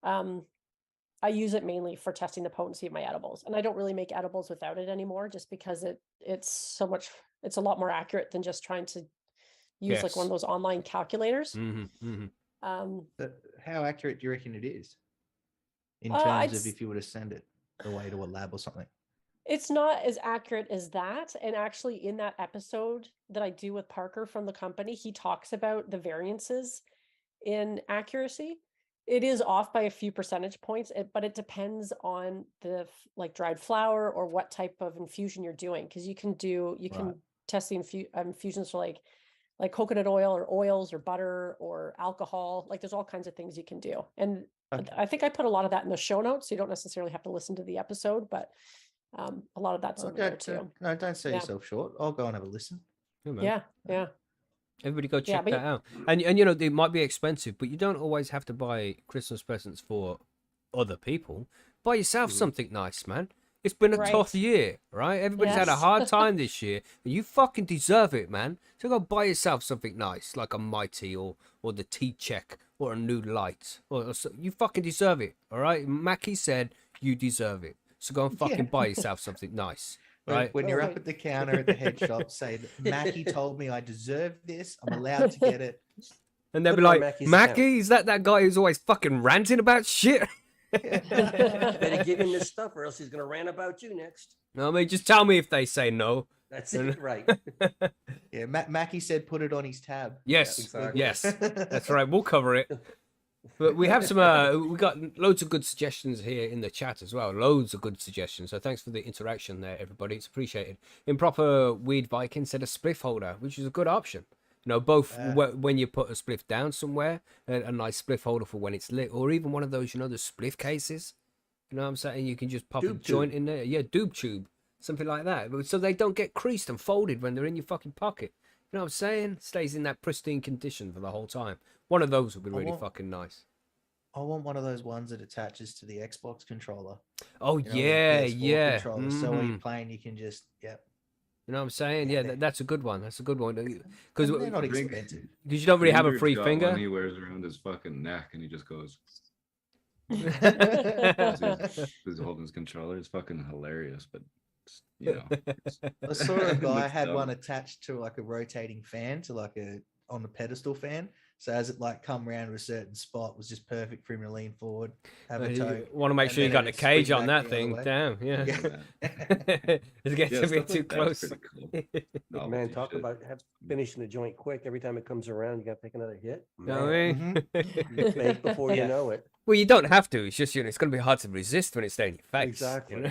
Speaker 2: I use it mainly for testing the potency of my edibles, and I don't really make edibles without it anymore, just because it's a lot more accurate than just trying to use like one of those online calculators.
Speaker 3: How accurate do you reckon it is in terms of if you were to send it away to a lab or something?
Speaker 2: It's not as accurate as that. And actually, in that episode that I do with Parker from the company, he talks about the variances in accuracy. It is off by a few percentage points, but it depends on the like dried flower or what type of infusion you're doing. Because you can test the infusions for like coconut oil or oils or butter or alcohol. Like there's all kinds of things you can do. And
Speaker 3: Okay.
Speaker 2: I think I put a lot of that in the show notes. So you don't necessarily have to listen to the episode, but a lot of that's
Speaker 3: Oh,
Speaker 2: over there too.
Speaker 3: no, don't sell
Speaker 2: Yeah.
Speaker 3: yourself short. I'll go and have a listen.
Speaker 1: Yeah, man.
Speaker 2: Yeah.
Speaker 1: Everybody go check
Speaker 2: but
Speaker 1: that out. And you know, they might be expensive, but you don't always have to buy Christmas presents for other people. Buy yourself something nice, man. It's been a tough
Speaker 2: Right.
Speaker 1: year, right? Everybody's had a
Speaker 2: Yes.
Speaker 1: hard time this year, and you fucking deserve it, man. So go buy yourself something nice, like a Mighty or the T-Check or a new light. You fucking deserve it, all right? Mackie said you deserve it. So go and fucking buy yourself something nice. Right.
Speaker 3: When you're up at the counter at the head shop, say, Mackie told me I deserve this. I'm allowed to get it.
Speaker 1: And they'll
Speaker 4: Put
Speaker 1: be
Speaker 4: it on
Speaker 1: like,
Speaker 4: Mackie's
Speaker 1: Mackie, is that guy who's always fucking ranting about shit?
Speaker 4: Better give him this stuff or else he's gonna rant about you next.
Speaker 1: No, I mean, just tell me if they say no.
Speaker 4: That's it, right?
Speaker 3: Yeah, Mackie said put it on his tab.
Speaker 1: Yes,
Speaker 4: exactly.
Speaker 1: yes, that's right. We'll cover it. But we have some, we got loads of good suggestions here in the chat as well. Loads of good suggestions. So thanks for the interaction there, everybody. It's appreciated. Improper Weed Viking said a spliff holder, which is a good option. You know, both when you put a spliff down somewhere, a nice spliff holder for when it's lit, or even one of those, you know, the spliff cases. You know what I'm saying? You can just pop a
Speaker 4: Doob
Speaker 1: joint in there. Yeah, doob tube. Something like that. So they don't get creased and folded when they're in your fucking pocket. You know what I'm saying? Stays in that pristine condition for the whole time. One of those would be really fucking nice.
Speaker 3: I want one of those ones that attaches to the Xbox controller.
Speaker 1: Oh,
Speaker 3: You know,
Speaker 1: yeah,
Speaker 3: the PS4
Speaker 1: yeah.
Speaker 3: controller. So when
Speaker 1: Mhm.
Speaker 3: you're playing, you can just,
Speaker 1: You know what I'm saying? Yeah, that's a good one. That's a good one. Because
Speaker 3: they're not
Speaker 5: drink-
Speaker 3: expensive.
Speaker 1: you don't really have a
Speaker 5: Peter's
Speaker 1: free
Speaker 5: got
Speaker 1: finger.
Speaker 5: one he wears around his fucking neck, and he just goes. He's holding his controller. It's fucking hilarious, but you know,
Speaker 3: I saw a guy
Speaker 5: Looks
Speaker 3: had
Speaker 5: dumb.
Speaker 3: one attached to like a rotating fan to like on the pedestal fan. So as it like come round to a certain spot, it was just perfect for him to lean forward, have a toe.
Speaker 1: Want to make
Speaker 3: and
Speaker 1: sure you
Speaker 3: then
Speaker 1: got the
Speaker 3: it'd spring
Speaker 1: cage on
Speaker 3: back
Speaker 1: that
Speaker 3: the other
Speaker 1: thing.
Speaker 3: way.
Speaker 1: Damn, yeah. It's getting
Speaker 5: Yeah,
Speaker 1: a bit
Speaker 5: stuff
Speaker 1: too
Speaker 5: like that's
Speaker 1: close.
Speaker 5: pretty cool.
Speaker 4: Man,
Speaker 5: Novelty
Speaker 4: talk
Speaker 5: shit.
Speaker 4: about finishing the joint quick. Every time it comes around, you got to take another hit.
Speaker 1: You know what I
Speaker 4: Man,
Speaker 1: mean?
Speaker 4: you fake before you
Speaker 3: Yeah.
Speaker 4: know it.
Speaker 1: Well, you don't have to. It's just, you know, it's going to be hard to resist when it's there in your face.
Speaker 4: Exactly.
Speaker 1: You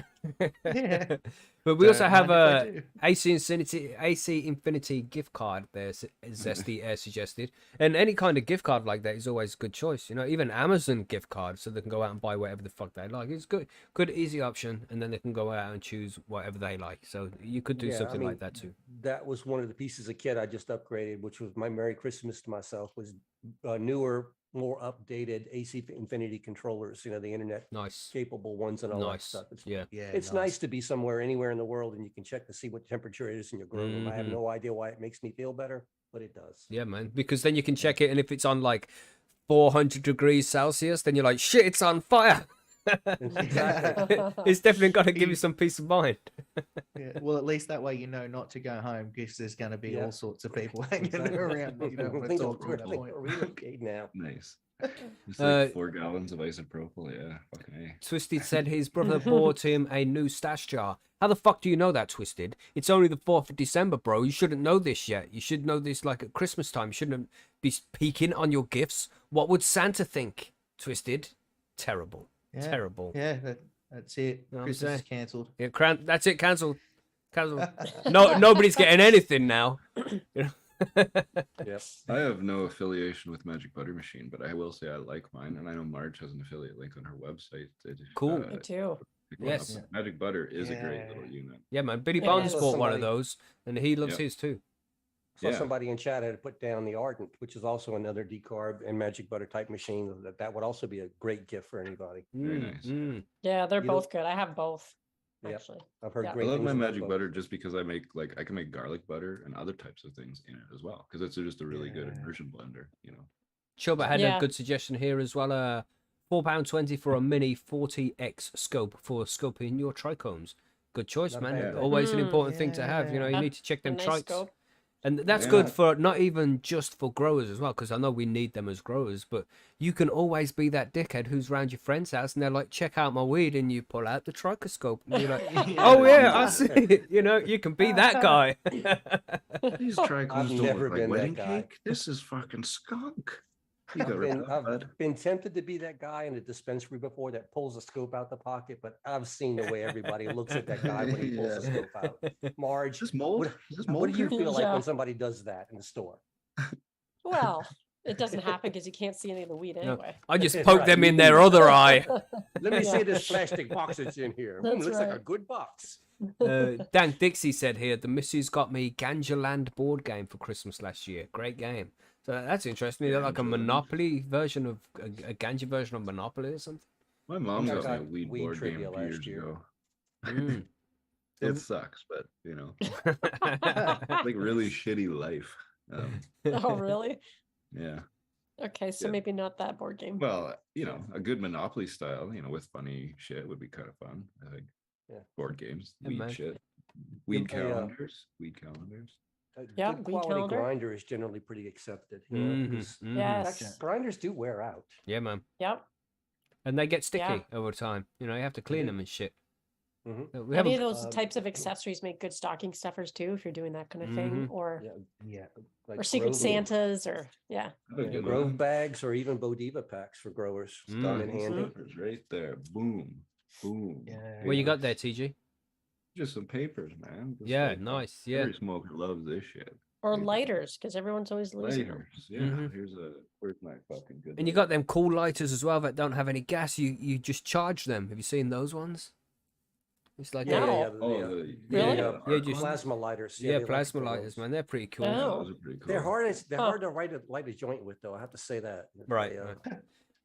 Speaker 1: know?
Speaker 3: Yeah.
Speaker 1: But we also
Speaker 3: Don't
Speaker 1: have
Speaker 3: mind if I
Speaker 1: a
Speaker 3: do.
Speaker 1: AC Infinity gift card there, Zesty suggested. And any kind of gift card like that is always a good choice. You know, even Amazon gift card, so they can go out and buy whatever the fuck they like. It's good, easy option, and then they can go out and choose whatever they like. So you could do
Speaker 4: Yeah, I
Speaker 1: something
Speaker 4: mean,
Speaker 1: like that too.
Speaker 4: That was one of the pieces of kit I just upgraded, which was my Merry Christmas to myself, was newer, more updated AC Infinity controllers, you know, the internet
Speaker 1: Nice,
Speaker 4: capable ones and all that
Speaker 1: nice.
Speaker 4: stuff.
Speaker 1: Yeah.
Speaker 3: Yeah,
Speaker 4: It's nice to be somewhere, anywhere in the world, and you can check to see what temperature it is in your grow room. I have
Speaker 1: Mhm.
Speaker 4: no idea why it makes me feel better, but it does.
Speaker 1: Yeah, man. Because then you can check it, and if it's on like 400 degrees Celsius, then you're like, shit, it's on fire.
Speaker 4: Exactly.
Speaker 1: It's definitely got to give you some peace of mind.
Speaker 3: Yeah. Well, at least that way you know not to go home because there's going to be
Speaker 4: Yeah.
Speaker 3: all sorts of people hanging
Speaker 4: Exactly.
Speaker 3: around. that You don't want to
Speaker 4: Think
Speaker 3: talk to
Speaker 4: we're-
Speaker 3: at that
Speaker 4: think
Speaker 3: point.
Speaker 4: we're relocate now.
Speaker 5: Nice. It's like
Speaker 1: Uh,
Speaker 5: 4 gallons of isopropyl. Yeah, fucking A.
Speaker 1: Twisted said his brother bought him a new stash jar. How the fuck do you know that, Twisted? It's only the 4th of December, bro. You shouldn't know this yet. You should know this like at Christmas time. You shouldn't be peeking on your gifts. What would Santa think, Twisted? Terrible.
Speaker 3: Yeah.
Speaker 1: Terrible.
Speaker 3: Yeah, that's it.
Speaker 1: Know what I'm
Speaker 3: Christmas is
Speaker 1: saying?
Speaker 3: cancelled.
Speaker 1: Yeah, that's it. Cancelled. Cancelled. No, nobody's getting anything now. You know?
Speaker 4: Yep.
Speaker 5: I have no affiliation with Magic Butter Machine, but I will say I like mine, and I know Marge has an affiliate link on her website.
Speaker 1: Cool.
Speaker 2: Me too.
Speaker 5: pick one up.
Speaker 1: Yes.
Speaker 5: Magic Butter is a great
Speaker 3: Yeah.
Speaker 5: little unit.
Speaker 1: Yeah, man. Billy
Speaker 2: Yeah,
Speaker 1: Bones
Speaker 2: yeah.
Speaker 1: bought one of
Speaker 4: Somebody-
Speaker 1: those, and he loves
Speaker 5: Yep.
Speaker 1: his too.
Speaker 4: Saw
Speaker 5: Yeah.
Speaker 4: somebody in chat had put down the Ardent, which is also another decarb and magic butter type machine. That would also be a great gift for anybody.
Speaker 5: Very
Speaker 1: Mm,
Speaker 5: nice.
Speaker 1: mm.
Speaker 2: Yeah, they're
Speaker 4: You know-
Speaker 2: both good. I have both,
Speaker 4: Yep.
Speaker 2: actually.
Speaker 4: I've heard
Speaker 2: Yeah.
Speaker 5: I
Speaker 4: great
Speaker 5: love
Speaker 4: things
Speaker 5: my
Speaker 4: about
Speaker 5: magic
Speaker 4: both.
Speaker 5: butter just because I can make garlic butter and other types of things in it as well because it's just a really good
Speaker 3: Yeah.
Speaker 5: immersion blender, you know.
Speaker 1: Chubba had a
Speaker 2: Yeah.
Speaker 1: good suggestion here as well. £4.20 for a mini 40x scope for scoping your trichomes. Good choice,
Speaker 4: Not
Speaker 1: man.
Speaker 4: bad.
Speaker 1: Always an
Speaker 2: Mm.
Speaker 1: important thing to have. You know, you
Speaker 2: Yeah.
Speaker 1: need to check
Speaker 2: A
Speaker 1: them
Speaker 2: nice
Speaker 1: trichs.
Speaker 2: scope.
Speaker 1: And that's
Speaker 5: Yeah.
Speaker 1: good for not even just for growers as well, because I know we need them as growers, but you can always be that dickhead who's around your friend's house and they're like, check out my weed, and you pull out the tricoscope and you're like, oh yeah, I see it. You know, you can be that guy.
Speaker 5: These
Speaker 4: I've
Speaker 5: trichomes don't
Speaker 4: never
Speaker 5: look like
Speaker 4: been that
Speaker 5: wedding
Speaker 4: guy.
Speaker 5: cake. This is fucking skunk. You got
Speaker 4: I've
Speaker 5: ripped
Speaker 4: been,
Speaker 5: off, bud.
Speaker 4: I've been tempted to be that guy in the dispensary before that pulls the scope out the pocket, but I've seen the way everybody looks at that guy when he pulls the
Speaker 5: Yeah.
Speaker 4: scope out. Marge,
Speaker 5: Is this mold?
Speaker 4: what,
Speaker 5: Is this
Speaker 4: what
Speaker 5: mold?
Speaker 4: do you
Speaker 5: here?
Speaker 4: feel like
Speaker 2: Yeah.
Speaker 4: when somebody does that in the store?
Speaker 2: Well, it doesn't happen because you can't see any of the weed
Speaker 1: No,
Speaker 2: anyway.
Speaker 1: I just
Speaker 4: Right.
Speaker 1: poke them in their other eye.
Speaker 4: Let me
Speaker 2: Yeah.
Speaker 4: see this plastic box that's in here.
Speaker 2: That's
Speaker 4: Looks like a
Speaker 2: right.
Speaker 4: good box.
Speaker 1: Dan Dixie said here, the missus got me Ganja Land board game for Christmas last year. Great game. So that's interesting. Is that like a
Speaker 5: Ganja Land.
Speaker 1: Monopoly version of a Ganja version of Monopoly or something?
Speaker 5: My mom
Speaker 4: I
Speaker 5: got me a
Speaker 4: got
Speaker 5: weed
Speaker 4: weed
Speaker 5: board game
Speaker 4: trivia
Speaker 5: a few
Speaker 4: last
Speaker 5: years
Speaker 4: year.
Speaker 5: ago.
Speaker 1: Mm.
Speaker 5: It sucks, but like really shitty life.
Speaker 2: Oh, really?
Speaker 5: Yeah.
Speaker 2: Okay, so
Speaker 5: Yeah.
Speaker 2: maybe not that board game.
Speaker 5: Well, a good Monopoly style, with funny shit would be kind of fun. I think.
Speaker 4: Yeah.
Speaker 5: Board games,
Speaker 1: Yeah,
Speaker 5: weed
Speaker 1: man.
Speaker 5: shit, weed
Speaker 4: Good- yeah.
Speaker 5: calendars, weed calendars.
Speaker 4: A
Speaker 2: Yeah,
Speaker 4: good
Speaker 2: weed
Speaker 4: quality
Speaker 2: calendar.
Speaker 4: grinder is generally pretty accepted.
Speaker 1: Mhm,
Speaker 4: Because
Speaker 1: mhm.
Speaker 2: Yes.
Speaker 4: grinders do wear out.
Speaker 1: Yeah, man.
Speaker 2: Yep.
Speaker 1: And they get sticky
Speaker 2: Yeah.
Speaker 1: over time. You have to clean
Speaker 4: do.
Speaker 1: them and shit.
Speaker 4: Mhm.
Speaker 1: We have
Speaker 2: Any
Speaker 1: a,
Speaker 2: of those
Speaker 4: um,
Speaker 2: types of accessories make good stocking stuffers too, if you're doing that kind of thing, or
Speaker 4: Yeah,
Speaker 3: Yeah.
Speaker 2: or Secret
Speaker 4: Grove-
Speaker 2: Santas, or yeah.
Speaker 5: Have a good
Speaker 4: Grove
Speaker 5: one.
Speaker 4: bags or even Bodiva packs for growers. Come in
Speaker 1: Mm.
Speaker 4: handy.
Speaker 5: Papers right there. Boom. Boom.
Speaker 3: Yeah.
Speaker 1: what you got there,
Speaker 5: Papers.
Speaker 1: TG?
Speaker 5: Just some papers, man. Just
Speaker 1: Yeah,
Speaker 5: like,
Speaker 1: nice. Yeah.
Speaker 5: Every smoker loves this shit.
Speaker 2: Or
Speaker 5: Papers.
Speaker 2: lighters, because everyone's always losing them.
Speaker 5: Lighters. Yeah.
Speaker 1: Mhm.
Speaker 5: Where's my fucking good
Speaker 1: And you got them cool lighters as well that don't have any gas. You just charge them. Have you seen those ones? It's like
Speaker 2: No.
Speaker 1: Yeah,
Speaker 4: Yeah,
Speaker 1: just-
Speaker 4: plasma lighters.
Speaker 1: yeah,
Speaker 4: they like
Speaker 1: plasma
Speaker 4: for
Speaker 1: lighters,
Speaker 4: those.
Speaker 1: man. They're pretty cool.
Speaker 2: Oh.
Speaker 5: Those are pretty cool.
Speaker 4: They're hard. They're
Speaker 2: Huh.
Speaker 4: hard to light a joint with, though. I have to say that.
Speaker 1: Right,
Speaker 4: They,
Speaker 1: right.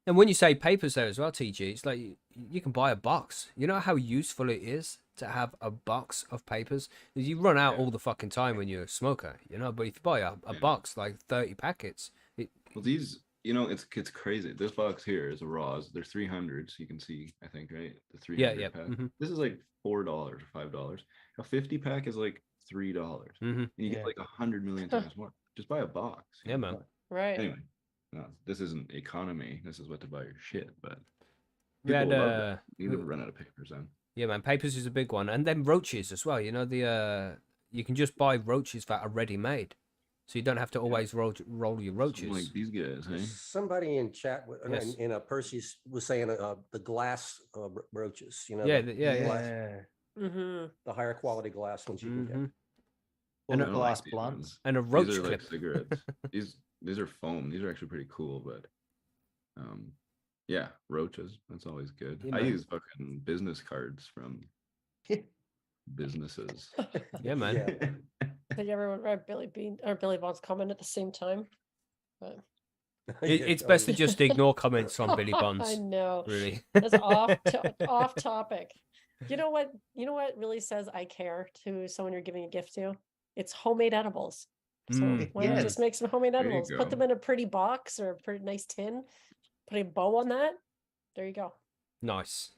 Speaker 1: And when you say papers there as well, TG, it's like you can buy a box. You know how useful it is to have a box of papers? You run out
Speaker 5: Yeah.
Speaker 1: all the fucking time when you're a smoker, But if you buy a
Speaker 5: Yeah.
Speaker 1: box, like 30 packets,
Speaker 5: Well, these, it's crazy. This box here is a Raws. There's 300s. You can see, I think, right? The 300
Speaker 1: yeah.
Speaker 5: pack.
Speaker 1: Mhm.
Speaker 5: This is like $4 or $5. A 50 pack is like $3,
Speaker 1: Mhm.
Speaker 5: and you
Speaker 3: Yeah.
Speaker 5: get like 100 million times more. Just buy a box.
Speaker 1: Yeah, man.
Speaker 2: Right.
Speaker 5: Anyway, no, this isn't economy. This is what to buy your shit. But
Speaker 1: We had,
Speaker 5: people love it. You never run out of papers then.
Speaker 1: yeah, man, papers is a big one. And then roaches as well. You can just buy roaches that are ready made. So you don't have to always roll your roaches.
Speaker 5: Something like these guys, hey?
Speaker 4: Somebody in chat
Speaker 1: Yes.
Speaker 4: in Percy's was saying the glass roaches.
Speaker 1: Yeah,
Speaker 4: the,
Speaker 1: yeah.
Speaker 3: Yeah.
Speaker 2: Mm-hmm.
Speaker 4: the higher quality glass ones you can get.
Speaker 1: Mhm.
Speaker 3: And
Speaker 5: I don't
Speaker 3: glass
Speaker 5: these
Speaker 3: blunts.
Speaker 5: ones.
Speaker 1: And a roach
Speaker 5: These are
Speaker 1: clip.
Speaker 5: like cigarettes. these are foam. These are actually pretty cool, but yeah, roaches. That's always good.
Speaker 1: Yeah,
Speaker 5: I
Speaker 1: man.
Speaker 5: use fucking business cards from businesses.
Speaker 1: Yeah, man.
Speaker 4: Yeah.
Speaker 2: I think everyone read Billy Bond's comment at the same time. But
Speaker 1: It's best to just ignore comments from Billy
Speaker 2: I
Speaker 1: Bonds.
Speaker 2: know.
Speaker 1: Really.
Speaker 2: That's off topic. You know what? You know what really says I care to someone you're giving a gift to? It's homemade edibles. So
Speaker 1: Mm.
Speaker 2: why not
Speaker 3: Yes.
Speaker 2: just make some homemade
Speaker 5: There you
Speaker 2: edibles? Put them
Speaker 5: go.
Speaker 2: in a pretty box or a pretty nice tin. Put a bow on that. There you go.
Speaker 1: Nice.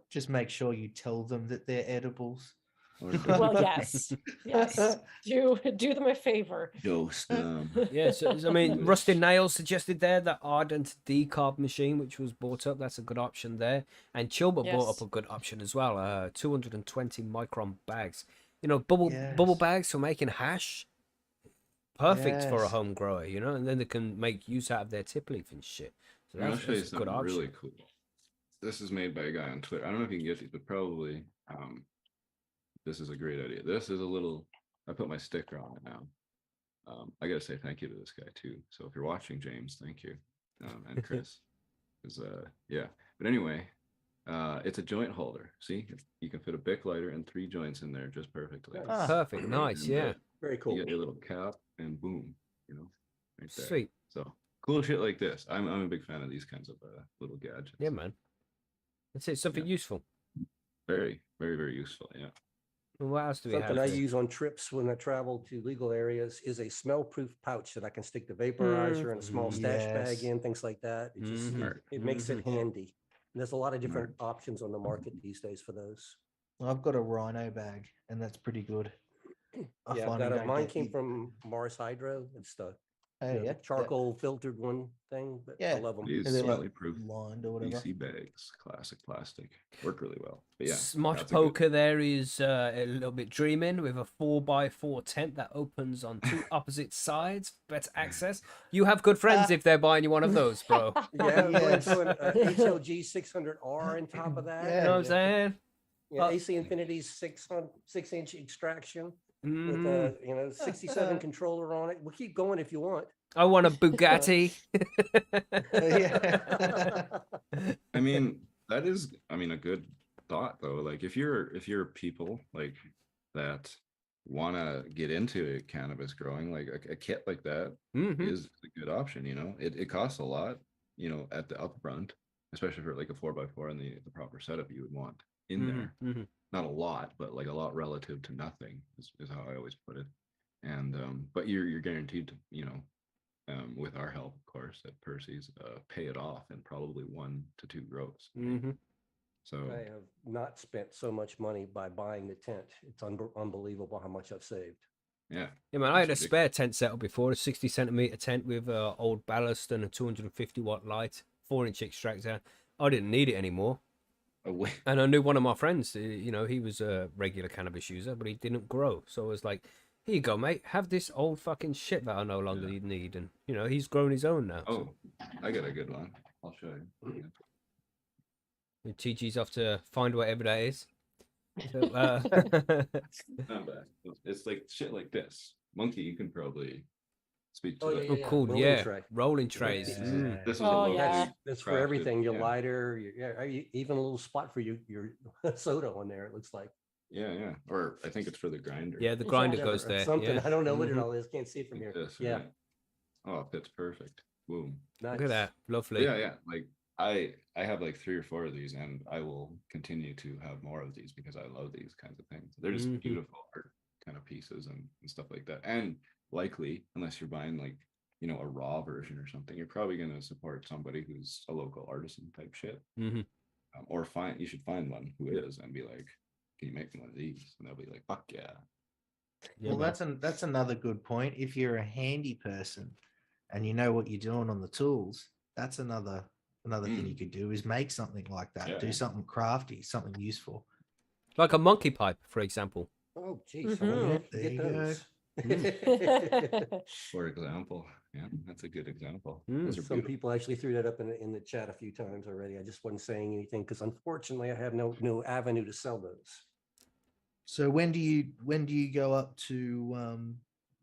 Speaker 3: Just make sure you tell them that they're edibles.
Speaker 5: Or
Speaker 2: Well, yes, yes. Do them a favor.
Speaker 5: dose them.
Speaker 1: Yeah, so, I mean, Rusty Nails suggested there the Ardent decarb machine, which was brought up. That's a good option there. And Chilbert brought
Speaker 2: Yes.
Speaker 1: up a good option as well. 220 micron bags. Bubble
Speaker 3: Yes.
Speaker 1: bags for making hash. Perfect for a
Speaker 3: Yes.
Speaker 1: home grower, and then they can make use out of their tip leaf and shit. So
Speaker 5: I'll
Speaker 1: that's
Speaker 5: show you
Speaker 1: a good
Speaker 5: something
Speaker 1: option.
Speaker 5: really cool. This is made by a guy on Twitter. I don't know if you can get these, but probably this is a great idea. This is a little. I put my sticker on it now. I gotta say thank you to this guy too. So if you're watching, James, thank you, and Chris, because yeah. But anyway, it's a joint holder. See, you can fit a Bic lighter and 3 joints in there just perfectly.
Speaker 3: Ah.
Speaker 1: Perfect. Nice.
Speaker 5: And,
Speaker 1: Yeah.
Speaker 4: Very cool.
Speaker 5: You get your little cap and boom, right there.
Speaker 1: Sweet.
Speaker 5: So cool shit like this. I'm a big fan of these kinds of little gadgets.
Speaker 1: Yeah, man. That's it. Something useful.
Speaker 5: Very, very, very useful. Yeah.
Speaker 1: Well, what else do we
Speaker 4: Something
Speaker 1: have?
Speaker 4: I
Speaker 1: here?
Speaker 4: use on trips when I travel to legal areas is a smell-proof pouch that I can stick the vaporizer and a small stash bag
Speaker 3: Yes.
Speaker 4: in, things like that. It just
Speaker 1: Mhm.
Speaker 4: it makes it
Speaker 1: Mm-hmm.
Speaker 4: handy. And there's a lot of different options on the market these days for those.
Speaker 3: I've got a rhino bag, and that's pretty good. I
Speaker 4: Yeah, I've
Speaker 3: finally
Speaker 4: got
Speaker 3: don't
Speaker 4: mine
Speaker 3: get
Speaker 4: came
Speaker 3: the-
Speaker 4: from Mars Hydro. It's the,
Speaker 3: Oh,
Speaker 4: you know,
Speaker 3: yeah,
Speaker 4: the charcoal filtered one thing, but I
Speaker 3: Yeah.
Speaker 4: love them.
Speaker 5: These
Speaker 3: And they're like
Speaker 5: slightly proof
Speaker 3: lined or whatever.
Speaker 5: BC bags, classic plastic, work really well. But yeah,
Speaker 1: Smosh
Speaker 5: that's a good-
Speaker 1: Poker there is a little bit dreaming with a 4x4 tent that opens on two opposite sides. Better access. You have good friends if they're buying you one of those, bro.
Speaker 4: Yeah,
Speaker 3: Yes.
Speaker 4: doing HOG 600R on top of that.
Speaker 3: Yeah.
Speaker 1: You know what I'm saying?
Speaker 4: Yeah,
Speaker 1: Uh,
Speaker 4: AC Infinity's 6-inch extraction with
Speaker 1: Mm,
Speaker 4: a 67 controller on it. We'll keep going if you want.
Speaker 1: I want a Bugatti.
Speaker 3: Yeah.
Speaker 5: I mean, that is, I mean, a good thought though. Like if you're people like that want to get into cannabis growing, like a kit like that
Speaker 1: Mhm.
Speaker 5: is a good option. You know, it costs a lot, you know, at the upfront, especially for like a 4x4 and the proper setup you would want in there.
Speaker 1: Mhm.
Speaker 5: Not a lot, but like a lot relative to nothing is how I always put it. And but you're guaranteed to, you know, with our help, of course, at Percy's, pay it off in probably 1 to 2 grows.
Speaker 1: Mhm.
Speaker 5: So
Speaker 4: I have not spent so much money by buying the tent. It's unbelievable how much I've saved.
Speaker 5: yeah,
Speaker 1: Yeah, man, I had a
Speaker 5: That's
Speaker 1: spare tent set up before, a 60 centimeter tent with old ballast and a 250-watt light, 4-inch extractor. I didn't need it anymore.
Speaker 5: away.
Speaker 1: And I knew one of my friends, you know, he was a regular cannabis user, but he didn't grow. So I was like, here you go, mate. Have this old fucking shit that I no longer need. And, you know, he's grown his own now.
Speaker 5: Oh, I got a good one. I'll show you.
Speaker 1: And TG's off to find whatever that is. So,
Speaker 5: Not bad. It's like shit like this. Monkey, you can probably speak to
Speaker 4: Oh,
Speaker 5: that.
Speaker 4: yeah,
Speaker 1: oh,
Speaker 4: yeah.
Speaker 1: cool.
Speaker 4: Rolling
Speaker 1: Yeah.
Speaker 4: tray.
Speaker 1: Rolling trays.
Speaker 3: Yeah.
Speaker 1: Mm.
Speaker 5: This is
Speaker 2: Oh,
Speaker 5: a local
Speaker 2: yeah.
Speaker 4: That's for
Speaker 5: crafted,
Speaker 4: everything. Your
Speaker 5: yeah.
Speaker 4: lighter, even a little spot for your soda on there. It looks like
Speaker 5: Yeah. Or I think it's for the grinder.
Speaker 1: Yeah, the
Speaker 2: Is
Speaker 1: grinder
Speaker 2: that
Speaker 1: goes
Speaker 4: Whatever,
Speaker 1: there.
Speaker 4: something.
Speaker 1: Yeah.
Speaker 4: I don't know what it
Speaker 1: Mhm.
Speaker 4: all is. Can't see it from
Speaker 5: Like
Speaker 4: here.
Speaker 5: this,
Speaker 4: Yeah,
Speaker 5: right? Oh, it fits perfect. Boom.
Speaker 4: nice.
Speaker 1: Look at that.
Speaker 5: But
Speaker 1: Lovely.
Speaker 5: yeah. Like I have like 3 or 4 of these, and I will continue to have more of these because I love these kinds of things. They're just
Speaker 1: Mhm.
Speaker 5: beautiful art kind of pieces and stuff like that. And likely, unless you're buying like, you know, a raw version or something, you're probably going to support somebody who's a local artisan type shit.
Speaker 1: Mhm.
Speaker 5: Or you should find one who is and be like, can you make me one of these? And they'll be like, fuck yeah.
Speaker 1: Yeah,
Speaker 3: Well,
Speaker 1: man.
Speaker 3: that's another good point. If you're a handy person and you know what you're doing on the tools, that's another thing you could do is make something like that.
Speaker 5: Yeah.
Speaker 3: Do something crafty, something useful.
Speaker 1: Like a monkey pipe, for example.
Speaker 4: Oh, geez.
Speaker 2: Mhm.
Speaker 4: I wonder if
Speaker 3: There
Speaker 4: you
Speaker 3: you
Speaker 4: get
Speaker 3: go.
Speaker 4: those.
Speaker 5: For example. Yeah, that's a good example.
Speaker 1: Mm.
Speaker 5: Those are
Speaker 4: Some
Speaker 5: beautiful.
Speaker 4: people actually threw that up in the chat a few times already. I just wasn't saying anything because unfortunately I have no avenue to sell those.
Speaker 3: So when do you go up to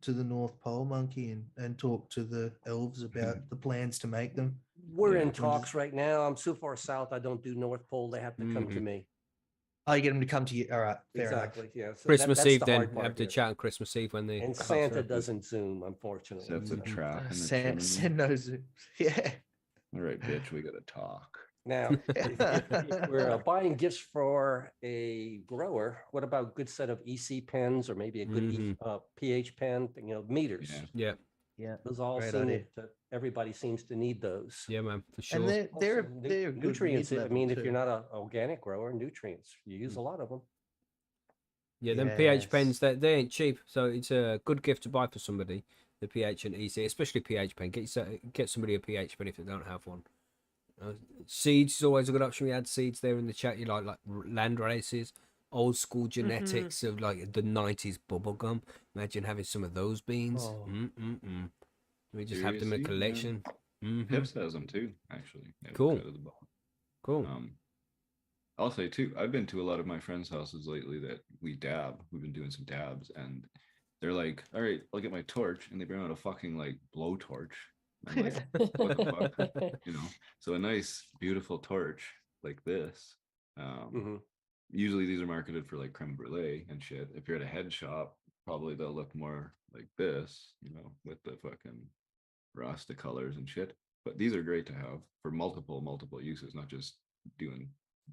Speaker 3: the North Pole, Monkey, and talk to the elves about the plans to make them?
Speaker 4: We're
Speaker 5: Yeah.
Speaker 4: in
Speaker 3: When does-
Speaker 4: talks right now. I'm so far south. I don't do North Pole. They have to come to
Speaker 1: Mhm.
Speaker 4: me.
Speaker 3: Oh, you get them to come to you. All right, fair
Speaker 4: Exactly. Yeah. So
Speaker 1: Christmas
Speaker 4: that's
Speaker 1: Eve,
Speaker 4: the
Speaker 1: then
Speaker 4: hard part
Speaker 1: have the
Speaker 4: here.
Speaker 1: chat on Christmas Eve when the
Speaker 4: And
Speaker 1: crops
Speaker 4: Santa
Speaker 1: are-
Speaker 4: doesn't Zoom, unfortunately.
Speaker 5: Sets a
Speaker 1: Mhm.
Speaker 5: trap in
Speaker 3: enough.
Speaker 5: the
Speaker 3: Send
Speaker 5: chimney.
Speaker 3: those. Yeah.
Speaker 5: All right, bitch, we gotta talk.
Speaker 4: Now, if we're buying gifts for a grower, what about a good set of EC pens or maybe a good pH pen? Meters.
Speaker 5: Yeah.
Speaker 1: Yeah,
Speaker 3: Yeah.
Speaker 4: Those all
Speaker 3: Great
Speaker 4: seem
Speaker 3: idea.
Speaker 4: to everybody seems to need those.
Speaker 1: yeah, man, for sure.
Speaker 3: And they're
Speaker 4: Also,
Speaker 3: they're good
Speaker 4: nutrients. I
Speaker 3: mid-level
Speaker 4: mean, if
Speaker 3: too.
Speaker 4: you're not an organic grower, nutrients you use a lot of them.
Speaker 1: Yeah, them pH
Speaker 3: Yes.
Speaker 1: pens, they ain't cheap, so it's a good gift to buy for somebody. The pH and EC, especially pH pen. Get somebody a pH pen if they don't have one. Seeds is always a good option. We had seeds there in the chat. You like land races, old school genetics of like the 90s bubblegum. Imagine having some of those beans.
Speaker 3: Oh.
Speaker 1: We just have them in a
Speaker 5: Seriously? Yeah.
Speaker 1: collection. Mhm.
Speaker 5: Pips has them too, actually. Yeah,
Speaker 1: Cool.
Speaker 5: cut of the ball.
Speaker 1: Cool.
Speaker 5: I'll say too, I've been to a lot of my friends' houses lately that we dab. We've been doing some dabs, and they're like, "All right, I'll get my torch," and they bring out a fucking like blowtorch. I'm like, what the fuck? You know? So a nice, beautiful torch like this.
Speaker 4: Mhm.
Speaker 5: Usually these are marketed for like creme brulee and shit. If you're at a head shop, probably they'll look more like this, you know, with the fucking Rasta colors and shit. But these are great to have for multiple uses, not just doing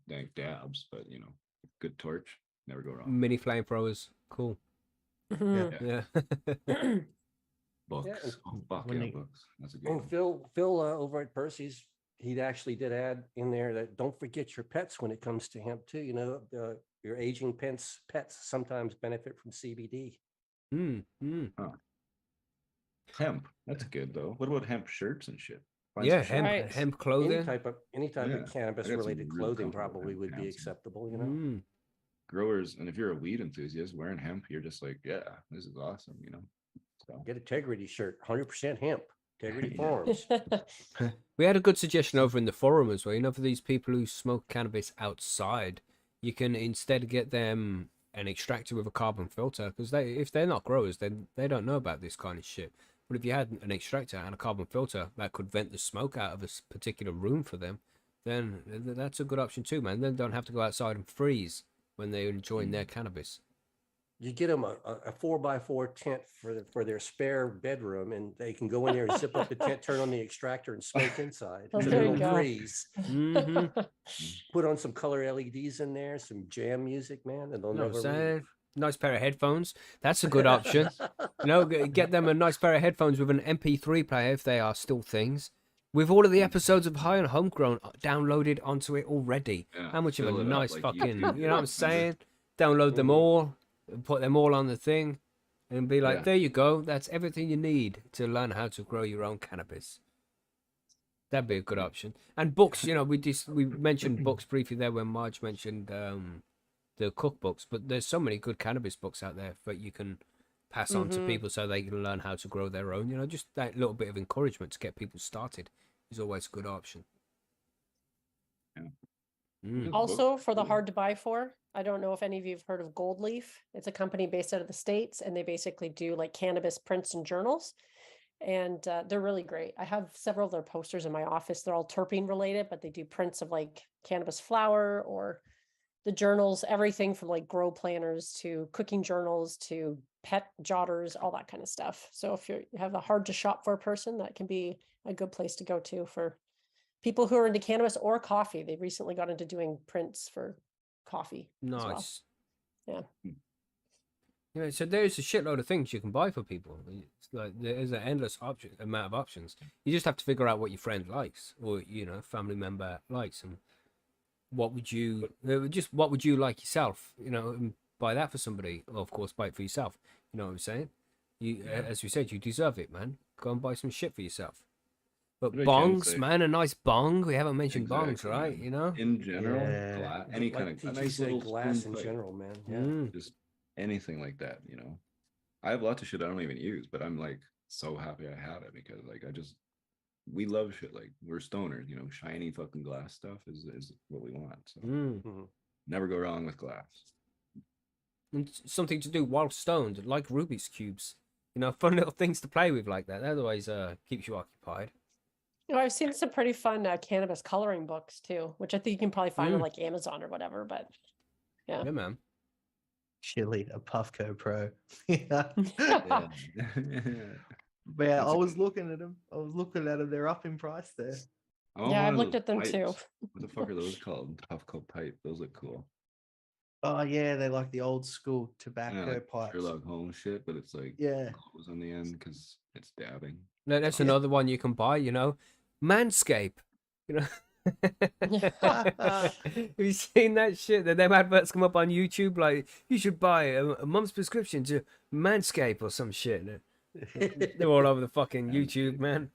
Speaker 5: dank dabs, but you know, good torch, never go wrong.
Speaker 1: Mini flamethrowers. Cool.
Speaker 2: Mhm.
Speaker 1: Yeah.
Speaker 5: Books. Oh fuck
Speaker 3: when
Speaker 5: yeah,
Speaker 3: they-
Speaker 5: books. That's a good
Speaker 4: And
Speaker 5: one.
Speaker 4: Phil over at Percy's, he actually did add in there that don't forget your pets when it comes to hemp too. Your aging pets sometimes benefit from CBD.
Speaker 5: Huh. Hemp. That's good though. What about hemp shirts and shit? Find
Speaker 1: Yeah,
Speaker 5: some
Speaker 1: hemp
Speaker 2: Right.
Speaker 1: clothing.
Speaker 4: Any type
Speaker 5: Yeah,
Speaker 4: of
Speaker 5: I
Speaker 4: cannabis
Speaker 5: got some
Speaker 4: related
Speaker 5: real
Speaker 4: clothing
Speaker 5: comfortable
Speaker 4: probably
Speaker 5: hemp
Speaker 4: would be
Speaker 5: pants and
Speaker 4: acceptable, you know?
Speaker 5: growers. And if you're a weed enthusiast wearing hemp, you're just like, yeah, this is awesome, you know. So
Speaker 4: Get a Integrity shirt, 100% hemp, Integrity
Speaker 5: Yeah.
Speaker 4: Farms.
Speaker 1: We had a good suggestion over in the forum as well. You know, for these people who smoke cannabis outside, you can instead get them an extractor with a carbon filter, because if they're not growers, then they don't know about this kind of shit. But if you had an extractor and a carbon filter that could vent the smoke out of a particular room for them, then that's a good option too, man. Then they don't have to go outside and freeze when they're enjoying their cannabis.
Speaker 4: You get them a 4x4 tent for their spare bedroom, and they can go in there and zip up the tent, turn on the extractor, and smoke inside.
Speaker 2: Well,
Speaker 4: so
Speaker 2: there
Speaker 4: they
Speaker 2: you
Speaker 4: don't
Speaker 2: go.
Speaker 4: freeze.
Speaker 1: Mm-hmm.
Speaker 4: Put on some color LEDs in there, some jam music, man, and they'll
Speaker 1: You know what
Speaker 4: never
Speaker 1: I'm saying?
Speaker 4: leave.
Speaker 1: Nice pair of headphones. That's a good option. You know, get them a nice pair of headphones with an MP3 player if they are still things. With all of the episodes of High and Homegrown downloaded onto it already.
Speaker 5: yeah,
Speaker 1: How much of a
Speaker 5: fill it up
Speaker 1: nice
Speaker 5: like
Speaker 1: fucking,
Speaker 5: YouTube
Speaker 1: you know what I'm
Speaker 5: did,
Speaker 1: saying? Download them all, and put them all on the thing, and be like,
Speaker 5: Yeah.
Speaker 1: there you go. That's everything you need to learn how to grow your own cannabis. That'd be a good option. And books, you know, we mentioned books briefly there when Marge mentioned the cookbooks, but there's so many good cannabis books out there that you can pass on to people so they can learn how to grow their own. You know, just that little bit of encouragement to get people started is always a good option.
Speaker 5: Yeah.
Speaker 1: Mm.
Speaker 2: Also, for the hard to buy for, I don't know if any of you have heard of Gold Leaf. It's a company based out of the States, and they basically do like cannabis prints and journals. And they're really great. I have several of their posters in my office. They're all terpene related, but they do prints of like cannabis flower or the journals, everything from like grow planners to cooking journals to pet jotters, all that kind of stuff. So if you have a hard to shop for person, that can be a good place to go to for people who are into cannabis or coffee. They recently got into doing prints for coffee as well.
Speaker 1: Nice.
Speaker 2: Yeah.
Speaker 1: You know, so there's a shitload of things you can buy for people. It's like there's an endless amount of options. You just have to figure out what your friend likes, or you know, family member likes, and what would you what would you like yourself? You know, and buy that for somebody. Well, of course, buy it for yourself. You know what I'm saying? You, as we said, you deserve it, man. Go and buy some shit for yourself. But
Speaker 5: What I can
Speaker 1: bongs,
Speaker 5: say-
Speaker 1: man, a nice bong. We haven't mentioned bongs,
Speaker 5: Exactly,
Speaker 1: right?
Speaker 5: man.
Speaker 1: You know,
Speaker 5: In general,
Speaker 3: Yeah.
Speaker 5: any
Speaker 4: Like
Speaker 5: kind of a
Speaker 4: TG
Speaker 5: nice
Speaker 4: said,
Speaker 5: little
Speaker 4: glass
Speaker 5: spoon
Speaker 4: in
Speaker 5: pipe,
Speaker 4: general, man. Yeah.
Speaker 5: just anything like that, you know. I have lots of shit I don't even use, but I'm like so happy I have it because like we love shit, like we're stoners, you know, shiny fucking glass stuff is what we want. So never go wrong with glass.
Speaker 1: And something to do while stoned, like Rubik's cubes. You know, fun little things to play with like that. That always keeps you occupied.
Speaker 2: You know, I've seen some pretty fun cannabis coloring books too, which I think you can probably find on like Amazon or whatever. But yeah,
Speaker 1: Yeah, man.
Speaker 3: Chili, a Puffco Pro. Yeah.
Speaker 5: Yeah.
Speaker 3: But yeah,
Speaker 5: That's
Speaker 3: I
Speaker 5: a
Speaker 3: was
Speaker 5: good-
Speaker 3: looking at them. I was looking at them. They're up in price there.
Speaker 5: I want
Speaker 2: Yeah,
Speaker 5: one
Speaker 2: I've
Speaker 5: of
Speaker 2: looked
Speaker 5: those
Speaker 2: at them too.
Speaker 5: pipes. What the fuck are those called? Puffco pipe. Those look cool.
Speaker 3: Oh yeah, they like the old school
Speaker 5: Yeah,
Speaker 3: tobacco
Speaker 5: like
Speaker 3: pipes.
Speaker 5: Sherlock Holmes shit, but it's like
Speaker 3: Yeah.
Speaker 5: close on the end because it's dabbing.
Speaker 1: That's another one you can buy. You know, Manscape. You know. Have you seen that shit? That them adverts come up on YouTube like you should buy a month's prescription to Manscape or some shit. They're all over the fucking YouTube, man.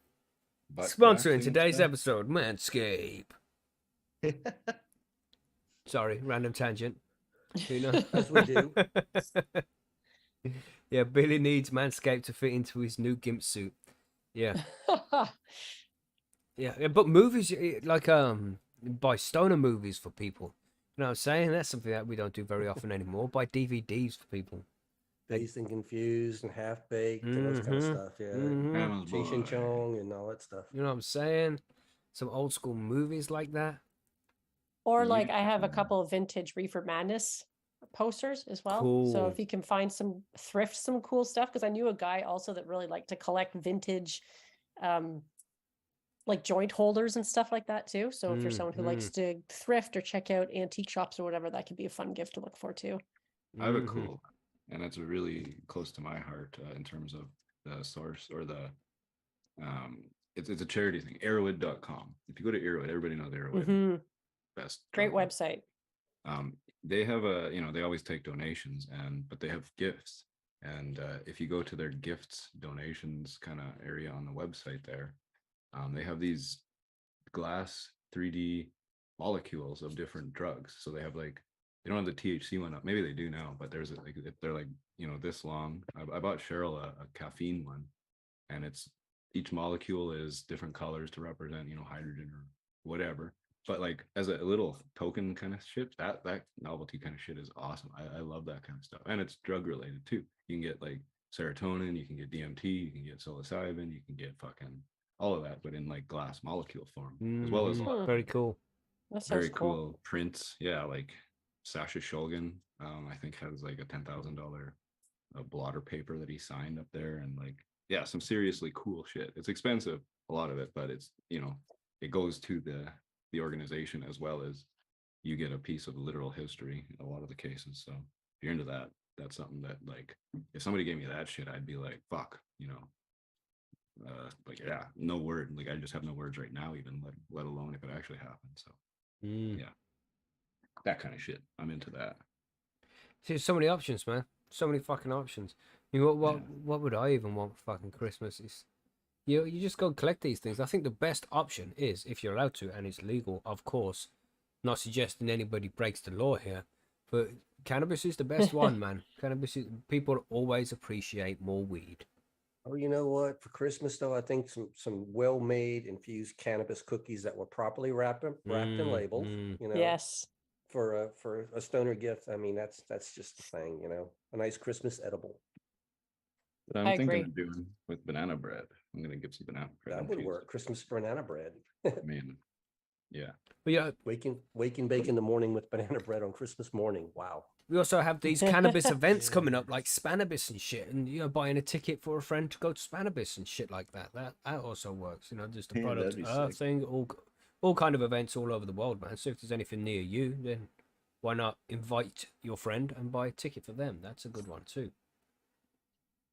Speaker 5: Butt
Speaker 1: Sponsoring
Speaker 5: waxing and
Speaker 1: today's
Speaker 5: stuff.
Speaker 1: episode, Manscape. Sorry, random tangent. You know,
Speaker 4: As we do.
Speaker 1: Yeah, Billy needs Manscaped to fit into his new gimp suit. Yeah. Yeah, but movies like buy stoner movies for people. You know what I'm saying? That's something that we don't do very often anymore. Buy DVDs for people.
Speaker 4: Dazed and Confused and Half Baked and those kind of stuff. Yeah.
Speaker 5: Grandma's
Speaker 4: Cheech and
Speaker 5: boy.
Speaker 4: Chong and all that stuff.
Speaker 1: You know what I'm saying? Some old school movies like that.
Speaker 2: Or
Speaker 5: Yeah.
Speaker 2: like I have a couple of vintage Reefer Madness posters as well. So
Speaker 1: Cool.
Speaker 2: if you can find some thrift, some cool stuff, because I knew a guy also that really liked to collect vintage like joint holders and stuff like that too. So if you're someone who likes to thrift or check out antique shops or whatever, that could be a fun gift to look for too.
Speaker 5: I have a
Speaker 1: Mhm.
Speaker 5: cool, and that's really close to my heart in terms of the source or the it's a charity thing, arrowhead.com. If you go to Arrowhead, everybody knows Arrowhead.
Speaker 2: Mhm.
Speaker 5: Best
Speaker 2: Great
Speaker 5: drug.
Speaker 2: website.
Speaker 5: They have they always take donations but they have gifts. And if you go to their gifts, donations kind of area on the website there, they have these glass 3D molecules of different drugs. So they have like, they don't have the THC one up. Maybe they do now, but there's like, they're like, this long. I bought Cheryl a caffeine one, and it's each molecule is different colors to represent, hydrogen or whatever. But like as a little token kind of shit, that novelty kind of shit is awesome. I love that kind of stuff. And it's drug related too. You can get like serotonin, you can get DMT, you can get psilocybin, you can get fucking all of that, but in like glass molecule form, as well as a lot of
Speaker 1: Very cool.
Speaker 2: That sounds
Speaker 5: very
Speaker 2: cool.
Speaker 5: cool prints. Yeah, like Sasha Shulgin, I think has like a $10,000 blotter paper that he signed up there, and like, yeah, some seriously cool shit. It's expensive, a lot of it, but it's, it goes to the organization as well as you get a piece of literal history in a lot of the cases. So if you're into that, that's something that, like, if somebody gave me that shit, I'd be like, fuck, like, yeah, no word. Like, I just have no words right now, even let alone if it actually happened. So yeah, that kind of shit. I'm into that.
Speaker 1: See, there's so many options, man. So many fucking options. I mean, what would I even want for fucking Christmas? Is you just go collect these things. I think the best option is, if you're allowed to and it's legal, of course. Not suggesting anybody breaks the law here, but cannabis is the best one, man. Cannabis is, people always appreciate more weed.
Speaker 4: Oh, you know what? For Christmas though, I think some well-made infused cannabis cookies that were properly wrapped and labeled.
Speaker 2: Yes.
Speaker 4: For a stoner gift. I mean, that's just the thing. A nice Christmas edible.
Speaker 5: But
Speaker 2: I
Speaker 5: I'm thinking
Speaker 2: agree.
Speaker 5: of doing with banana bread. I'm gonna get some banana bread.
Speaker 4: That would
Speaker 5: infused.
Speaker 4: work. Christmas banana bread.
Speaker 5: I mean, yeah.
Speaker 1: But yeah,
Speaker 4: Wake and bake in the morning with banana bread on Christmas morning. Wow.
Speaker 1: we also have these cannabis events coming up, like Spanabis and shit, and buying a ticket for a friend to go to Spanabis and shit like that. That also works. Just a
Speaker 5: Yeah,
Speaker 1: product
Speaker 5: that'd be sick.
Speaker 1: thing. All kind of events all over the world, man. So if there's anything near you, then why not invite your friend and buy a ticket for them? That's a good one too.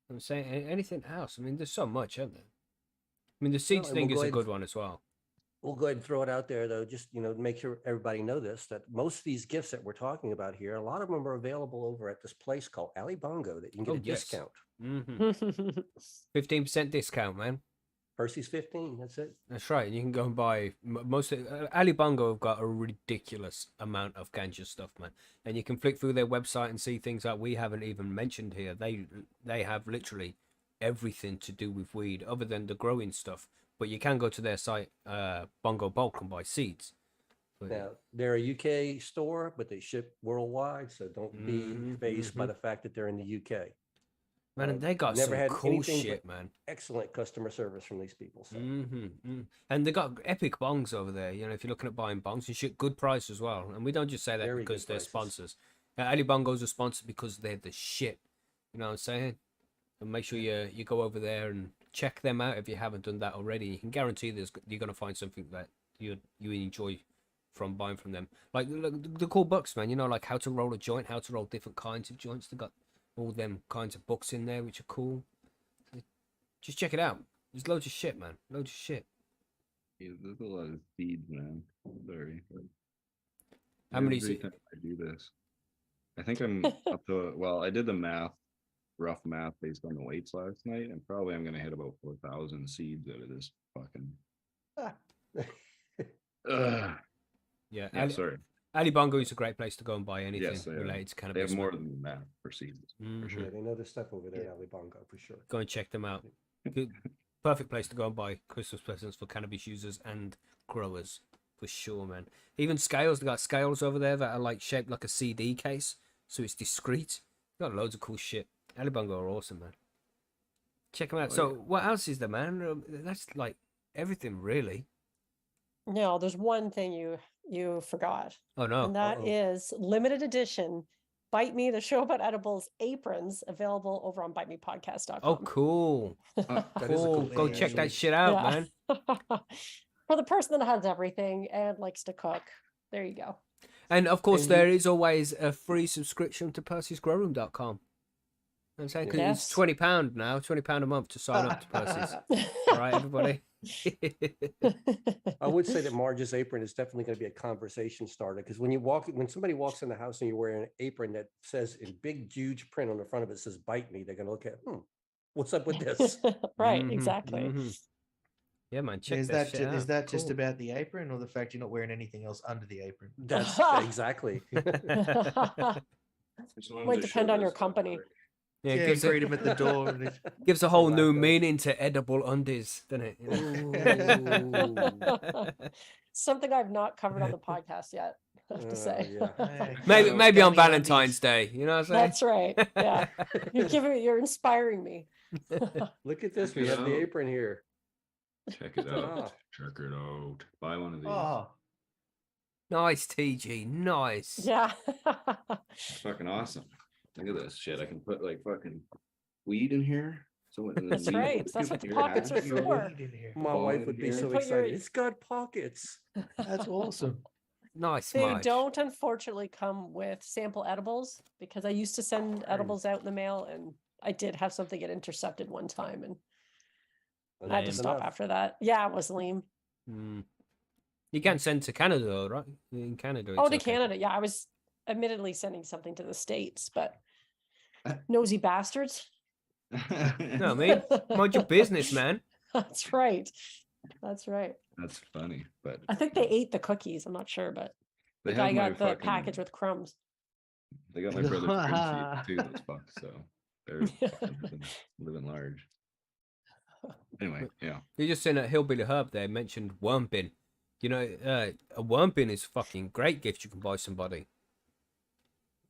Speaker 1: I'm saying anything else. I mean, there's so much, isn't there? I mean, the seeds
Speaker 4: and
Speaker 1: thing
Speaker 4: we'll
Speaker 1: is
Speaker 4: go
Speaker 1: a
Speaker 4: ahead
Speaker 1: good one as well.
Speaker 4: We'll go ahead and throw it out there though, just to make sure everybody know this, that most of these gifts that we're talking about here, a lot of them are available over at this place called Ali Bongo that you can get
Speaker 1: Oh,
Speaker 4: a
Speaker 1: yes.
Speaker 4: discount.
Speaker 1: 15% discount, man.
Speaker 4: Percy's 15. That's it.
Speaker 1: That's right. You can go and buy most of Ali Bongo have got a ridiculous amount of ganja stuff, man. And you can flick through their website and see things that we haven't even mentioned here. They have literally everything to do with weed other than the growing stuff. But you can go to their site, Bongo Bulk, and buy seeds. But,
Speaker 4: Now, they're a UK store, but they ship worldwide, so don't be fazed by the fact that they're in the UK.
Speaker 1: man, and they got
Speaker 4: never
Speaker 1: some
Speaker 4: had
Speaker 1: cool
Speaker 4: anything
Speaker 1: shit,
Speaker 4: but
Speaker 1: man.
Speaker 4: Excellent customer service from these people. So.
Speaker 1: And they got epic bongs over there. If you're looking at buying bongs, and shit, good price as well. And we don't just say that
Speaker 4: Very
Speaker 1: because
Speaker 4: good
Speaker 1: they're
Speaker 4: prices.
Speaker 1: sponsors. Ali Bongo's a sponsor because they're the shit. You know what I'm saying? And make sure you go over there and check them out if you haven't done that already. You can guarantee you're gonna find something that you enjoy from buying from them. Like the cool books, man. Like how to roll a joint, how to roll different kinds of joints. They got all them kinds of books in there which are cool. Just check it out. There's loads of shit, man. Loads of shit.
Speaker 5: Yeah, there's a lot of seeds, man. Sorry.
Speaker 1: How many
Speaker 5: Every time I do this, I think I'm up to. Well, I did the math, rough math based on the weights last night, and probably I'm gonna hit about 4,000 seeds out of this fucking.
Speaker 1: Yeah,
Speaker 5: sorry.
Speaker 1: Ali Bongo is a great place to go and buy anything
Speaker 5: Yes,
Speaker 1: related to
Speaker 5: they
Speaker 1: cannabis.
Speaker 5: have more than that for seeds, for sure.
Speaker 4: Yeah, they know their stuff over there at Ali Bongo for sure.
Speaker 1: Go and check them out. Good, perfect place to go and buy Christmas presents for cannabis users and growers, for sure, man. Even scales, they got scales over there that are like shaped like a CD case, so it's discreet. Got loads of cool shit. Ali Bongo are awesome, man. Check them out. So, what else is there, man? That's like everything, really.
Speaker 2: No, there's one thing you forgot,
Speaker 1: Oh no!
Speaker 2: and that is limited edition Bite Me, the show about edibles aprons, available over on bitemepodcast.com.
Speaker 1: Oh, cool.
Speaker 4: That is a
Speaker 1: Cool.
Speaker 4: cool
Speaker 1: Go
Speaker 4: thing,
Speaker 1: check that
Speaker 4: actually.
Speaker 1: shit out,
Speaker 2: Yeah.
Speaker 1: man.
Speaker 2: For the person that has everything and likes to cook, there you go.
Speaker 1: And of course,
Speaker 4: And
Speaker 1: there is always a free subscription to Percy'sGrowroom.com. I'm saying 'cause
Speaker 2: Yes.
Speaker 1: it's £20 now, £20 a month to sign up to Percy's. All right, everybody.
Speaker 4: I would say that Marge's apron is definitely going to be a conversation starter because when somebody walks in the house and you're wearing an apron that says in big, huge print on the front of it says "bite me," they're going to look at, what's up with this?
Speaker 2: Right,
Speaker 1: Mhm,
Speaker 2: exactly.
Speaker 1: mhm. Yeah, man, check
Speaker 3: Is
Speaker 1: that
Speaker 3: that
Speaker 1: shit out.
Speaker 3: is that just
Speaker 1: Cool.
Speaker 3: about the apron, or the fact you're not wearing anything else under the apron?
Speaker 4: That's exactly.
Speaker 2: Might depend on your company.
Speaker 1: Yeah,
Speaker 3: Yeah,
Speaker 1: gives
Speaker 3: greet
Speaker 1: a,
Speaker 3: him at the door. And
Speaker 1: gives a whole new
Speaker 4: Wacko.
Speaker 1: meaning to edible undies, doesn't it? You know?
Speaker 2: Something I've not covered on the podcast yet, I have to say.
Speaker 4: Yeah.
Speaker 1: maybe
Speaker 3: Gummy-
Speaker 1: maybe on
Speaker 3: gummy
Speaker 1: Valentine's
Speaker 3: undies.
Speaker 1: Day. You know what I'm
Speaker 2: That's
Speaker 1: saying?
Speaker 2: right. Yeah. You're inspiring me.
Speaker 4: Look at this.
Speaker 5: Check
Speaker 4: We
Speaker 5: it
Speaker 4: have the
Speaker 5: out.
Speaker 4: apron here.
Speaker 5: Check it
Speaker 4: Ah.
Speaker 5: out. Check it out. Buy one of these.
Speaker 3: Oh,
Speaker 1: Nice, TG. Nice.
Speaker 2: Yeah.
Speaker 5: It's fucking awesome. Look at this shit. I can put like fucking weed in here. So
Speaker 2: That's right. That's what the pockets are
Speaker 3: your
Speaker 2: for.
Speaker 3: weed in here.
Speaker 4: My
Speaker 5: Ball
Speaker 4: wife
Speaker 5: in
Speaker 4: would be
Speaker 5: here.
Speaker 4: so
Speaker 2: Put your-
Speaker 4: excited. It's got pockets.
Speaker 3: That's awesome.
Speaker 1: Nice,
Speaker 2: They
Speaker 1: Marge.
Speaker 2: don't unfortunately come with sample edibles because I used to send edibles out in the mail and I did have something get intercepted one time and I had to
Speaker 1: Lame.
Speaker 2: stop after that. Yeah, it was lame.
Speaker 1: Mm. You can send to Canada, though, right? In Canada.
Speaker 2: Oh,
Speaker 1: it's
Speaker 2: to
Speaker 1: okay.
Speaker 2: Canada. Yeah, I was admittedly sending something to the States, but nosy bastards.
Speaker 1: No, I mean, mind your business, man.
Speaker 2: That's right. That's right.
Speaker 5: That's funny, but
Speaker 2: I think they ate the cookies. I'm not sure, but the guy got the package with crumbs.
Speaker 5: They got my brother's crib seed too. Those fucks, so they're fucking living large. Anyway, yeah.
Speaker 1: You just seen a Hillbilly Herb there mentioned worm bin. You know, a worm bin is a fucking great gift you can buy somebody.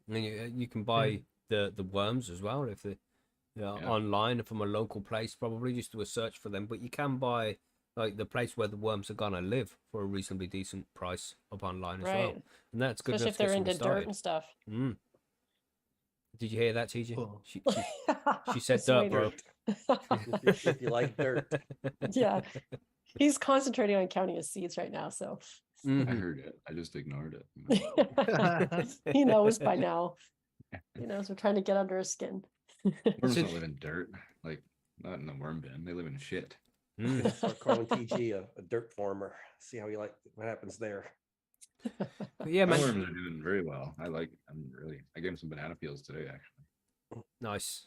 Speaker 1: And you can buy the worms as well if they online from a local place. Probably just do a search for them, but you can buy like the place where the worms are gonna live for a reasonably decent price up online as well.
Speaker 2: Right.
Speaker 1: And that's good
Speaker 2: Especially
Speaker 1: enough
Speaker 2: if
Speaker 1: to get
Speaker 2: they're into
Speaker 1: someone
Speaker 2: dirt and stuff.
Speaker 1: started. Did you hear that, TJ?
Speaker 3: Oh.
Speaker 1: She said
Speaker 2: Just
Speaker 1: dirt,
Speaker 2: waiting.
Speaker 1: bro.
Speaker 4: If you like dirt.
Speaker 2: Yeah. He's concentrating on counting his seeds right now, so
Speaker 5: I
Speaker 1: Mhm.
Speaker 5: heard it. I just ignored it.
Speaker 2: he knows by now. He knows we're trying to get under his skin.
Speaker 5: Worms don't live in dirt. Like not in the worm bin. They live in shit.
Speaker 1: Mm.
Speaker 4: Start calling TG a dirt farmer. See how what happens there.
Speaker 1: But yeah,
Speaker 5: My
Speaker 1: man.
Speaker 5: worms are doing very well. I gave them some banana peels today, actually.
Speaker 1: Nice.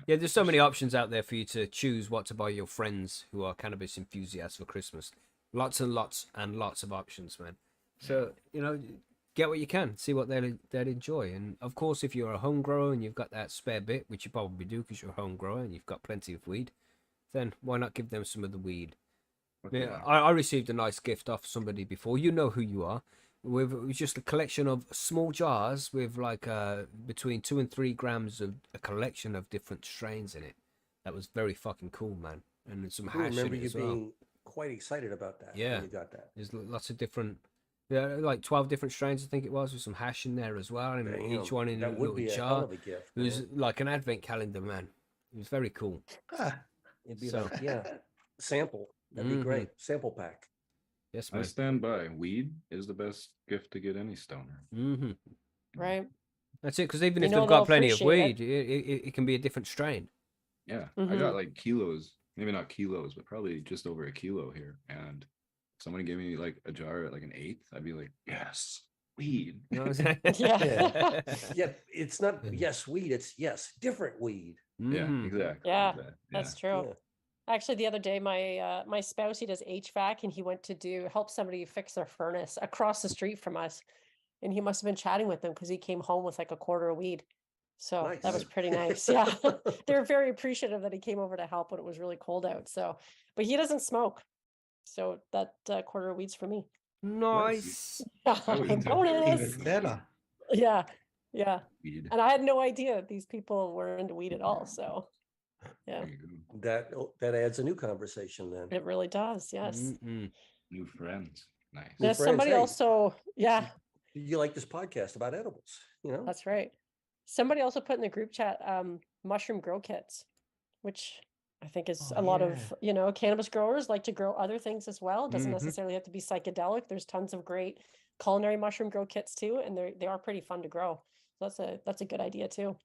Speaker 1: Yeah, there's so many options out there for you to choose what to buy your friends who are cannabis enthusiasts for Christmas. Lots and lots and lots of options, man. So, you know, get what you can, see what they'll enjoy. And of course, if you're a home grower and you've got that spare bit, which you probably do because you're a home grower and you've got plenty of weed, then why not give them some of the weed? Yeah, I received a nice gift off somebody before. You know who you are. It was just a collection of small jars with like between 2 and 3 grams of a collection of different strains in it. That was very fucking cool, man. And some
Speaker 4: I
Speaker 1: hash in
Speaker 4: remember
Speaker 1: it
Speaker 4: you
Speaker 1: as well.
Speaker 4: being quite excited about that.
Speaker 1: Yeah.
Speaker 4: When you got that.
Speaker 1: There's lots of different, like 12 different strains, I think it was, with some hash in there as well, and each one in a
Speaker 4: that would
Speaker 1: little
Speaker 4: be a hell
Speaker 1: jar.
Speaker 4: of a gift.
Speaker 1: It was
Speaker 4: man.
Speaker 1: like an advent calendar, man. It was very cool.
Speaker 4: It'd be
Speaker 1: so-
Speaker 4: like, sample. That'd be
Speaker 1: Mhm.
Speaker 4: great. Sample pack.
Speaker 1: Yes,
Speaker 5: I
Speaker 1: man.
Speaker 5: stand by. Weed is the best gift to get any stoner.
Speaker 1: hmm
Speaker 2: Right.
Speaker 1: That's it, because even
Speaker 2: You
Speaker 1: if
Speaker 2: know
Speaker 1: they've got
Speaker 2: they'll
Speaker 1: plenty of
Speaker 2: appreciate
Speaker 1: weed, it can be a different strain.
Speaker 5: Yeah, I
Speaker 2: Mhm.
Speaker 5: got like kilos, maybe not kilos, but probably just over a kilo here. And if someone gave me like a jar at like an eighth, I'd be like, yes, weed.
Speaker 1: You know what I'm saying?
Speaker 2: Yeah.
Speaker 4: Yeah, it's not yes weed. It's yes different weed.
Speaker 5: Yeah,
Speaker 1: Mhm.
Speaker 5: exactly.
Speaker 2: Yeah,
Speaker 5: exactly,
Speaker 2: That's
Speaker 5: yeah.
Speaker 2: true. Actually, the other day, my spouse, he does HVAC, and he went to help somebody fix their furnace across the street from us, and he must have been chatting with them because he came home with like a quarter of weed. So that was
Speaker 4: Nice.
Speaker 2: pretty nice. Yeah, they were very appreciative that he came over to help when it was really cold out. So, but he doesn't smoke, so that quarter of weed's for me.
Speaker 1: Nice.
Speaker 5: I wouldn't touch
Speaker 2: Bonus.
Speaker 3: Even better.
Speaker 2: Yeah, yeah.
Speaker 5: Weed.
Speaker 2: And I had no idea these people were into weed at all. So, yeah,
Speaker 5: There you go.
Speaker 4: That adds a new conversation then.
Speaker 2: it really does. Yes.
Speaker 1: Mm-mm.
Speaker 5: New friends. Nice.
Speaker 4: New
Speaker 2: There's
Speaker 4: friends,
Speaker 2: somebody
Speaker 4: hey.
Speaker 2: also, yeah,
Speaker 4: You like this podcast about edibles? You know.
Speaker 2: that's right. Somebody also put in the group chat mushroom grow kits, which I think is
Speaker 3: Oh,
Speaker 2: a lot
Speaker 3: yeah.
Speaker 2: of, cannabis growers like to grow other things as well. It doesn't
Speaker 1: Mhm.
Speaker 2: necessarily have to be psychedelic. There's tons of great culinary mushroom grow kits too, and they are pretty fun to grow. So that's a good idea too.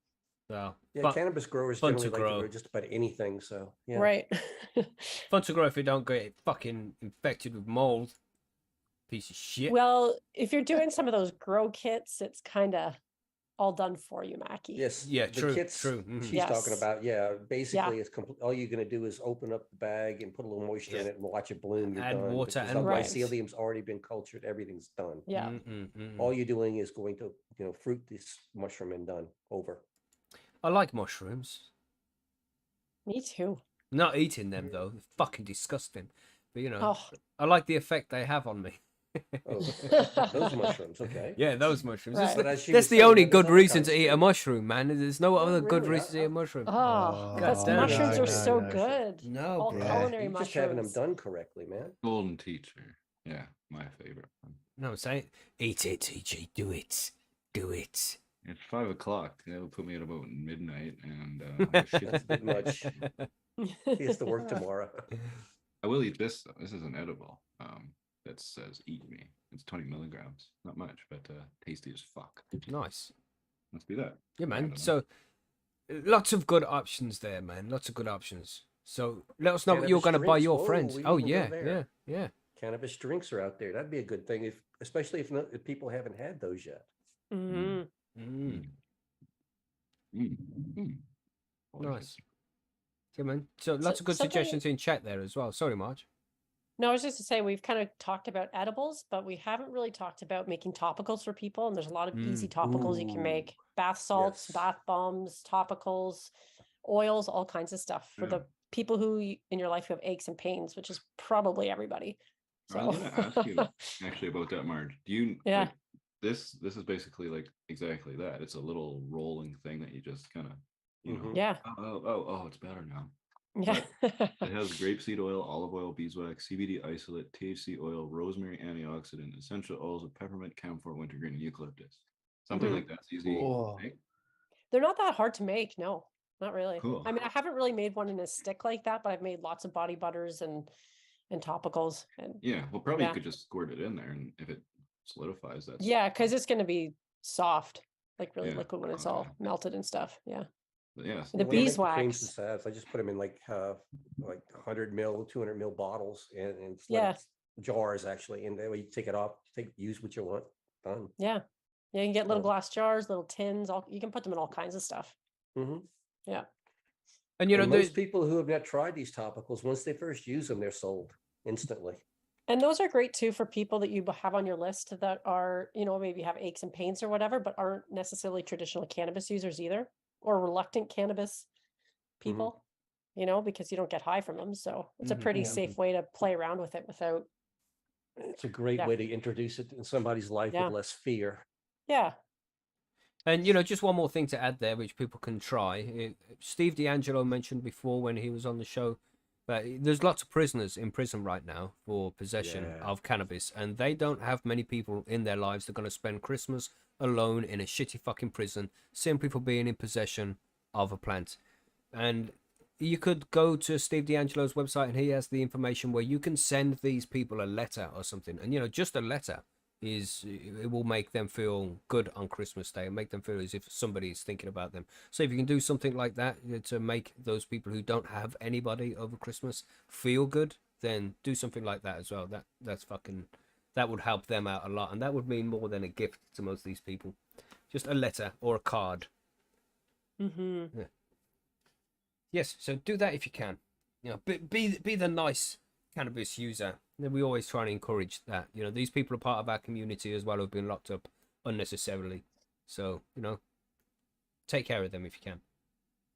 Speaker 1: So
Speaker 4: Yeah, cannabis growers
Speaker 1: fun
Speaker 4: generally
Speaker 1: to
Speaker 4: like to
Speaker 1: grow.
Speaker 4: grow just about anything. So yeah.
Speaker 2: Right.
Speaker 1: fun to grow if you don't get fucking infected with mold. Piece of shit.
Speaker 2: Well, if you're doing some of those grow kits, it's kind of all done for you, Mackie.
Speaker 4: Yes.
Speaker 1: Yeah,
Speaker 4: The
Speaker 1: true,
Speaker 4: kits
Speaker 1: true. Mhm.
Speaker 4: she's talking
Speaker 2: Yes.
Speaker 4: about. Yeah. Basically, it's all you're going to do is open up the bag and put a little moisture in
Speaker 1: Yeah.
Speaker 4: it and watch it bloom. You're
Speaker 1: Add
Speaker 4: done.
Speaker 1: water
Speaker 4: Because
Speaker 1: and
Speaker 4: the
Speaker 2: Right.
Speaker 4: mycelium's already been cultured. Everything's done.
Speaker 2: Yeah.
Speaker 4: All you're doing is going to, fruit this mushroom and done. Over.
Speaker 1: I like mushrooms.
Speaker 2: Me too.
Speaker 1: Not eating them though. They're fucking disgusting. But
Speaker 2: Oh.
Speaker 1: I like the effect they have on me.
Speaker 4: Oh, those mushrooms. Okay.
Speaker 1: Yeah, those mushrooms.
Speaker 2: Right.
Speaker 4: But as she
Speaker 1: That's
Speaker 4: was
Speaker 1: the
Speaker 4: saying,
Speaker 1: only
Speaker 4: there's
Speaker 1: good
Speaker 4: other
Speaker 1: reason
Speaker 4: kinds
Speaker 1: to eat a
Speaker 4: too.
Speaker 1: mushroom, man. There's no other good
Speaker 4: really?
Speaker 1: reason to eat a mushroom.
Speaker 2: Oh, because
Speaker 1: damn it.
Speaker 2: mushrooms
Speaker 3: No,
Speaker 2: are
Speaker 3: no,
Speaker 2: so
Speaker 3: no.
Speaker 2: good.
Speaker 1: No,
Speaker 2: All
Speaker 1: bro.
Speaker 2: culinary
Speaker 4: You're
Speaker 2: mushrooms.
Speaker 4: just having them done correctly, man.
Speaker 5: Golden teacher. Yeah, my favorite one.
Speaker 1: No, I'm saying eat it, TG. Do it. Do it.
Speaker 5: It's 5 o'clock. That'll put me at about midnight, and my shit-
Speaker 4: That's a bit much. He has to work tomorrow.
Speaker 5: I will eat this though. This is an edible. That says "eat me." It's 20 milligrams. Not much, but tasty as fuck.
Speaker 1: Nice.
Speaker 5: Let's do that.
Speaker 1: Yeah,
Speaker 5: I
Speaker 1: man.
Speaker 5: don't know.
Speaker 1: So lots of good options there, man. Lots of good options. So let us know what you're
Speaker 4: Cannabis
Speaker 1: going to buy
Speaker 4: drinks.
Speaker 1: your
Speaker 4: Whoa,
Speaker 1: friends.
Speaker 4: we
Speaker 1: Oh
Speaker 4: didn't go
Speaker 1: yeah,
Speaker 4: there.
Speaker 1: yeah.
Speaker 4: Cannabis drinks are out there. That'd be a good thing, especially if people haven't had those yet.
Speaker 2: Mhm.
Speaker 1: Mm.
Speaker 5: Delicious.
Speaker 1: Nice. Yeah, man. So lots of good
Speaker 2: something-
Speaker 1: suggestions in chat there as well. Sorry, Marge.
Speaker 2: No, I was just to say we've kind of talked about edibles, but we haven't really talked about making topicals for people. And there's a lot of easy topicals you can
Speaker 4: Ooh,
Speaker 2: make: bath salts,
Speaker 4: yes.
Speaker 2: bath bombs, topicals, oils, all kinds of stuff for
Speaker 5: Yeah.
Speaker 2: the people in your life who have aches and pains, which is probably everybody.
Speaker 5: I
Speaker 2: So
Speaker 5: was gonna ask you actually about that, Marge. Do you
Speaker 2: Yeah.
Speaker 5: like this? This is basically like exactly that. It's a little rolling thing that you just kind of,
Speaker 4: Mhm.
Speaker 2: yeah,
Speaker 5: oh, it's better now.
Speaker 2: yeah.
Speaker 5: It has grapeseed oil, olive oil, beeswax, CBD isolate, THC oil, rosemary antioxidant, essential oils of peppermint, camphor, wintergreen, and eucalyptus. Something
Speaker 2: Mhm.
Speaker 5: like that's easy. to
Speaker 3: Oh.
Speaker 5: make.
Speaker 2: They're not that hard to make. No, not really.
Speaker 5: Cool.
Speaker 2: I mean, I haven't really made one in a stick like that, but I've made lots of body butters and topicals. And
Speaker 5: Yeah, well, probably
Speaker 2: Yeah.
Speaker 5: you could just squirt it in there, and if it solidifies, that's
Speaker 2: yeah, because it's going to be soft, like really
Speaker 5: Yeah.
Speaker 2: liquid when it's
Speaker 5: Oh,
Speaker 2: all
Speaker 5: yeah.
Speaker 2: melted and stuff. Yeah.
Speaker 5: But yes.
Speaker 2: The
Speaker 4: When I make the creams
Speaker 2: beeswax.
Speaker 4: and salves, I just put them in like 100 ml, 200 ml bottles and
Speaker 2: Yeah.
Speaker 4: jars actually. And that way you take it off, use what you want. Done.
Speaker 2: Yeah. Yeah. You can get little
Speaker 4: Oh.
Speaker 2: glass jars, little tins, you can put them in all kinds of stuff.
Speaker 4: Mhm.
Speaker 2: Yeah.
Speaker 1: And you know,
Speaker 4: And
Speaker 1: the,
Speaker 4: most people who have not tried these topicals, once they first use them, they're sold instantly.
Speaker 2: And those are great too for people that you have on your list that are, maybe have aches and pains or whatever, but aren't necessarily traditional cannabis users either, or reluctant cannabis people, because you don't get high from them. So it's a
Speaker 1: Mhm.
Speaker 2: pretty
Speaker 3: Yeah.
Speaker 2: safe way to play around with it without.
Speaker 4: It's a great
Speaker 2: Yeah.
Speaker 4: way to introduce it in somebody's life
Speaker 2: Yeah.
Speaker 4: with less fear.
Speaker 2: Yeah.
Speaker 1: and just one more thing to add there, which people can try. Steve D'Angelo mentioned before when he was on the show that there's lots of prisoners in prison right now for possession
Speaker 4: Yeah.
Speaker 1: of cannabis, and they don't have many people in their lives that are going to spend Christmas alone in a shitty fucking prison simply for being in possession of a plant. And you could go to Steve D'Angelo's website, and he has the information where you can send these people a letter or something, and just a letter it will make them feel good on Christmas Day and make them feel as if somebody's thinking about them. So if you can do something like that to make those people who don't have anybody over Christmas feel good, then do something like that as well. That would help them out a lot, and that would mean more than a gift to most of these people. Just a letter or a card.
Speaker 2: Mm-hmm.
Speaker 1: Yes, so do that if you can. Be the nice cannabis user. We always try and encourage that. These people are part of our community as well who've been locked up unnecessarily. So, take care of them if you can.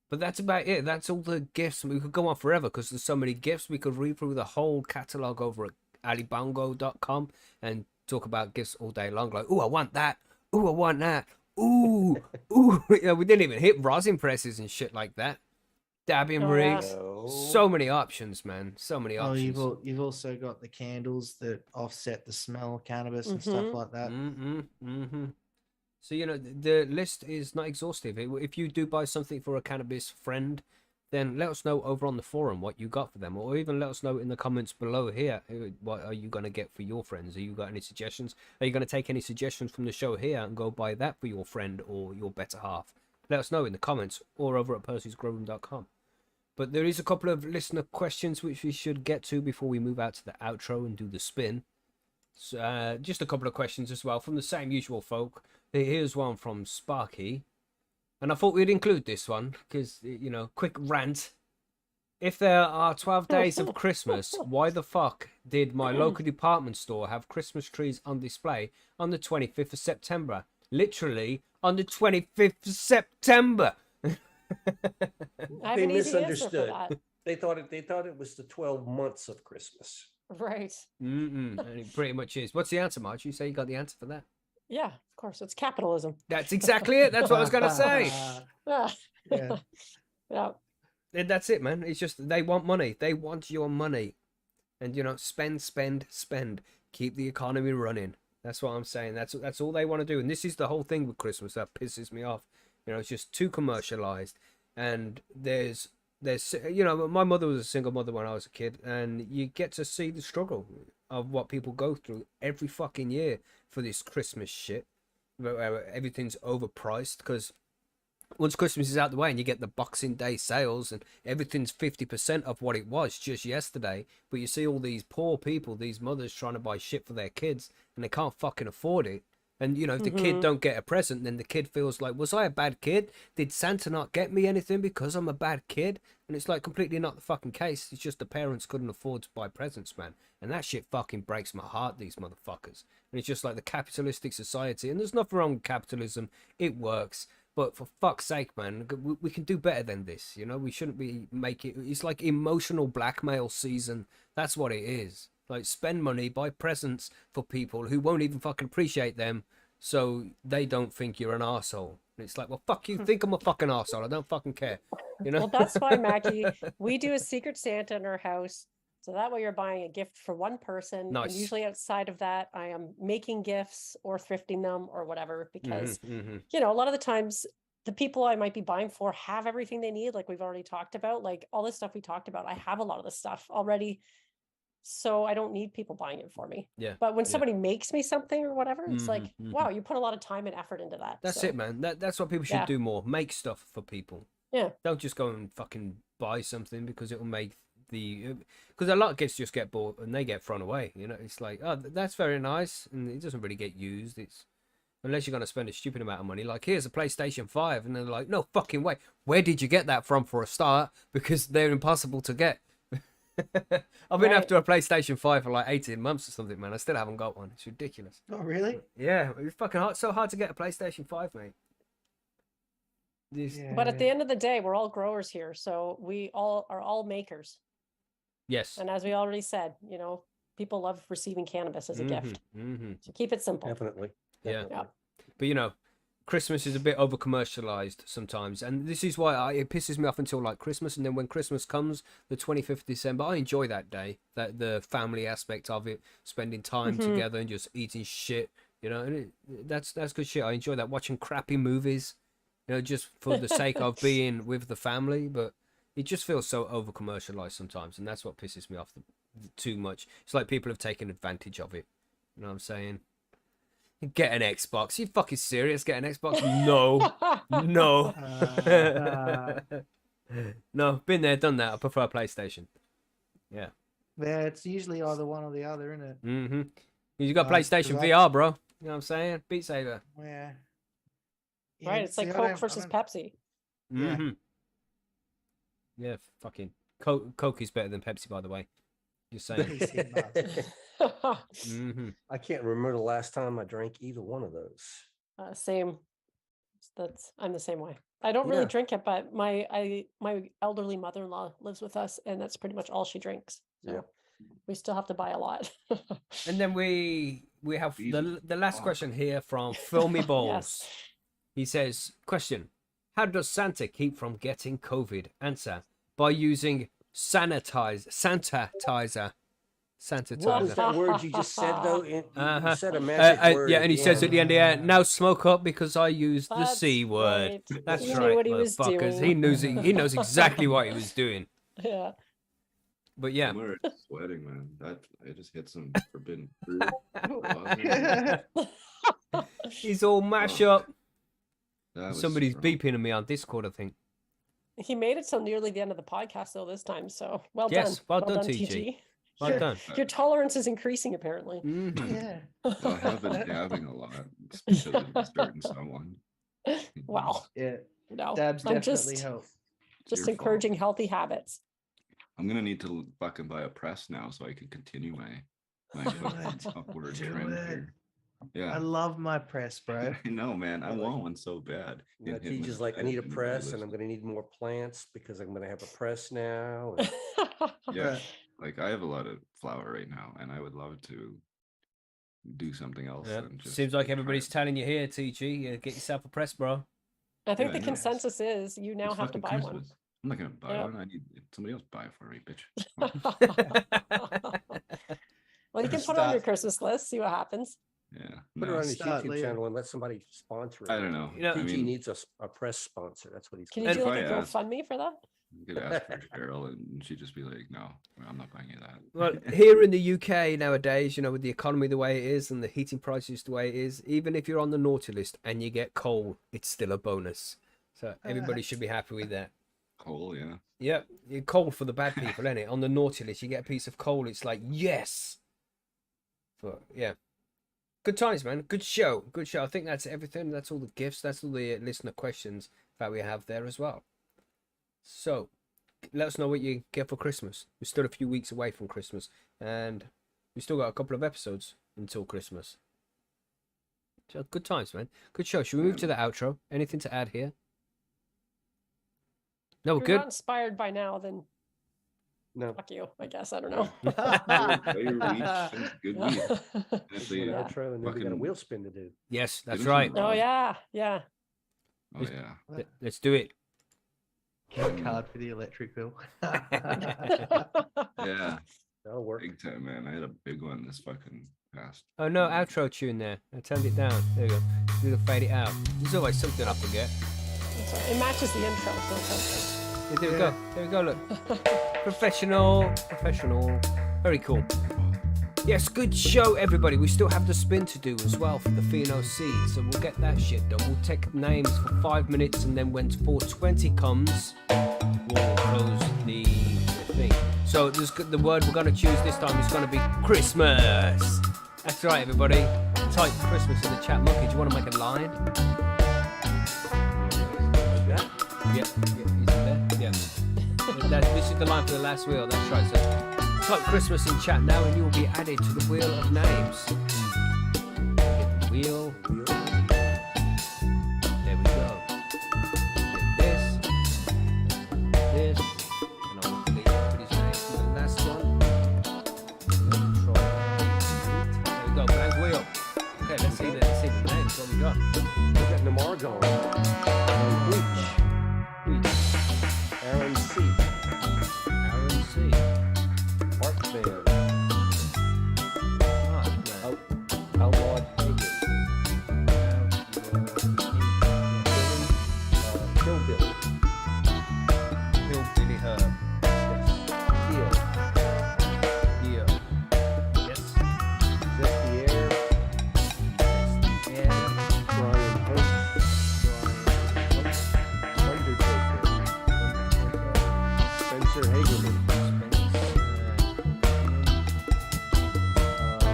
Speaker 1: But that's about it. That's all the gifts. We could go on forever because there's so many gifts. We could read through the whole catalog over at alibongo.com and talk about gifts all day long. Like, oh, I want that. Oh, I want that. Ooh, ooh. We didn't even hit rosin presses and shit like that. Dabbing
Speaker 2: Oh, yeah.
Speaker 1: rigs.
Speaker 4: No.
Speaker 1: So many options, man. So many
Speaker 3: Oh,
Speaker 1: options.
Speaker 3: you've also got the candles that offset the smell of cannabis and stuff
Speaker 2: Mhm.
Speaker 3: like that.
Speaker 1: So the list is not exhaustive. If you do buy something for a cannabis friend, then let us know over on the forum what you got for them, or even let us know in the comments below here. What are you going to get for your friends? Are you got any suggestions? Are you going to take any suggestions from the show here and go buy that for your friend or your better half? let us know in the comments or over at persysgrowroom.com. But there is a couple of listener questions which we should get to before we move out to the outro and do the spin. So, just a couple of questions as well from the same usual folk. Here's one from Sparky. And I thought we'd include this one because, you know, quick rant. If there are 12 days of Christmas, why the fuck did my local department store have Christmas trees on display on the 25th of September? Literally on the 25th of September.
Speaker 2: I have
Speaker 4: They
Speaker 2: an easy answer for
Speaker 4: misunderstood.
Speaker 2: that.
Speaker 4: They thought it was the 12 months of Christmas.
Speaker 2: Right.
Speaker 1: And it pretty much is. What's the answer, Marge? You say you got the answer for that?
Speaker 2: Yeah, of course. It's capitalism.
Speaker 1: That's exactly it. That's what I was going to say.
Speaker 2: Ah.
Speaker 3: Yeah.
Speaker 2: Yeah.
Speaker 1: And that's it, man. It's just they want money. They want your money. And, you know, spend, spend, spend. Keep the economy running. That's what I'm saying. That's all they want to do. And this is the whole thing with Christmas that pisses me off. You know, it's just too commercialized. And there's you know, my mother was a single mother when I was a kid, and you get to see the struggle of what people go through every fucking year for this Christmas shit. Where everything's overpriced because once Christmas is out the way and you get the Boxing Day sales and everything's 50% of what it was just yesterday, but you see all these poor people, these mothers trying to buy shit for their kids and they can't fucking afford it. And, you know, if the kid don't get a present, then the kid feels like, was I a bad kid? Did Santa not get me anything because I'm a bad kid? And it's like completely not the fucking case. It's just the parents couldn't afford to buy presents, man. And that shit fucking breaks my heart, these motherfuckers. And it's just like the capitalistic society. And there's nothing wrong with capitalism. It works. But for fuck's sake, man, we can do better than this. You know, we shouldn't be making... It's like emotional blackmail season. That's what it is. Like, spend money, buy presents for people who won't even fucking appreciate them, so they don't think you're an arsehole. And it's like, well, fuck you, think I'm a fucking arsehole. I don't fucking care. You know?
Speaker 2: Well, that's why, Maggie, we do a secret Santa in our house. So that way you're buying a gift for one person.
Speaker 1: Nice.
Speaker 2: And usually outside of that, I am making gifts or thrifting them or whatever, because, you know, a lot of the times the people I might be buying for have everything they need. Like we've already talked about, like all this stuff we talked about. I have a lot of this stuff already. So I don't need people buying it for me.
Speaker 1: Yeah.
Speaker 2: But when
Speaker 1: yeah.
Speaker 2: somebody makes me something or whatever, it's like, wow, you put a lot of time and effort into that.
Speaker 1: That's
Speaker 2: So,
Speaker 1: it, man. That's what people should
Speaker 2: Yeah.
Speaker 1: do more. Make stuff for people.
Speaker 2: Yeah.
Speaker 1: Don't just go and fucking buy something because it will make the... Because a lot of gifts just get bought and they get thrown away. You know, it's like, oh, that's very nice. And it doesn't really get used. It's... Unless you're going to spend a stupid amount of money. Like, here's a PlayStation 5. And they're like, no fucking way. Where did you get that from for a start? Because they're impossible to get. I've been
Speaker 2: Right.
Speaker 1: after a PlayStation 5 for like 18 months or something, man. I still haven't got one. It's ridiculous.
Speaker 3: Oh, really?
Speaker 1: Yeah, it's fucking hard. So hard to get a PlayStation 5, mate. This-
Speaker 2: But at the end of the day, we're all growers here. So we all are all makers.
Speaker 1: Yes.
Speaker 2: And as we already said, you know, people love receiving cannabis as a gift. So keep it simple.
Speaker 4: Definitely.
Speaker 1: Yeah.
Speaker 4: definitely.
Speaker 2: Yeah.
Speaker 1: But you know, Christmas is a bit over commercialized sometimes, and this is why it pisses me off until like Christmas, and then when Christmas comes, the 25th of December, I enjoy that day, that the family aspect of it, spending time together and just eating shit, you know, and that's good shit. I enjoy that, watching crappy movies, you know, just for the sake of being with the family, but it just feels so over commercialized sometimes, and that's what pisses me off too much. It's like people have taken advantage of it. You know what I'm saying? Get an Xbox. You fucking serious? Get an Xbox? No. No. No, been there, done that. I prefer PlayStation. Yeah.
Speaker 3: Yeah, it's usually either one or the other, isn't it?
Speaker 1: Mm-hmm. You got
Speaker 3: Right,
Speaker 1: PlayStation
Speaker 3: 'cause I-
Speaker 1: VR, bro. You know what I'm saying? Beat Saber.
Speaker 3: Yeah.
Speaker 2: Right. It's like
Speaker 3: see, I
Speaker 2: Coke
Speaker 3: don't- I
Speaker 2: versus
Speaker 3: don't-
Speaker 2: Pepsi.
Speaker 3: Yeah.
Speaker 1: Mm-hmm. Yeah, fucking Coke is better than Pepsi, by the way. Just saying.
Speaker 3: He's hitting us.
Speaker 1: Mm-hmm.
Speaker 4: I can't remember the last time I drank either one of those.
Speaker 2: Same. I'm the same way. I don't really
Speaker 4: Yeah.
Speaker 2: drink it, but my elderly mother-in-law lives with us, and that's pretty much all she drinks. So
Speaker 4: Yeah.
Speaker 2: we still have to buy a lot.
Speaker 1: And then we have
Speaker 5: Jesus
Speaker 1: the last
Speaker 5: fuck.
Speaker 1: question here from Filmy Balls.
Speaker 2: Yes.
Speaker 1: He says, question, how does Santa keep from getting COVID? Answer, by using sanitizer.
Speaker 4: What was that word you just said though? You said a magic word.
Speaker 1: Yeah, and he says at the end, yeah, now smoke up because I used the
Speaker 2: That's
Speaker 1: C word.
Speaker 2: right.
Speaker 1: That's
Speaker 2: He knew
Speaker 1: right,
Speaker 2: what he was
Speaker 1: motherfuckers.
Speaker 2: doing.
Speaker 1: He knows exactly what he was doing.
Speaker 2: Yeah.
Speaker 1: But yeah,
Speaker 5: I'm already sweating, man. I just hit some forbidden fruit.
Speaker 1: he's all mash up.
Speaker 5: That was
Speaker 1: Somebody's
Speaker 5: strong.
Speaker 1: beeping at me on Discord, I think.
Speaker 2: He made it till nearly the end of the podcast though this time. So well
Speaker 1: Yes,
Speaker 2: done.
Speaker 1: well done, TG. Well
Speaker 3: Sure.
Speaker 1: done.
Speaker 2: Your tolerance is increasing apparently.
Speaker 1: Mhm.
Speaker 3: Yeah.
Speaker 5: I have been dabbing a lot, especially with a certain someone.
Speaker 2: Wow.
Speaker 3: Yeah.
Speaker 2: No,
Speaker 3: Dabs
Speaker 2: I'm
Speaker 3: definitely
Speaker 2: just
Speaker 3: help.
Speaker 2: just
Speaker 5: your fault.
Speaker 2: encouraging healthy habits.
Speaker 5: I'm gonna need to fucking buy a press now so I can continue my
Speaker 3: Do
Speaker 5: fucking
Speaker 3: it.
Speaker 5: upward
Speaker 3: Do
Speaker 5: trend
Speaker 3: it.
Speaker 5: here.
Speaker 3: I
Speaker 5: Yeah,
Speaker 3: love my press, bro.
Speaker 5: I know, man. I
Speaker 4: Yeah, like-
Speaker 5: want one so bad.
Speaker 4: You know,
Speaker 5: Hit me
Speaker 4: Teach is
Speaker 5: with
Speaker 4: like, I
Speaker 5: that
Speaker 4: need a
Speaker 5: in the
Speaker 4: press and I'm
Speaker 5: list.
Speaker 4: gonna need more plants because I'm gonna have a press now. and-
Speaker 5: Yeah,
Speaker 3: Right.
Speaker 5: like I have a lot of flour right now, and I would love to do something else.
Speaker 1: Yeah.
Speaker 5: Than just
Speaker 1: Seems like
Speaker 5: try
Speaker 1: everybody's
Speaker 5: it.
Speaker 1: telling you here, TG. Get yourself a press, bro.
Speaker 2: I think
Speaker 5: Yeah,
Speaker 2: the
Speaker 5: I know.
Speaker 2: consensus is you now
Speaker 5: It's
Speaker 2: have to
Speaker 5: fucking
Speaker 2: buy one.
Speaker 5: Christmas. I'm not gonna buy
Speaker 2: Yep.
Speaker 5: one. I need somebody else buy it for me, bitch.
Speaker 2: Well, you can
Speaker 3: Just
Speaker 2: put it on your
Speaker 3: start-
Speaker 2: Christmas list, see what happens.
Speaker 5: Yeah,
Speaker 4: Put it
Speaker 5: no,
Speaker 4: on his
Speaker 3: Start
Speaker 4: YouTube
Speaker 3: Leo.
Speaker 4: channel and let somebody sponsor it.
Speaker 5: I don't know.
Speaker 1: You know,
Speaker 5: I
Speaker 4: TG
Speaker 5: mean,
Speaker 4: needs a press sponsor. That's what he's.
Speaker 2: Can you
Speaker 5: And
Speaker 2: do
Speaker 5: if
Speaker 2: like a
Speaker 5: I ask-
Speaker 2: GoFundMe for that?
Speaker 5: you could ask for Cheryl, and she'd just be like, "No, I'm not buying you that."
Speaker 1: well, here in the UK nowadays, with the economy the way it is and the heating prices the way it is, even if you're on the naughty list and you get coal, it's still a bonus. So everybody should be happy with that.
Speaker 5: Coal, yeah.
Speaker 1: Yep, you're coal for the bad people, isn't it? On the naughty list, you get a piece of coal. It's like yes. But yeah, good times, man. Good show. Good show. I think that's everything. That's all the gifts. That's all the listener questions that we have there as well. So, let us know what you get for Christmas. We're still a few weeks away from Christmas, and we still got a couple of episodes until Christmas. So, good times, man. Good show. Should we move to the outro? Anything to add here? No,
Speaker 2: If
Speaker 1: we're
Speaker 2: you're
Speaker 1: good.
Speaker 2: not inspired by now, then
Speaker 4: No.
Speaker 2: fuck you, I guess. I don't know.
Speaker 5: Play your weed, smoke good weed. Actually,
Speaker 4: An
Speaker 2: Yeah.
Speaker 4: outro, and then we got a
Speaker 5: fucking-
Speaker 4: wheel spin to do.
Speaker 1: Yes, that's
Speaker 5: Didn't
Speaker 1: right.
Speaker 5: you-
Speaker 2: Oh yeah, yeah.
Speaker 5: Oh yeah.
Speaker 1: Let's do it.
Speaker 3: Work hard for the electric bill.
Speaker 5: Yeah.
Speaker 4: That'll work.
Speaker 5: Big time, man. I had a big one this fucking past.
Speaker 1: Oh no, outro tune there. I turned it down. There we go. We're gonna fade it out. There's always something I forget.
Speaker 2: That's right. It matches the intro, so it's okay.
Speaker 1: Yeah, there we go. There we go. Look, professional. Very cool. Yes, good show, everybody. We still have the spin to do as well for the Pheno Seeds, so we'll get that shit done. We'll take names for 5 minutes, and then when 4:20 comes, we'll close the thing. So the word we're gonna choose this time is gonna be Christmas. That's right, everybody. Type Christmas in the chat. Monkey, do you want to make a line?
Speaker 4: Like that?
Speaker 1: Yep, is it there? Yeah. This is the line for the last wheel, that's right. So type Christmas in chat now and you will be added to the wheel of names. Get the wheel. There we go. Get this, and I will delete everybody's name for the last one. Control. There we go, blank wheel. Okay, let's see the names. What we got?
Speaker 4: We got Namargon,
Speaker 1: Wheat,
Speaker 4: Aaron C,
Speaker 1: Aaron C.
Speaker 4: Art Fan,
Speaker 1: Oh, man.
Speaker 4: Outlawed Pagan, Hillbilly,
Speaker 1: Hillbilly Herb.
Speaker 4: Theo,
Speaker 1: Yeah. Yes.
Speaker 4: Zestier,
Speaker 1: Yeah.
Speaker 4: Brian Hope, Undertaker, Spencer Hagerman,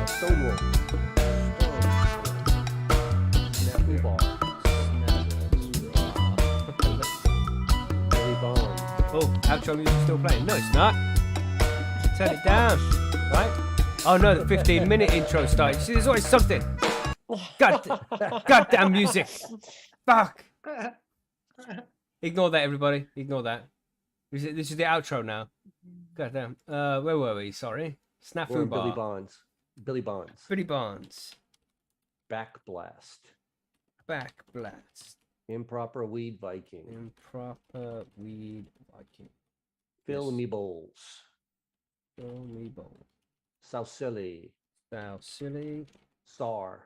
Speaker 4: Stonewall, Snappy Bar, Billy Bond,
Speaker 1: Oh, outro music still playing? No, it's not. Turn it down, right? Oh no, the 15-minute intro started. See, there's always something. Goddamn music. Fuck. Ignore that, everybody. Ignore that. This is the outro now. Goddamn. Where were we? Sorry.
Speaker 4: or
Speaker 1: Snafu
Speaker 4: Billy
Speaker 1: Bar.
Speaker 4: Bonds, Billy Bonds,
Speaker 1: Billy Bonds.
Speaker 4: Back Blast,
Speaker 1: Back Blast.
Speaker 4: Improper Weed Viking,
Speaker 1: Improper Weed Viking.
Speaker 4: Fill
Speaker 1: Yes.
Speaker 4: Me Bowls,
Speaker 1: Fill me bowl.
Speaker 4: South Silly,
Speaker 1: Thou silly.
Speaker 4: Sar.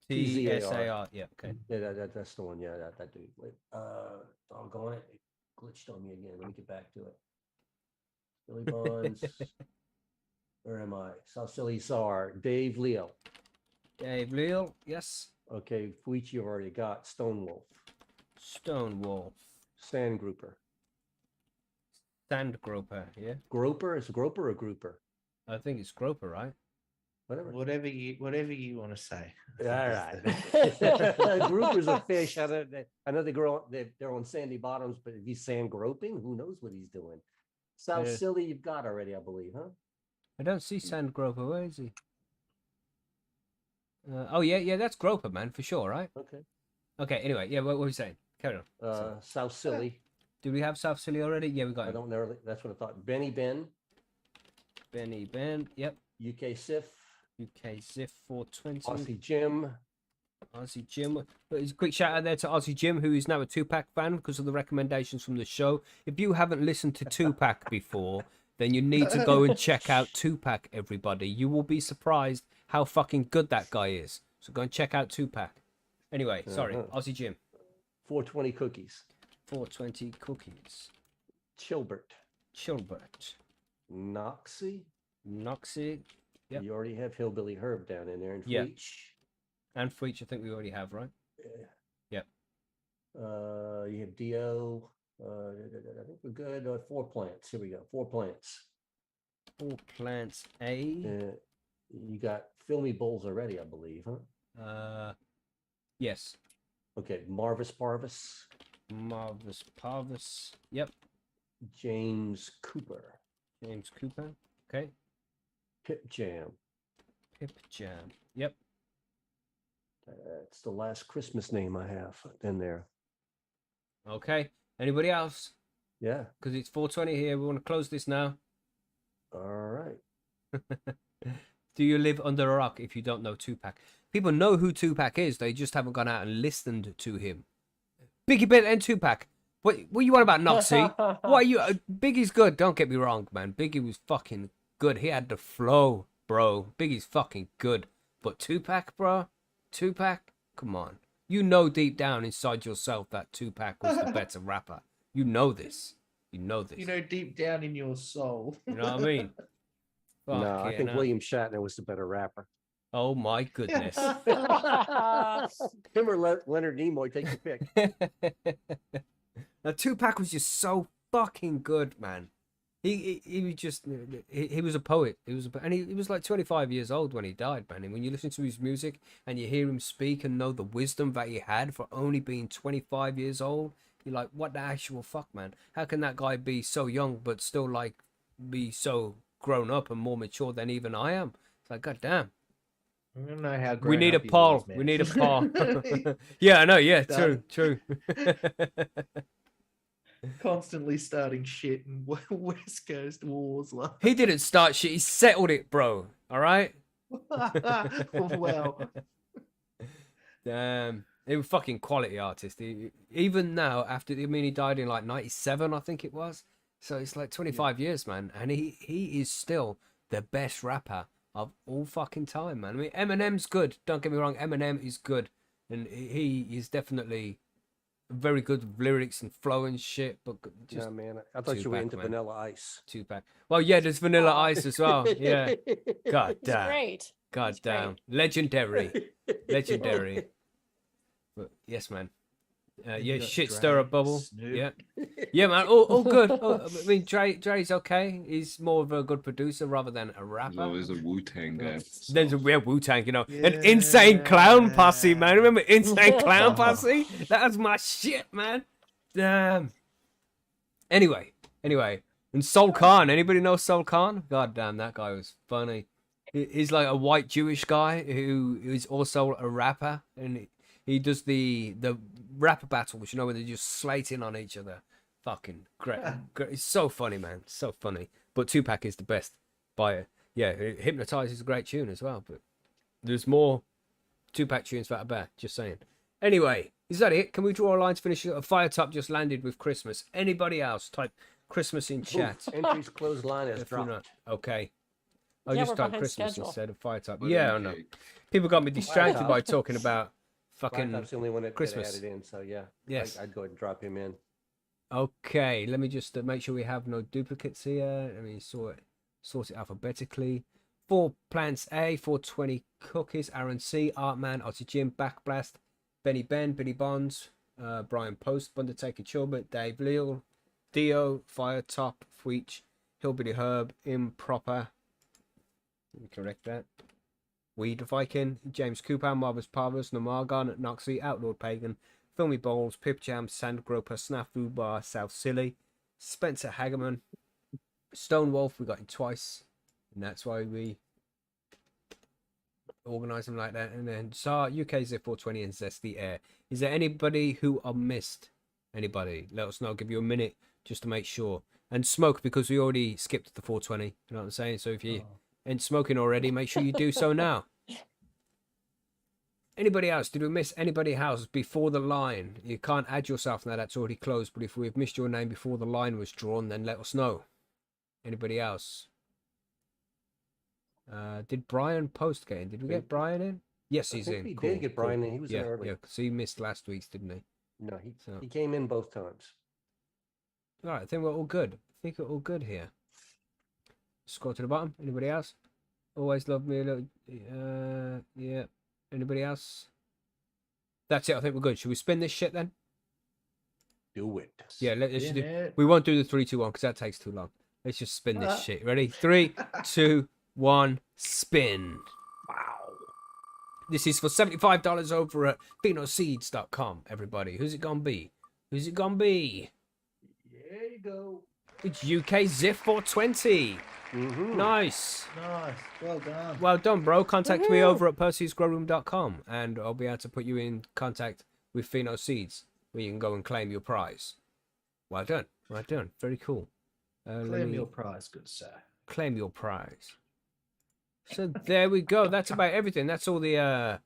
Speaker 1: TSAR. Yeah, okay.
Speaker 4: Yeah, that's the one. Yeah, that dude. Wait, doggone it. It glitched on me again. Let me get back to it. Billy Bonds. Where am I? South Silly Sar. Dave Leo.
Speaker 1: Dave Leal. Yes.
Speaker 4: Okay, Fuichi you've already got. Stonewolf.
Speaker 1: Stonewall.
Speaker 4: Sand Grouper.
Speaker 1: Sand Groper, yeah?
Speaker 4: Groper? Is it Groper or Grouper?
Speaker 1: I think it's Groper, right?
Speaker 4: Whatever.
Speaker 3: Whatever you want to say.
Speaker 4: All right. Grouper's a fish. I know they're on sandy bottoms, but if he's sand groping, who knows what he's doing? South
Speaker 1: Yeah.
Speaker 4: Silly you've got already, I believe, huh?
Speaker 1: I don't see Sand Groper. Where is he? Oh, yeah, that's Groper, man, for sure, right?
Speaker 4: Okay.
Speaker 1: Okay, anyway, yeah, what were we saying? Carry on.
Speaker 4: South Silly.
Speaker 1: Do we have South Silly already? Yeah, we got
Speaker 4: I
Speaker 1: him.
Speaker 4: don't know. That's what I thought. Benny Ben.
Speaker 1: Benny Ben, yep.
Speaker 4: UK Sif.
Speaker 1: UK Ziff 420.
Speaker 4: Aussie Jim.
Speaker 1: Aussie Jim. But it's a quick shout out there to Aussie Jim, who is now a Tupac fan because of the recommendations from the show. If you haven't listened to Tupac before, then you need to go and check out Tupac, everybody. You will be surprised how fucking good that guy is. So go and check out Tupac. Anyway, sorry, Aussie Jim.
Speaker 4: 420 Cookies.
Speaker 1: 420 Cookies.
Speaker 4: Chilbert.
Speaker 1: Chilbert.
Speaker 4: Noxie.
Speaker 1: Noxie. Yep.
Speaker 4: You already have Hillbilly Herb down in there. And
Speaker 1: Yeah.
Speaker 4: Fleech.
Speaker 1: And Freach, I think we already have, right? Yep.
Speaker 4: You have Dio. I think we're good. 4 plants. Here we go. 4 plants.
Speaker 1: 4 plants A.
Speaker 4: You got Filmy Bowls already, I believe, huh?
Speaker 1: Yes.
Speaker 4: Okay. Marvis Parvis.
Speaker 1: Marvis Parvis. Yep.
Speaker 4: James Cooper.
Speaker 1: James Cooper. Okay.
Speaker 4: Pip Jam.
Speaker 1: Pip Jam. Yep.
Speaker 4: It's the last Christmas name I have in there.
Speaker 1: Okay. Anybody else?
Speaker 4: Yeah.
Speaker 1: Because it's 4:20 here. We want to close this now.
Speaker 4: All right.
Speaker 1: Do you live under a rock if you don't know Tupac? People know who Tupac is. They just haven't gone out and listened to him. Biggie Bit and Tupac. What you want about Noxie? What are you? Biggie's good. Don't get me wrong, man. Biggie was fucking good. He had the flow, bro. Biggie's fucking good. But Tupac, bro? Tupac? Come on. You know deep down inside yourself that Tupac was the better rapper. You know this. You know this.
Speaker 3: You know, deep down in your soul.
Speaker 1: You know what I mean?
Speaker 4: No, I think
Speaker 1: Fucking
Speaker 4: William Shatner was the better rapper.
Speaker 1: Oh my goodness.
Speaker 4: Him or Leonard Nimoy, take your pick.
Speaker 1: Now Tupac was just so fucking good, man. He was just he was a poet. He was like 25 years old when he died, man. And when you listen to his music and you hear him speak and know the wisdom that he had for only being 25 years old, you're like, what the actual fuck, man? How can that guy be so young but still like be so grown up and more mature than even I am? It's like, god damn.
Speaker 3: I don't know how
Speaker 1: We need a
Speaker 3: grown up he
Speaker 1: poll.
Speaker 3: was, man.
Speaker 1: We need a poll. Yeah, I know. Yeah, true.
Speaker 3: Constantly starting shit and West Coast wars. Like.
Speaker 1: He didn't start shit. He settled it, bro. All right.
Speaker 3: Wow.
Speaker 1: Damn. He was fucking quality artist. Even now, after he died in like 97, I think it was. So it's like 25 years, man, and he is still the best rapper of all fucking time, man. I mean, Eminem's good. Don't get me wrong. Eminem is good, and he is definitely very good with lyrics and flow and shit. But just
Speaker 4: Yeah, man. I thought you were
Speaker 1: Tupac,
Speaker 4: into
Speaker 1: man.
Speaker 4: Vanilla Ice.
Speaker 1: Tupac. Well, yeah, there's Vanilla Ice as well. Yeah. God
Speaker 2: He's
Speaker 1: damn.
Speaker 2: great.
Speaker 1: God
Speaker 2: He's great.
Speaker 1: damn. Legendary. Legendary. But yes, man. Yeah,
Speaker 3: You got
Speaker 1: shit
Speaker 3: Dre,
Speaker 1: stirrer bubble.
Speaker 3: Snoop.
Speaker 1: Yeah. Yeah, man. All good. I mean, Dre's okay. He's more of a good producer rather than a
Speaker 5: He's
Speaker 1: rapper.
Speaker 5: always a Wu-Tang guy.
Speaker 1: There's a real Wu-Tang, you know. An insane clown posse, man. Remember insane clown posse? That was my shit, man. Damn. Anyway. And Sol Khan. Anybody know Sol Khan? God damn, that guy was funny. He's like a white Jewish guy who is also a rapper, and he does the rapper battles, you know, where they're just slating on each other. Fucking great. It's so funny, man. So funny. But Tupac is the best by it. Yeah, Hypnotize is a great tune as well, but there's more Tupac tunes that are bad. Just saying. Anyway, is that it? Can we draw a line to finish? A fire top just landed with Christmas. Anybody else? Type Christmas in chat.
Speaker 4: Entries closed line has
Speaker 1: If you're not-
Speaker 4: dropped.
Speaker 1: Okay. I'll
Speaker 2: Yeah,
Speaker 1: just
Speaker 2: we're
Speaker 1: type
Speaker 2: behind
Speaker 1: Christmas
Speaker 2: schedule.
Speaker 1: instead of fire top.
Speaker 5: But
Speaker 1: Yeah, I
Speaker 5: okay.
Speaker 1: know. People got me distracted by talking about fucking
Speaker 4: That's the only one that
Speaker 1: Christmas.
Speaker 4: added in. So yeah,
Speaker 1: Yes.
Speaker 4: I'd go ahead and drop him in.
Speaker 1: Okay, let me just make sure we have no duplicates here. Let me sort it alphabetically. 4 Plants A, 420 Cookies, Aaron C, Artman, Artie Jim, Backblast, Benny Ben, Billy Bonds, Brian Post, Undertaker Chilbert, Dave Leal, Dio, Fire Top, Fweech, Hillbilly Herb, Improper. Let me correct that. Weed Viking, James Cooper, Marvis Parvus, Namargon, Noxie, Outlawed Pagan, Filmy Bowls, Pip Jam, Sandgroper, Snafu Bar, South Silly, Spencer Hagerman, Stone Wolf, we got him twice, and that's why we organise them like that. And then Tsar, UK Z420, and Zesty Air. Is there anybody who I missed? Anybody? Let us know. I'll give you a minute just to make sure. And Smoke, because we already skipped the 420. You know what I'm saying? So if you ain't smoking already, make sure you do so now. Anybody else? Did we miss anybody else before the line? You can't add yourself now, that's already closed. But if we've missed your name before the line was drawn, then let us know. Anybody else? Did Brian Post get in? Did we get Brian in? Yes, he's in.
Speaker 4: We
Speaker 1: Cool,
Speaker 4: did get
Speaker 1: cool.
Speaker 4: Brian in. He was in early.
Speaker 1: Yeah, so he missed last week's, didn't he?
Speaker 4: No,
Speaker 1: So-
Speaker 4: he came in both times.
Speaker 1: All right, I think we're all good. I think we're all good here. Scroll to the bottom. Anybody else? Always love me a little. Yeah. Anybody else? That's it. I think we're good. Should we spin this shit then?
Speaker 4: Do it.
Speaker 1: Yeah. Let's
Speaker 3: Spin
Speaker 1: do.
Speaker 3: it.
Speaker 1: We won't do the 3, 2, 1 because that takes too long. Let's just spin this
Speaker 3: Ah.
Speaker 1: shit. Ready? 3, 2, 1. Spin.
Speaker 4: Wow.
Speaker 1: This is for $75 over at phenoseeds.com. Everybody, who's it gonna be? Who's it gonna be?
Speaker 4: There you go.
Speaker 1: It's UK Ziff 420.
Speaker 4: Mm-hmm.
Speaker 1: Nice.
Speaker 3: Nice. Well done.
Speaker 1: Well done, bro. Contact me
Speaker 2: Woohoo.
Speaker 1: over at percysgrowroom.com and I'll be able to put you in contact with Pheno Seeds where you can go and claim your prize. Well done. Well done. Very cool. Let
Speaker 3: Claim
Speaker 1: me
Speaker 3: your prize, good sir.
Speaker 1: claim your prize. So there we go. That's about everything. That's all the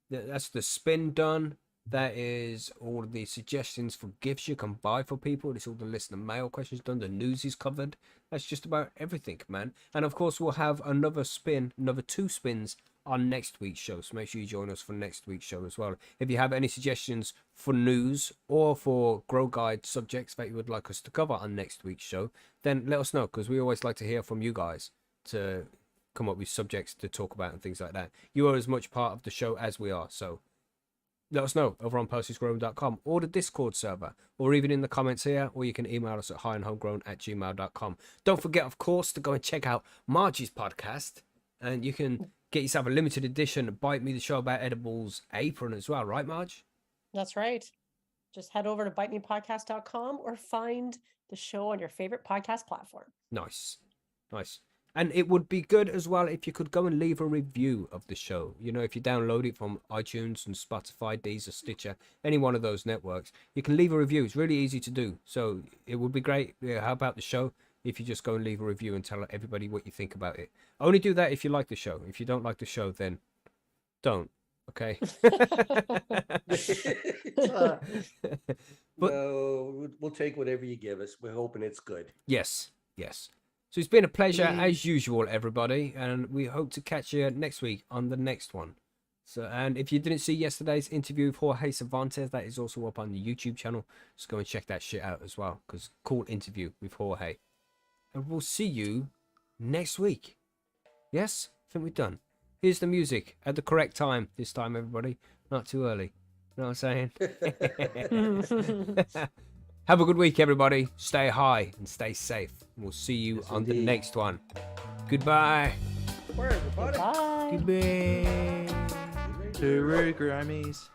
Speaker 1: that's the spin done. That is all of the suggestions for gifts you can buy for people. It's all the listener mail questions done. The news is covered. That's just about everything, man. And of course, we'll have another 2 spins on next week's show. So make sure you join us for next week's show as well. If you have any suggestions for news or for Grow Guide subjects that you would like us to cover on next week's show, then let us know because we always like to hear from you guys to come up with subjects to talk about and things like that. You are as much part of the show as we are. So let us know over on postysgrown.com or the Discord server, or even in the comments here, or you can email us at highandhomegrown@gmail.com. Don't forget, of course, to go and check out Margie's podcast, and you can get yourself a limited edition Bite Me the Show About Edibles apron as well, right, Marge?
Speaker 2: That's right. Just head over to bitemepodcast.com or find the show on your favorite podcast platform.
Speaker 1: Nice. Nice. And it would be good as well if you could go and leave a review of the show. You know, if you download it from iTunes and Spotify, Deezer, Stitcher, any one of those networks, you can leave a review. It's really easy to do. So it would be great. Yeah, how about the show? If you just go and leave a review and tell everybody what you think about it. Only do that if you like the show. If you don't like the show, then don't. Okay. But-
Speaker 4: No, we'll take whatever you give us. We're hoping it's good.
Speaker 1: Yes. Yes. So it's been a pleasure as usual, everybody, and we hope to catch you next week on the next one. So, and if you didn't see yesterday's interview with Jorge Cervantes, that is also up on the YouTube channel. Just go and check that shit out as well, because cool interview with Jorge. And we'll see you next week. Yes, I think we're done. Here's the music at the correct time this time, everybody. Not too early. You know what I'm saying? Have a good week, everybody. Stay high and stay safe. We'll see you
Speaker 4: Yes,
Speaker 1: on the
Speaker 4: indeed.
Speaker 1: next one. Goodbye.
Speaker 4: Bye, everybody.
Speaker 2: Bye.
Speaker 1: Goodbye.
Speaker 3: Guru Grammys.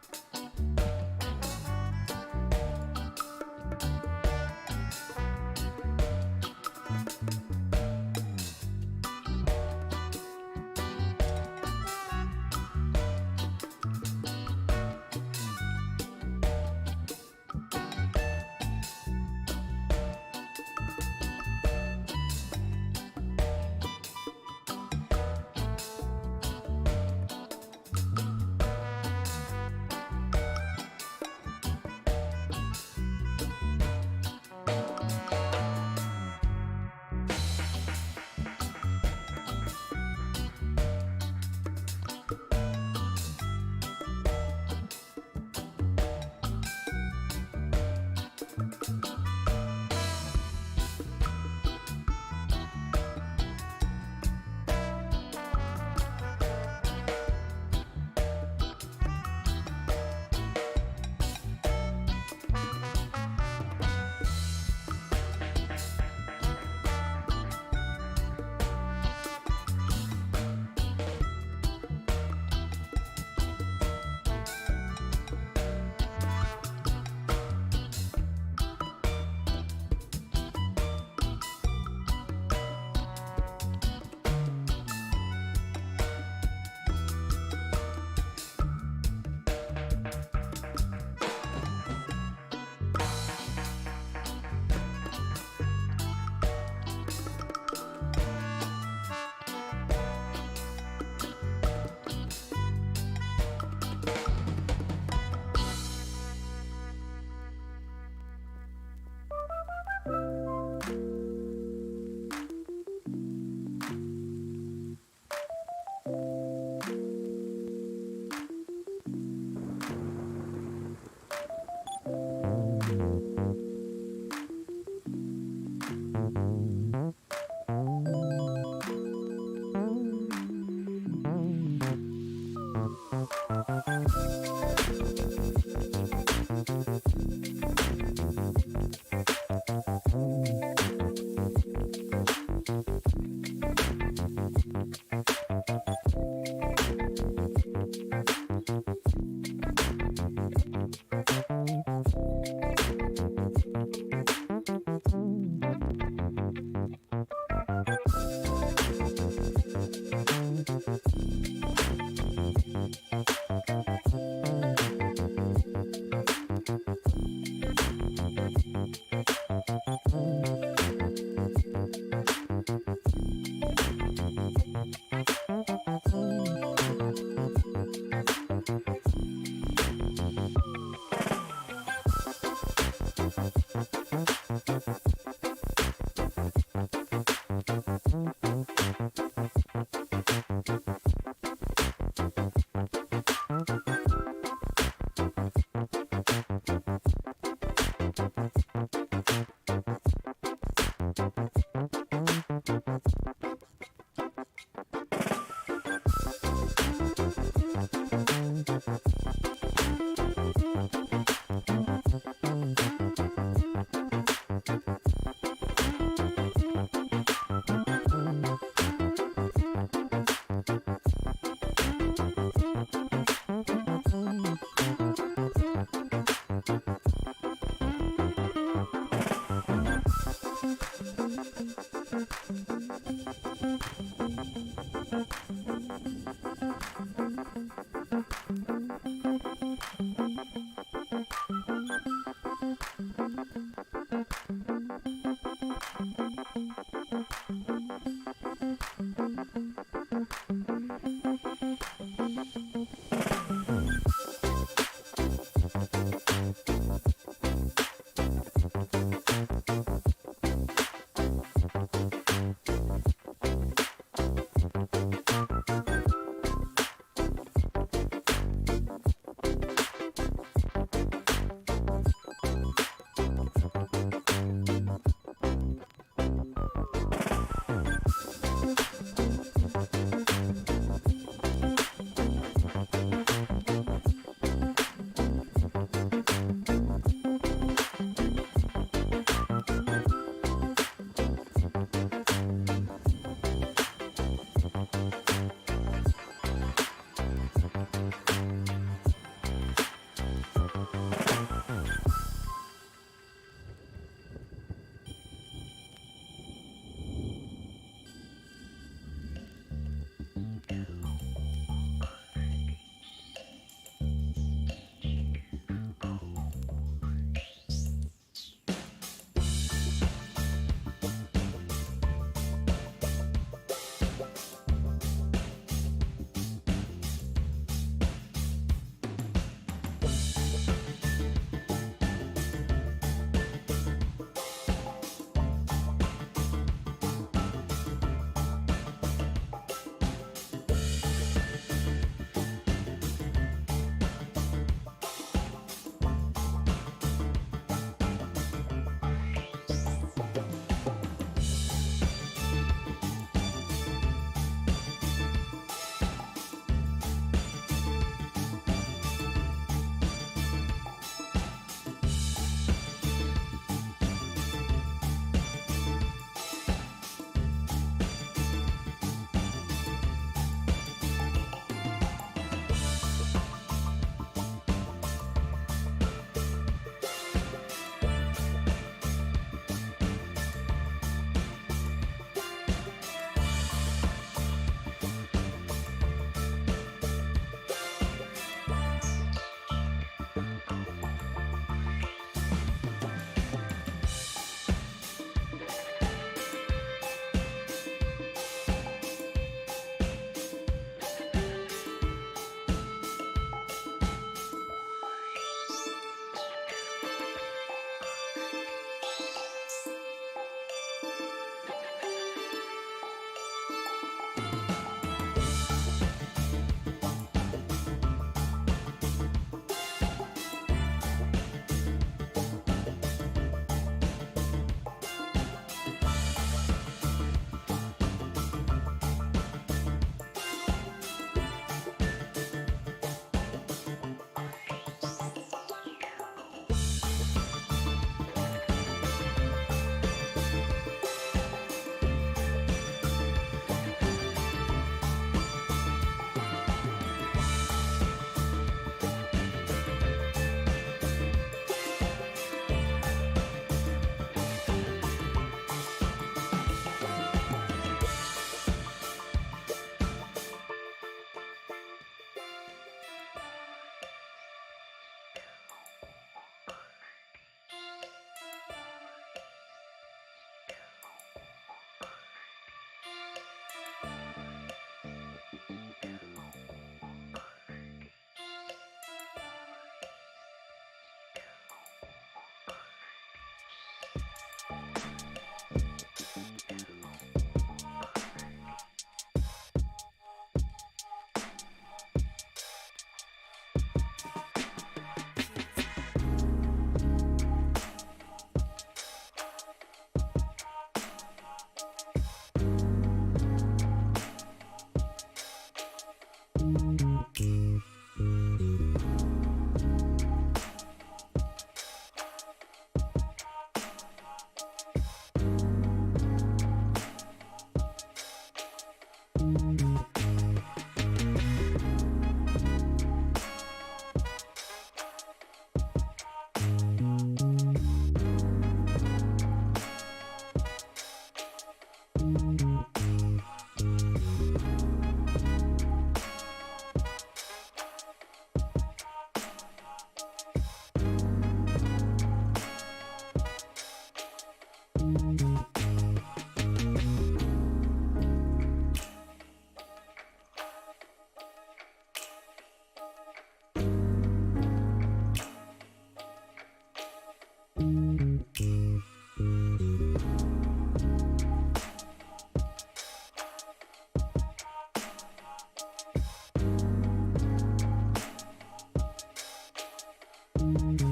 Speaker 1: Bye.